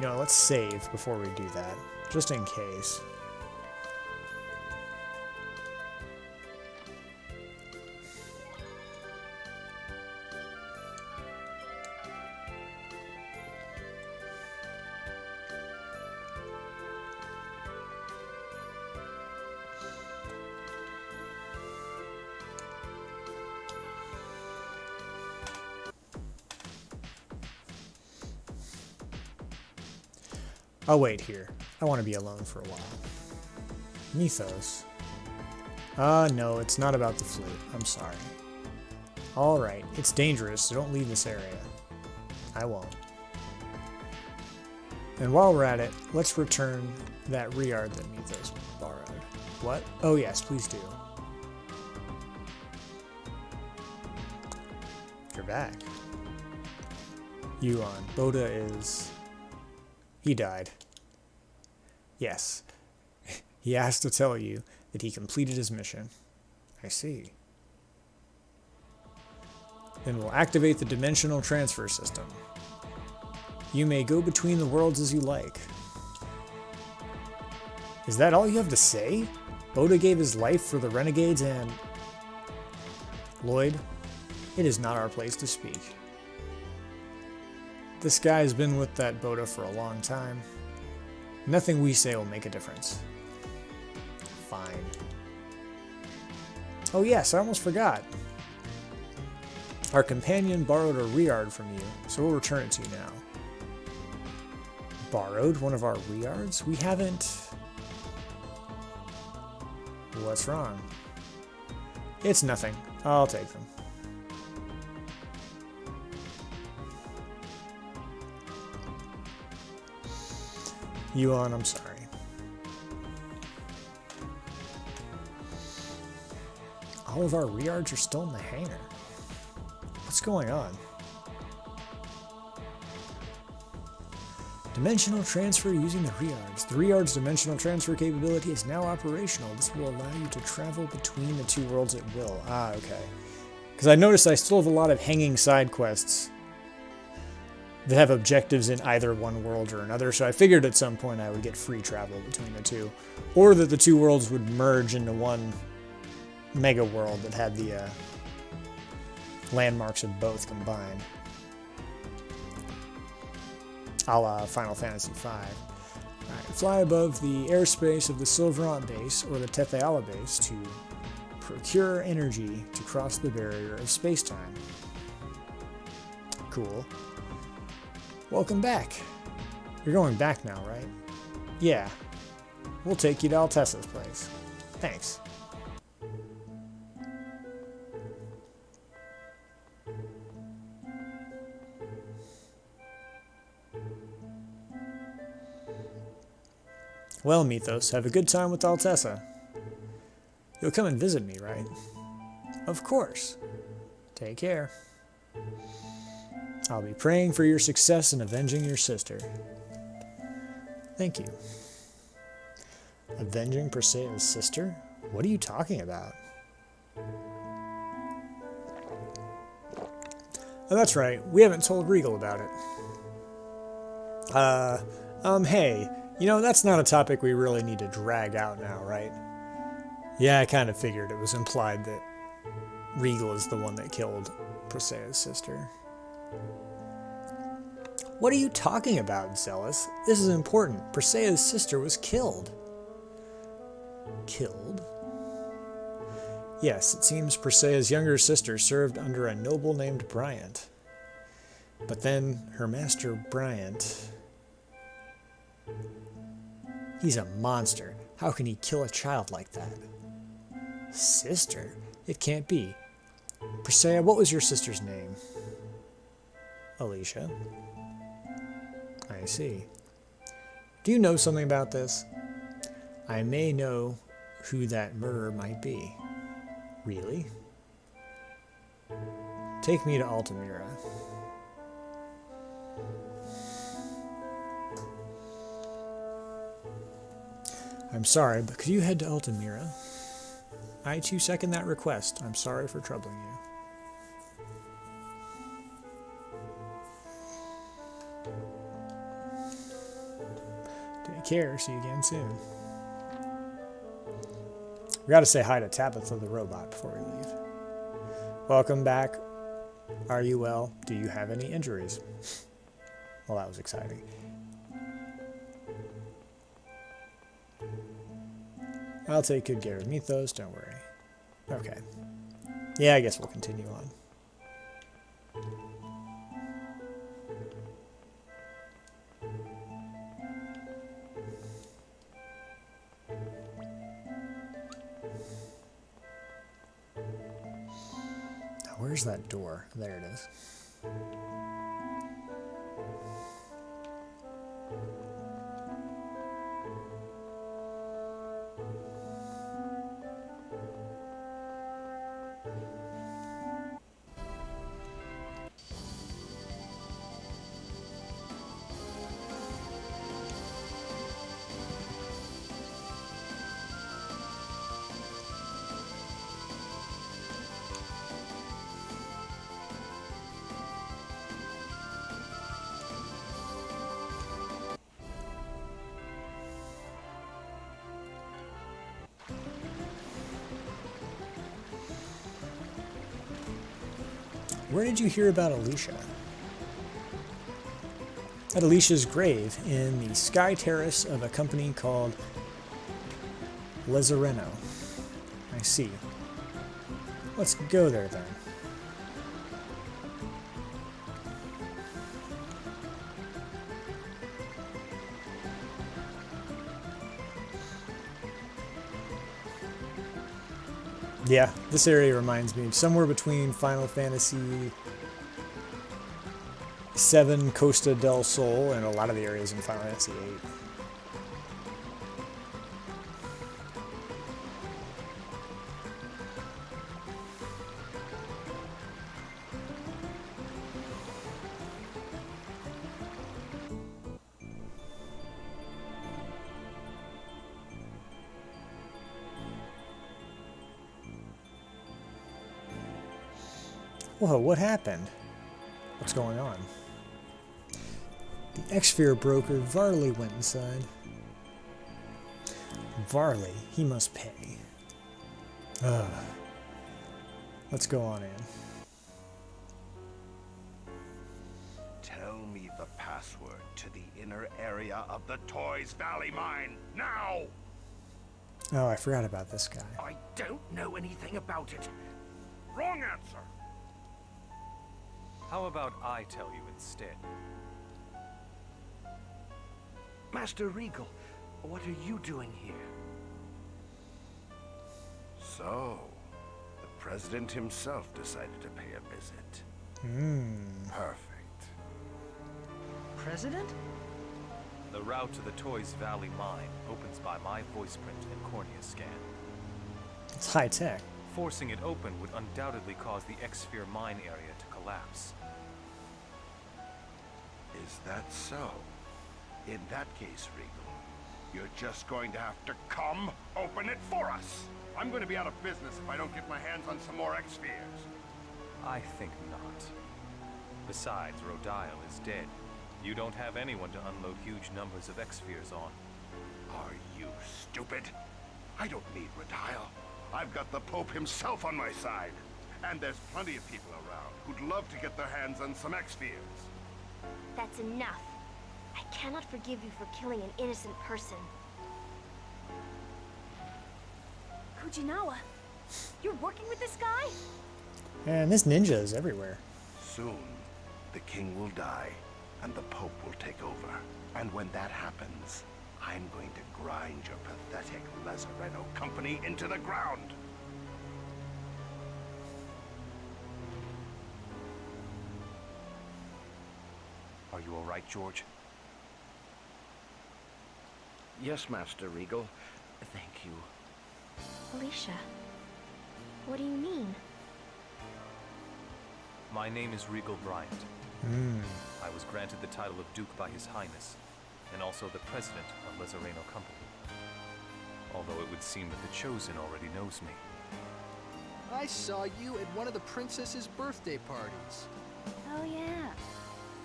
S1: You know, let's save before we do that, just in case. I'll wait here. I want to be alone for a while. Mythos. No, it's not about the flute. I'm sorry. Alright, it's dangerous, so don't leave this area. I won't. And while we're at it, let's return that Riard that Mythos borrowed. What? Oh yes, please do. You're back. Yuan. Boda is... He died. Yes. He asked to tell you that he completed his mission. I see. Then we'll activate the dimensional transfer system. You may go between the worlds as you like. Is that all you have to say? Boda gave his life for the renegades and... Lloyd, it is not our place to speak. This guy's been with that Boda for a long time. Nothing we say will make a difference. Fine. Oh yes, I almost forgot. Our companion borrowed a Riard from you, so we'll return it to you now. Borrowed one of our Riards? We haven't... What's wrong? It's nothing. I'll take them. Yuan, I'm sorry. All of our Riards are still in the hangar. What's going on? Dimensional transfer using the Riards. The Riard's dimensional transfer capability is now operational. This will allow you to travel between the two worlds at will. Ah, okay. Because I noticed I still have a lot of hanging side quests that have objectives in either one world or another, so I figured at some point I would get free travel between the two. Or that the two worlds would merge into one mega world that had the landmarks of both combined. A la Final Fantasy V. Alright, fly above the airspace of the Silverant base or the Tetheala base to procure energy to cross the barrier of space-time. Cool. Welcome back. You're going back now, right? Yeah. We'll take you to Altessa's place. Thanks. Well, Mythos, have a good time with Altessa. You'll come and visit me, right? Of course. Take care. I'll be praying for your success in avenging your sister. Thank you. Avenging Persea's sister? What are you talking about? Oh, that's right. We haven't told Regal about it. Hey, you know, that's not a topic we really need to drag out now, right? Yeah, I kind of figured it was implied that Regal is the one that killed Persea's sister. What are you talking about, Zealous? This is important. Persea's sister was killed. Killed? Yes, it seems Persea's younger sister served under a noble named Bryant. But then her master, Bryant... He's a monster. How can he kill a child like that? Sister? It can't be. Persea, what was your sister's name? Alicia. I see. Do you know something about this? I may know who that murderer might be. Really? Take me to Altamira. I'm sorry, but could you head to Altamira? I too second that request. I'm sorry for troubling you. Take care. See you again soon. We gotta say hi to Tabitha the robot before we leave. Welcome back. Are you well? Do you have any injuries? Well, that was exciting. I'll take good care of Mythos, don't worry. Okay. Yeah, I guess we'll continue on. Now, where's that door? There it is. Where did you hear about Alicia? At Alicia's grave in the sky terrace of a company called Lezareno. I see. Let's go there then. Yeah, this area reminds me of somewhere between Final Fantasy VII Costa del Sol and a lot of the areas in Final Fantasy VIII. Whoa, what happened? What's going on? The X-Sphere broker, Varley, went inside. Varley, he must pay. Ugh. Let's go on in.
S10: Tell me the password to the inner area of the Toys Valley mine, now!
S1: Oh, I forgot about this guy.
S2: I don't know anything about it. Wrong answer.
S13: How about I tell you instead?
S5: Master Regal, what are you doing here?
S10: So, the President himself decided to pay a visit. Perfect.
S4: President?
S13: The route to the Toys Valley mine opens by my voice print and cornea scan.
S1: It's high tech.
S13: Forcing it open would undoubtedly cause the X-Sphere mine area to collapse.
S10: Is that so? In that case, Regal, you're just going to have to come open it for us. I'm going to be out of business if I don't get my hands on some more X-Spheres.
S13: I think not. Besides, Rodial is dead. You don't have anyone to unload huge numbers of X-Spheres on.
S10: Are you stupid? I don't need Rodial. I've got the Pope himself on my side. And there's plenty of people around who'd love to get their hands on some X-Spheres.
S6: That's enough. I cannot forgive you for killing an innocent person.
S8: Kujinawa, you're working with this guy?
S1: And this ninja is everywhere.
S10: Soon, the king will die, and the Pope will take over. And when that happens, I'm going to grind your pathetic Lazaretto company into the ground.
S13: Are you all right, George?
S5: Yes, Master Regal. Thank you.
S6: Alicia, what do you mean?
S13: My name is Regal Bryant. I was granted the title of Duke by His Highness, and also the President of Lezareno Company. Although it would seem that the Chosen already knows me.
S3: I saw you at one of the princess's birthday parties.
S8: Oh yeah.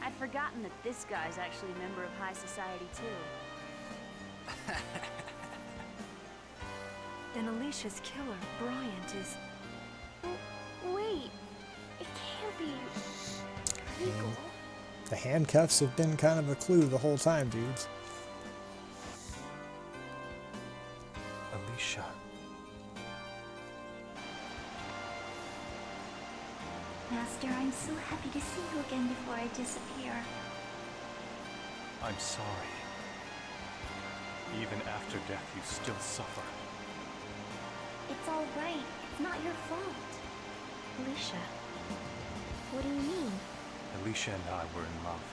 S8: I'd forgotten that this guy's actually a member of high society too.
S7: Then Alicia's killer, Bryant, is...
S6: Wait, it can't be Regal.
S1: The handcuffs have been kind of a clue the whole time, dudes.
S13: Alicia.
S6: Master, I'm so happy to see you again before I disappear.
S13: I'm sorry. Even after death, you still suffer.
S6: It's all right. It's not your fault. Alicia, what do you mean?
S13: Alicia and I were in love.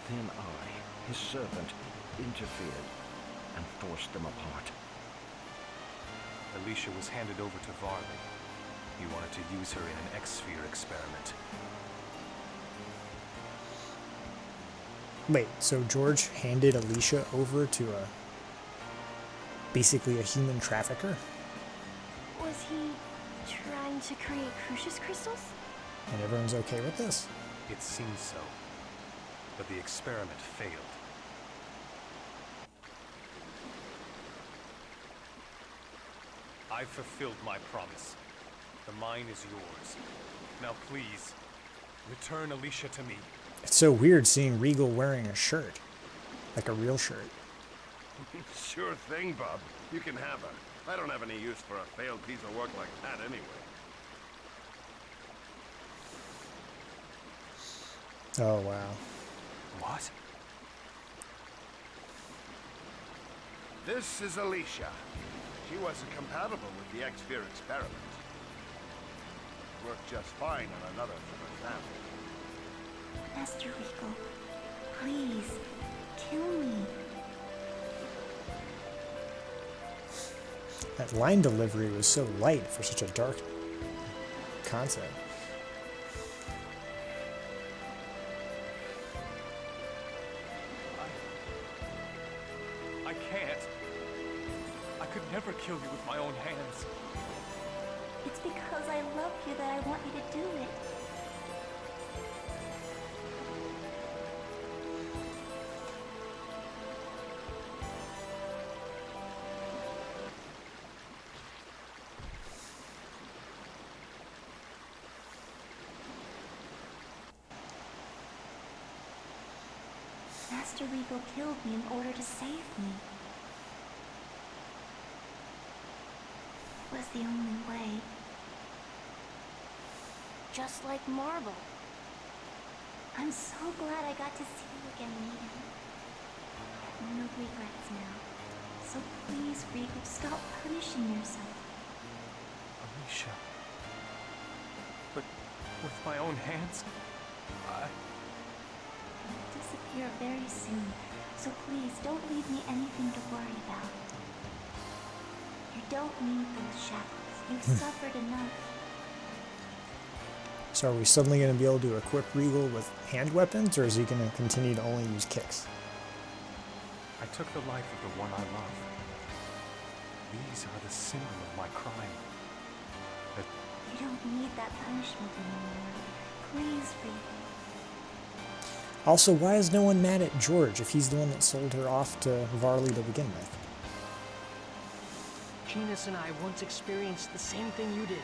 S5: Then I, his servant, interfered and forced them apart.
S13: Alicia was handed over to Varley. He wanted to use her in an X-Sphere experiment.
S1: Wait, so George handed Alicia over to basically a human trafficker?
S6: Was he trying to create Crucius crystals?
S1: And everyone's okay with this?
S13: It seems so. But the experiment failed. I've fulfilled my promise. The mine is yours. Now please, return Alicia to me.
S1: It's so weird seeing Regal wearing a shirt. Like a real shirt.
S10: Sure thing, Bub. You can have her. I don't have any use for a failed piece of work like that anyway.
S1: Oh, wow.
S13: What?
S10: This is Alicia. She wasn't compatible with the X-Sphere experiment. Worked just fine on another for her family.
S6: Master Regal, please, kill me.
S1: That line delivery was so light for such a dark concept.
S13: I can't. I could never kill you with my own hands.
S6: It's because I love you that I want you to do it. Master Regal killed me in order to save me. It was the only way.
S8: Just like Marble.
S6: I'm so glad I got to see you again, Negan. I have no regrets now. So please, Regal, stop punishing yourself.
S13: Alicia. But with my own hands,
S6: I'll disappear very soon, so please don't leave me anything to worry about. You don't need those shackles. You've suffered enough.
S1: So are we suddenly going to be able to equip Regal with hand weapons, or is he going to continue to only use kicks?
S13: I took the life of the one I love. These are the symbol of my crime.
S6: You don't need that punishment anymore. Please, Regal.
S1: Also, why is no one mad at George if he's the one that sold her off to Varley to begin with?
S4: Genus and I once experienced the same thing you did.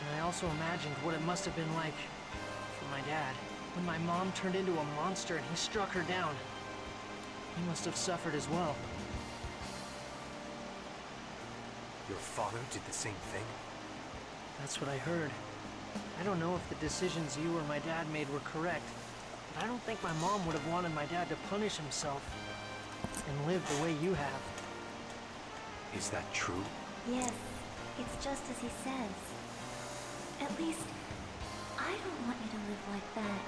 S4: And I also imagined what it must have been like for my dad when my mom turned into a monster and he struck her down. He must have suffered as well.
S13: Your father did the same thing?
S4: That's what I heard. I don't know if the decisions you or my dad made were correct, but I don't think my mom would have wanted my dad to punish himself and live the way you have.
S13: Is that true?
S6: Yes, it's just as he says. At least, I don't want you to live like that.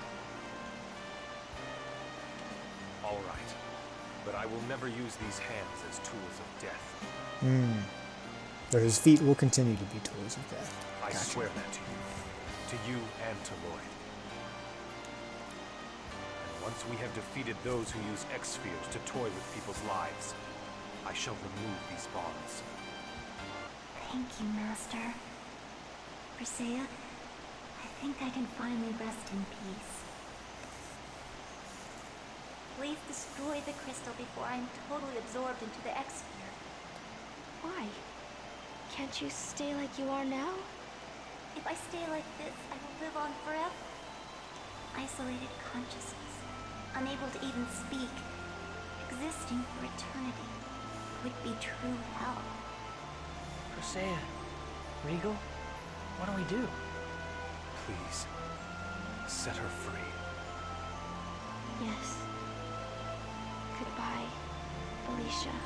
S13: All right. But I will never use these hands as tools of death.
S1: But his feet will continue to be tools of death.
S13: I
S1: Gotcha.
S13: swear that to you. To you and to Lloyd. And once we have defeated those who use X-Spheres to toy with people's lives, I shall remove these bonds.
S6: Thank you, Master. Persea, I think I can finally rest in peace. Please destroy the crystal before I'm totally absorbed into the X-Sphere.
S8: Why? Can't you stay like you are now?
S6: If I stay like this, I will live on forever. Isolated consciousness, unable to even speak, existing for eternity, would be true hell.
S4: Persea, Regal, what do we do?
S13: Please, set her free.
S8: Yes. Goodbye, Alicia.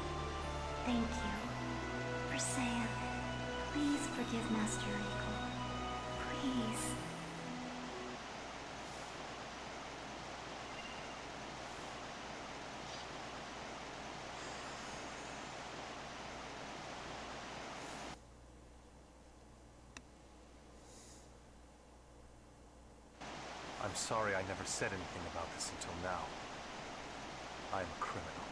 S6: Thank you. Persea, please forgive Master Regal. Please.
S13: I'm sorry I never said anything about this until now. I'm a criminal.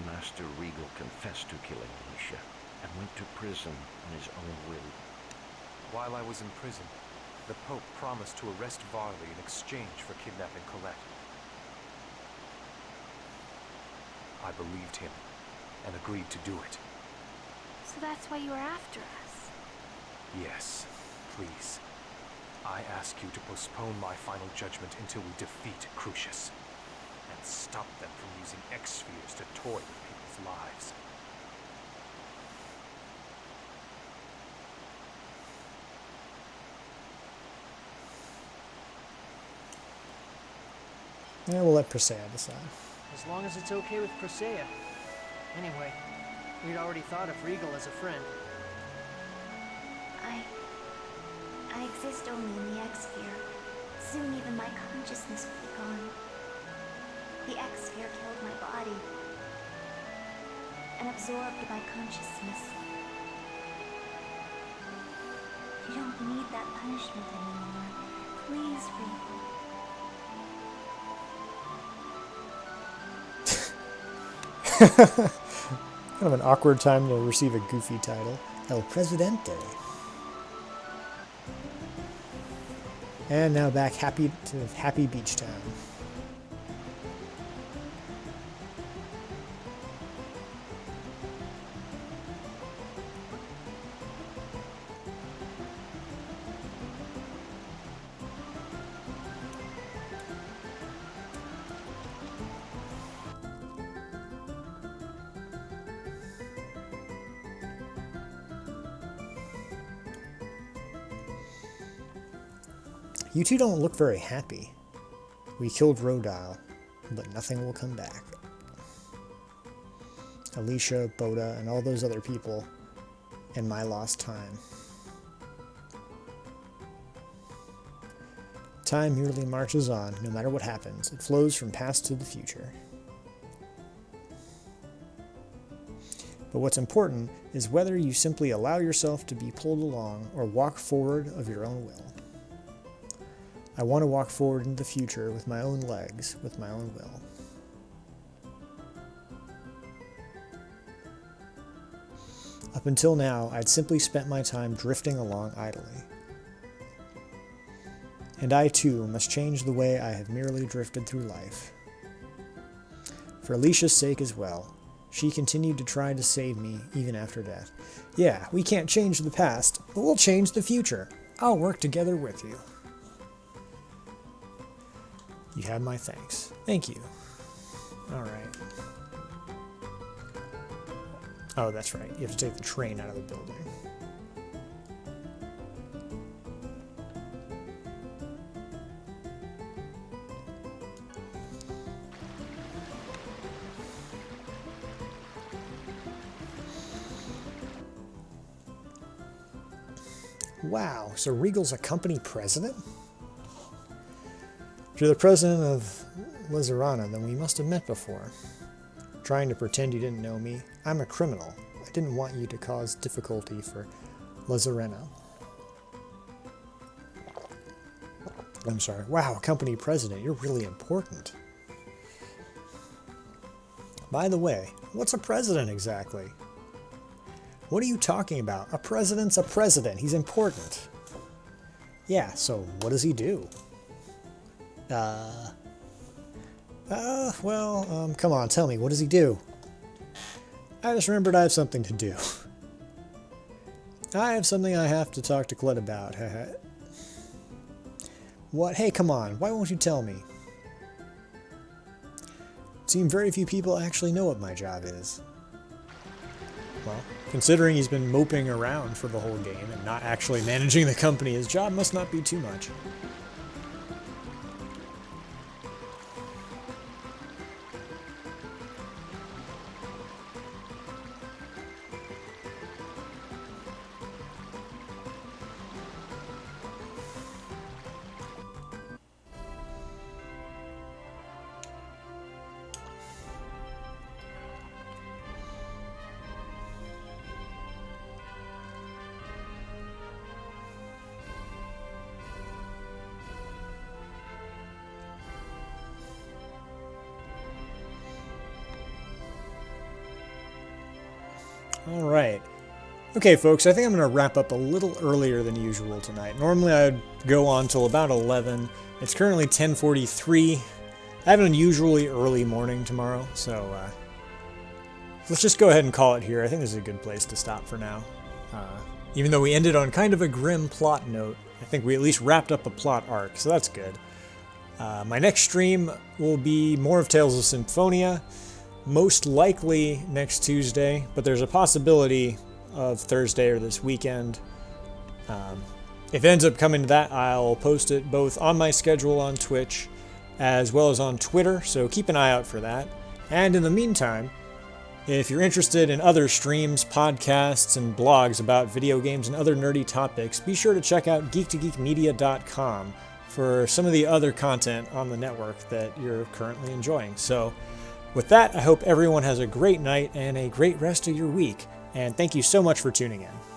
S5: Master Regal confessed to killing Alicia and went to prison on his own will.
S13: While I was in prison, the Pope promised to arrest Varley in exchange for kidnapping Colette. I believed him and agreed to do it.
S8: So that's why you were after us?
S13: Yes. please. I ask you to postpone my final judgment until we defeat Crucius, and stop them from using X-spheres to toy with people's lives.
S1: Yeah, we'll let Presea decide.
S4: As long as it's okay with Presea. Anyway, we'd already thought of Regal as a friend.
S6: I exist only in the X-sphere. Soon even my consciousness will be gone. The X-sphere killed my body and absorbed my consciousness. You don't need that punishment anymore. Please, Regal.
S1: Kind of an awkward time to receive a goofy title. El Presidente. And now back to Happy Beach Town. You two don't look very happy. We killed Rodile, but nothing will come back. Alicia, Boda, and all those other people, and my lost time. Time merely marches on, no matter what happens. It flows from past to the future. But what's important is whether you simply allow yourself to be pulled along or walk forward of your own will. I want to walk forward into the future with my own legs, with my own will. Up until now, I'd simply spent my time drifting along idly. And I too must change the way I have merely drifted through life. For Alicia's sake as well. She continued to try to save me even after death. Yeah, we can't change the past, but we'll change the future. I'll work together with you. You have my thanks. Thank you. Alright. Oh, that's right. You have to take the train out of the building. Wow, so Regal's a company president? If you're the president of Lizarana, then we must have met before. Trying to pretend you didn't know me. I'm a criminal. I didn't want you to cause difficulty for Lizarena. I'm sorry. Wow, company president. You're really important. By the way, what's a president exactly? What are you talking about? A president's a president. He's important. Yeah, so what does he do? Come on, tell me, what does he do? I just remembered I have something to do. I have something I have to talk to Kled about. What? Hey, come on, why won't you tell me? It seems very few people actually know what my job is. Well, considering he's been moping around for the whole game and not actually managing the company, his job must not be too much. Alright. Okay, folks, I think I'm going to wrap up a little earlier than usual tonight. Normally I'd go on till about 11. It's currently 10:43. I have an unusually early morning tomorrow, so let's just go ahead and call it here. I think this is a good place to stop for now. Even though we ended on kind of a grim plot note, I think we at least wrapped up a plot arc, so that's good. My next stream will be more of Tales of Symphonia, most likely next Tuesday, but there's a possibility of Thursday or this weekend. If it ends up coming to that, I'll post it both on my schedule on Twitch as well as on Twitter, so keep an eye out for that. And in the meantime, if you're interested in other streams, podcasts, and blogs about video games and other nerdy topics, be sure to check out geek2geekmedia.com for some of the other content on the network that you're currently enjoying. So with that, I hope everyone has a great night and a great rest of your week, and thank you so much for tuning in.